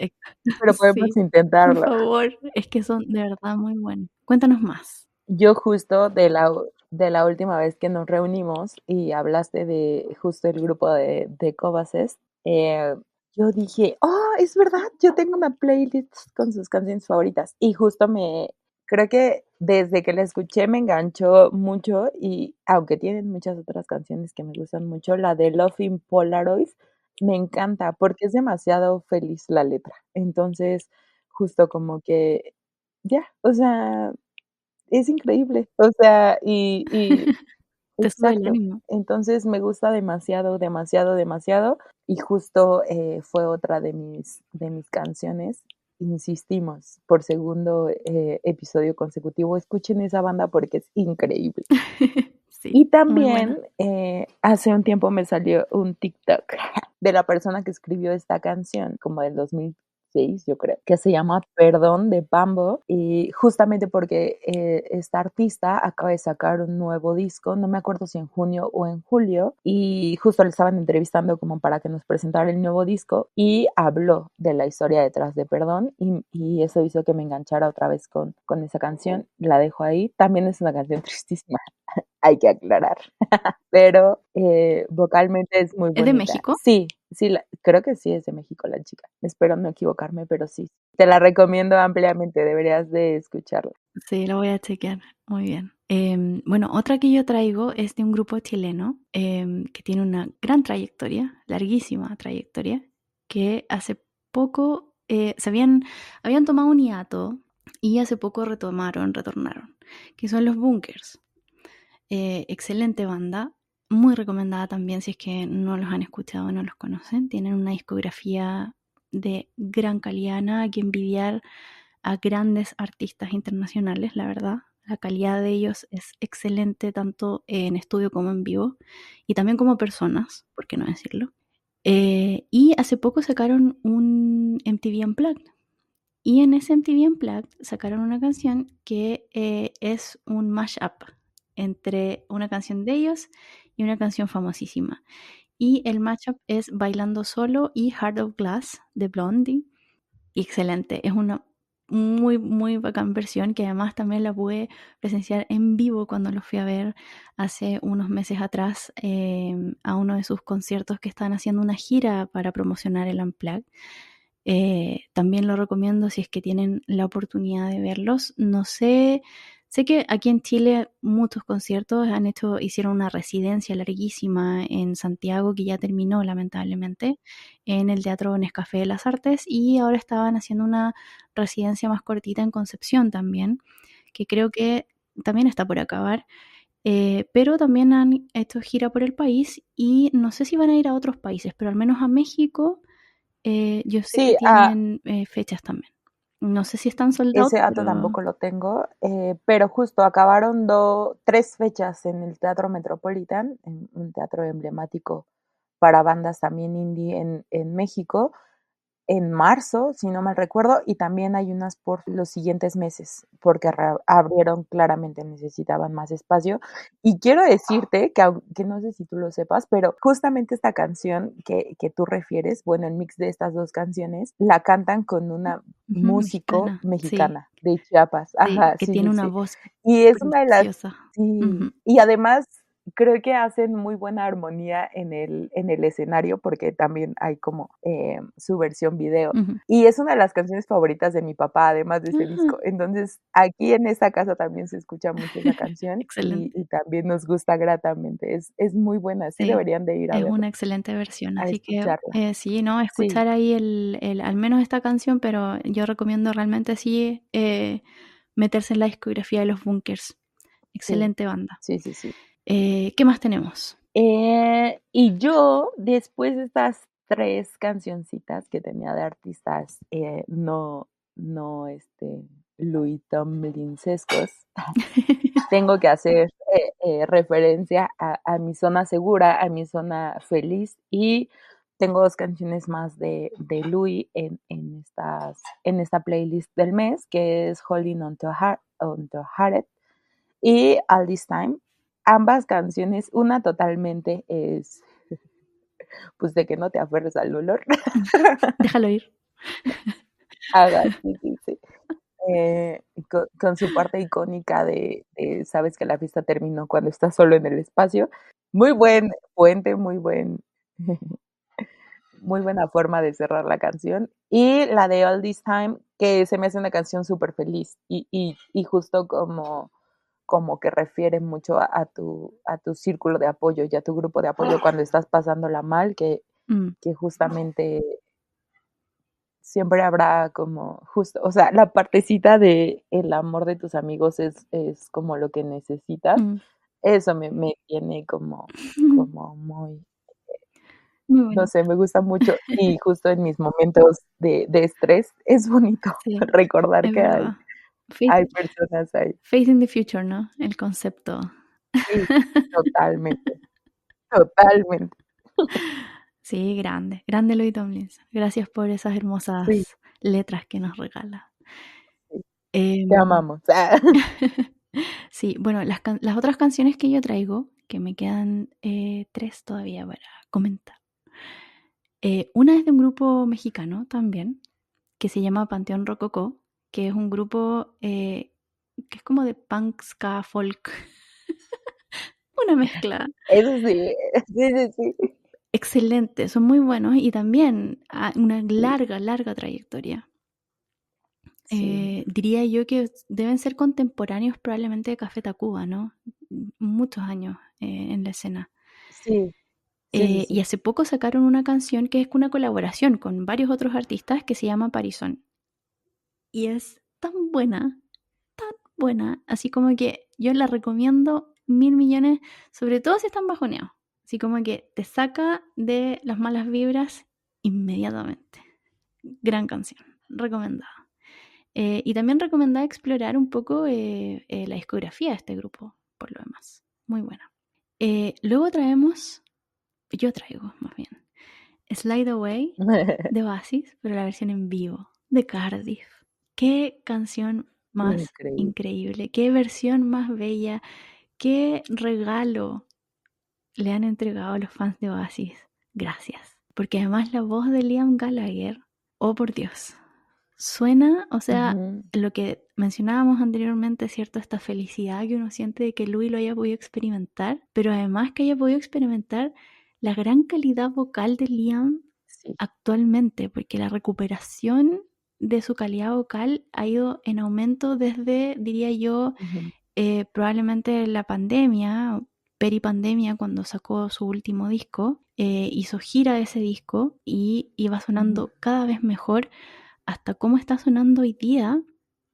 pero podemos sí, por intentarlo. favor, es que son de verdad muy buenos. Cuéntanos más. Yo justo de la última vez que nos reunimos y hablaste de justo el grupo de Covacest, yo dije: "Oh, es verdad, yo tengo una playlist con sus canciones favoritas", y justo creo que desde que la escuché me enganchó mucho y aunque tienen muchas otras canciones que me gustan mucho, la de Love in Polaroid me encanta porque es demasiado feliz la letra. Entonces, justo como que ya, o sea, es increíble, o sea, Te sube el exacto. ánimo. Entonces, me gusta demasiado, demasiado, demasiado, y justo, fue otra de mis canciones. Insistimos, por segundo, episodio consecutivo, escuchen esa banda porque es increíble. Sí, Y muy también, buena. hace un tiempo me salió un TikTok de la persona que escribió esta canción, como del 2006, yo creo, que se llama Perdón de Pambo, y justamente porque, esta artista acaba de sacar un nuevo disco, no me acuerdo si en junio o en julio, y justo le estaban entrevistando como para que nos presentara el nuevo disco, y habló de la historia detrás de Perdón, y eso hizo que me enganchara otra vez con esa canción, la dejo ahí. También es una canción tristísima, hay que aclarar, pero, vocalmente es muy ¿Es de bonita. México? Sí, Sí, creo que sí es de México la chica. Espero no equivocarme, pero sí. Te la recomiendo ampliamente, deberías de escucharla. Sí, lo voy a chequear. Muy bien. Bueno, otra que yo traigo es de un grupo chileno que tiene una gran trayectoria, larguísima trayectoria, que hace poco habían tomado un hiato y hace poco retornaron, que son los Bunkers. Excelente banda, muy recomendada también si es que no los han escuchado o no los conocen. Tienen una discografía de gran calidad, nada que envidiar a grandes artistas internacionales, la verdad. La calidad de ellos es excelente tanto en estudio como en vivo y también como personas, por qué no decirlo. Y hace poco sacaron un MTV Unplugged. Y en ese MTV Unplugged sacaron una canción que es un mashup entre una canción de ellos y una canción famosísima. Y el mashup es Bailando Solo y Heart of Glass de Blondie. Y excelente, es una muy, muy bacán versión que además también la pude presenciar en vivo cuando lo fui a ver hace unos meses atrás a uno de sus conciertos que estaban haciendo una gira para promocionar el Unplugged. También lo recomiendo si es que tienen la oportunidad de verlos. No sé, sé que aquí en Chile muchos conciertos hicieron una residencia larguísima en Santiago que ya terminó lamentablemente en el Teatro Nescafé de las Artes y ahora estaban haciendo una residencia más cortita en Concepción también, que creo que también está por acabar. Pero también han hecho gira por el país y no sé si van a ir a otros países, pero al menos a México yo sé que Sí, tienen fechas también. No sé si están sold out, ese dato pero... tampoco lo tengo, pero justo acabaron 3 fechas en el Teatro Metropolitan, en un teatro emblemático para bandas también indie en México, en marzo, si no mal recuerdo, y también hay unas por los siguientes meses, porque abrieron claramente, necesitaban más espacio. Y quiero decirte que, aunque no sé si tú lo sepas, pero justamente esta canción que tú refieres, bueno, el mix de estas dos canciones, la cantan con una músico sí, mexicana de Chiapas. sí, Ajá, que sí, tiene sí, una sí. voz Y es una de las, preciosa. sí, Ujú, y además creo que hacen muy buena armonía en el escenario porque también hay como su versión video. ujú. Y es una de las canciones favoritas de mi papá, además de ese Ah, disco. Entonces, aquí en esta casa también se escucha mucho esa canción excelente. y también nos gusta gratamente. Es muy buena, sí Sí, deberían de ir a es verla, una excelente versión. a Así que escucharla. sí, ¿no? Sí, Escuchar ahí al menos esta canción, pero yo recomiendo realmente sí meterse en la discografía de los Bunkers. sí, Excelente banda. sí, sí, sí. ¿Qué más tenemos? Y yo, después de estas 3 cancioncitas que tenía de artistas, no, Louis Tomlinsescos, tengo que hacer, referencia a mi zona segura, a mi zona feliz, y tengo 2 canciones más de Louis en esta playlist del mes, que es Holding On to Heart y All This Time. Ambas canciones, una totalmente es, pues, de que no te aferres al olor. Déjalo ir. Haga, sí, sí, sí. Con su parte icónica de sabes que la fiesta terminó cuando estás solo en el espacio. Muy buen puente, muy buena forma de cerrar la canción. Y la de All This Time, que se me hace una canción súper feliz y justo como que refiere mucho a tu círculo de apoyo y a tu grupo de apoyo cuando estás pasándola mal, Mm, que justamente siempre habrá como justo, o sea, la partecita de el amor de tus amigos es como lo que necesitas. mm. Eso me tiene como muy, Muy no bueno. sé, me gusta mucho y justo en mis momentos de estrés es bonito Sí, recordar es que verdad. Faith, hay personas ahí. faith in the future, ¿no? El concepto. Sí, totalmente, totalmente. Sí, grande. Grande Louis Tomlinson. Gracias por esas Sí, hermosas letras que nos regala. sí, te Em, amamos. sí, bueno, las otras canciones que yo traigo, que me quedan 3 todavía para comentar. Una es de un grupo mexicano también, que se llama Panteón Rococó, que es un grupo que es como de punk, ska, folk, una mezcla. Eso sí, sí, sí, sí. excelentes, son muy buenos y también una larga trayectoria. Sí. Diría yo que deben ser contemporáneos probablemente de Café Tacuba, ¿no? Muchos años en la escena. Sí, sí, sí, Y sí. hace poco sacaron una canción que es una colaboración con varios otros artistas que se llama Parisón. Y es tan buena, así como que yo la recomiendo 1000 millones, sobre todo si están bajoneados. Así como que te saca de las malas vibras inmediatamente. Gran canción, recomendada. Y también recomendada explorar un poco la discografía de este grupo, por lo demás. Muy buena. Luego yo traigo más bien, Slide Away de Oasis, pero la versión en vivo, de Cardiff. Qué canción más Increíble. increíble, qué versión más bella, qué regalo le han entregado a los fans de Oasis. Gracias. Porque además la voz de Liam Gallagher, oh por Dios, suena, o sea, Ujú. lo que mencionábamos anteriormente, ¿cierto? Esta felicidad que uno siente de que Louis lo haya podido experimentar, pero además que haya podido experimentar la gran calidad vocal de Liam Sí. actualmente, porque la recuperación de su calidad vocal ha ido en aumento desde, diría yo, Ujú. probablemente la pandemia, peripandemia, cuando sacó su último disco, hizo gira de ese disco y iba Ujú. sonando cada vez mejor hasta cómo está sonando hoy día.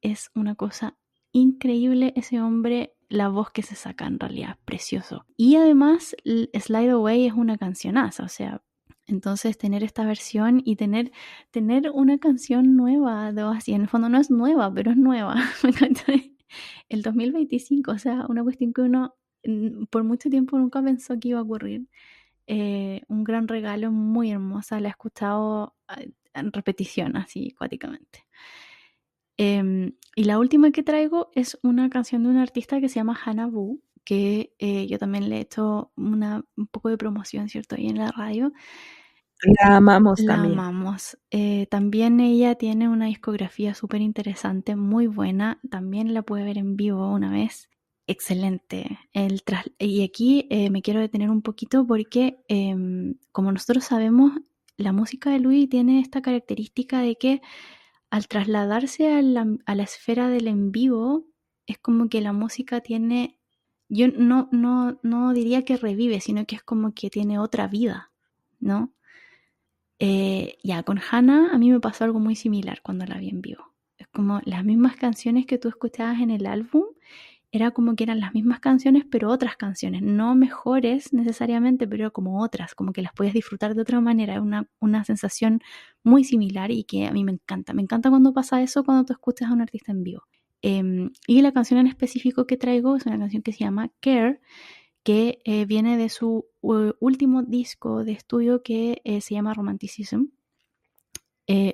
Es una cosa increíble ese hombre, la voz que se saca en realidad, precioso. Y además Slide Away es una cancionaza, o sea, entonces tener esta versión y tener una canción nueva de Oasis, en el fondo no es nueva, pero es nueva, me encanta. El 2025, o sea, una cuestión que uno por mucho tiempo nunca pensó que iba a ocurrir. Un gran regalo, muy hermosa, la he escuchado en repetición, así cuáticamente. Y la última que traigo es una canción de una artista que se llama Hannah Boo, que yo también le he hecho un poco de promoción, ¿cierto? Ahí en la radio. La amamos La también. amamos. También ella tiene una discografía súper interesante, muy buena. También la pude ver en vivo una vez. Excelente. Y aquí me quiero detener un poquito porque, como nosotros sabemos, la música de Louis tiene esta característica de que al trasladarse a la esfera del en vivo, es como que la música tiene, yo no diría que revive, sino que es como que tiene otra vida, ¿no? Ya, con Hannah a mí me pasó algo muy similar cuando la vi en vivo. Es como las mismas canciones que tú escuchabas en el álbum, era como que eran las mismas canciones, pero otras canciones, no mejores necesariamente, pero como otras, como que las podías disfrutar de otra manera, es una sensación muy similar y que a mí me encanta. Me encanta cuando pasa eso, cuando tú escuchas a un artista en vivo. Y la canción en específico que traigo es una canción que se llama Care, que viene de su último disco de estudio que se llama Romanticism,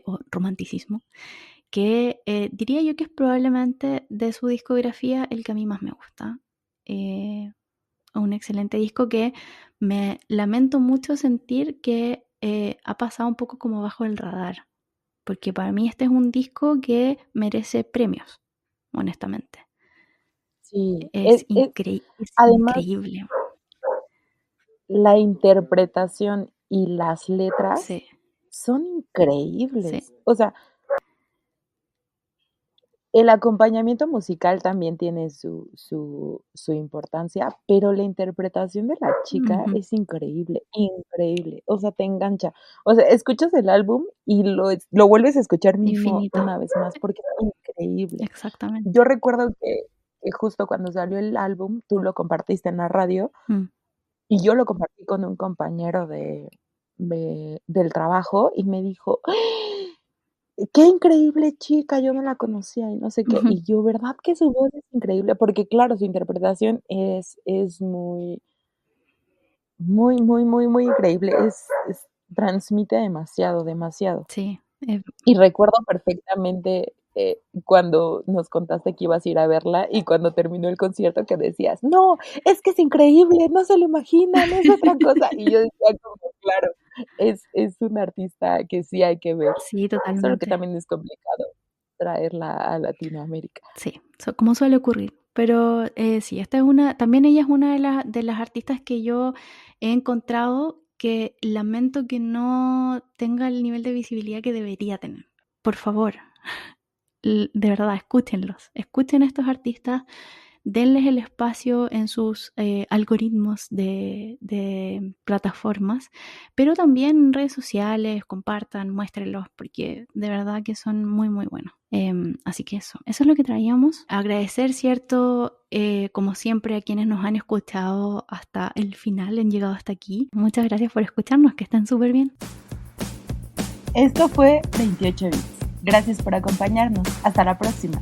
o Romanticismo, que diría yo que es probablemente de su discografía el que a mí más me gusta. Un excelente disco que me lamento mucho sentir que ha pasado un poco como bajo el radar, porque para mí este es un disco que merece premios, honestamente. Sí, Es es además, increíble. la interpretación y las letras Sí, son sí. increíbles. O sea, el acompañamiento musical también tiene su importancia, pero la interpretación de la chica Ujú. es increíble, increíble. O sea, te engancha. O sea, escuchas el álbum y lo vuelves a escuchar mínimo Infinito. una vez más porque es increíble. Exactamente. Yo recuerdo que justo cuando salió el álbum, tú lo compartiste en la radio Mm. y yo lo compartí con un compañero del trabajo y me dijo: "Qué increíble chica, yo no la conocía", y no sé qué. Ujú. Y yo, ¿verdad que su voz es increíble? Porque, claro, su interpretación es muy muy, muy, muy, muy increíble. Transmite demasiado, demasiado. Sí, Y recuerdo perfectamente, cuando nos contaste que ibas a ir a verla y cuando terminó el concierto que decías: "No, es que es increíble, no se lo imaginan, es otra cosa". Y yo decía como, claro, es una artista que sí hay que ver, sí, solo que totalmente. también es complicado traerla a Latinoamérica. Sí, como suele ocurrir. Pero sí, esta es también ella es una de las artistas que yo he encontrado que lamento que no tenga el nivel de visibilidad que debería tener. Por favor, de verdad, escúchenlos, escuchen a estos artistas, denles el espacio en sus algoritmos de plataformas, pero también en redes sociales, compartan, muéstrenlos, porque de verdad que son muy, muy buenos. Así que eso es lo que traíamos. Agradecer, ¿cierto? Como siempre, a quienes nos han escuchado hasta el final, han llegado hasta aquí. Muchas gracias por escucharnos, que estén súper bien. Esto fue 28 Bits. Gracias por acompañarnos. Hasta la próxima.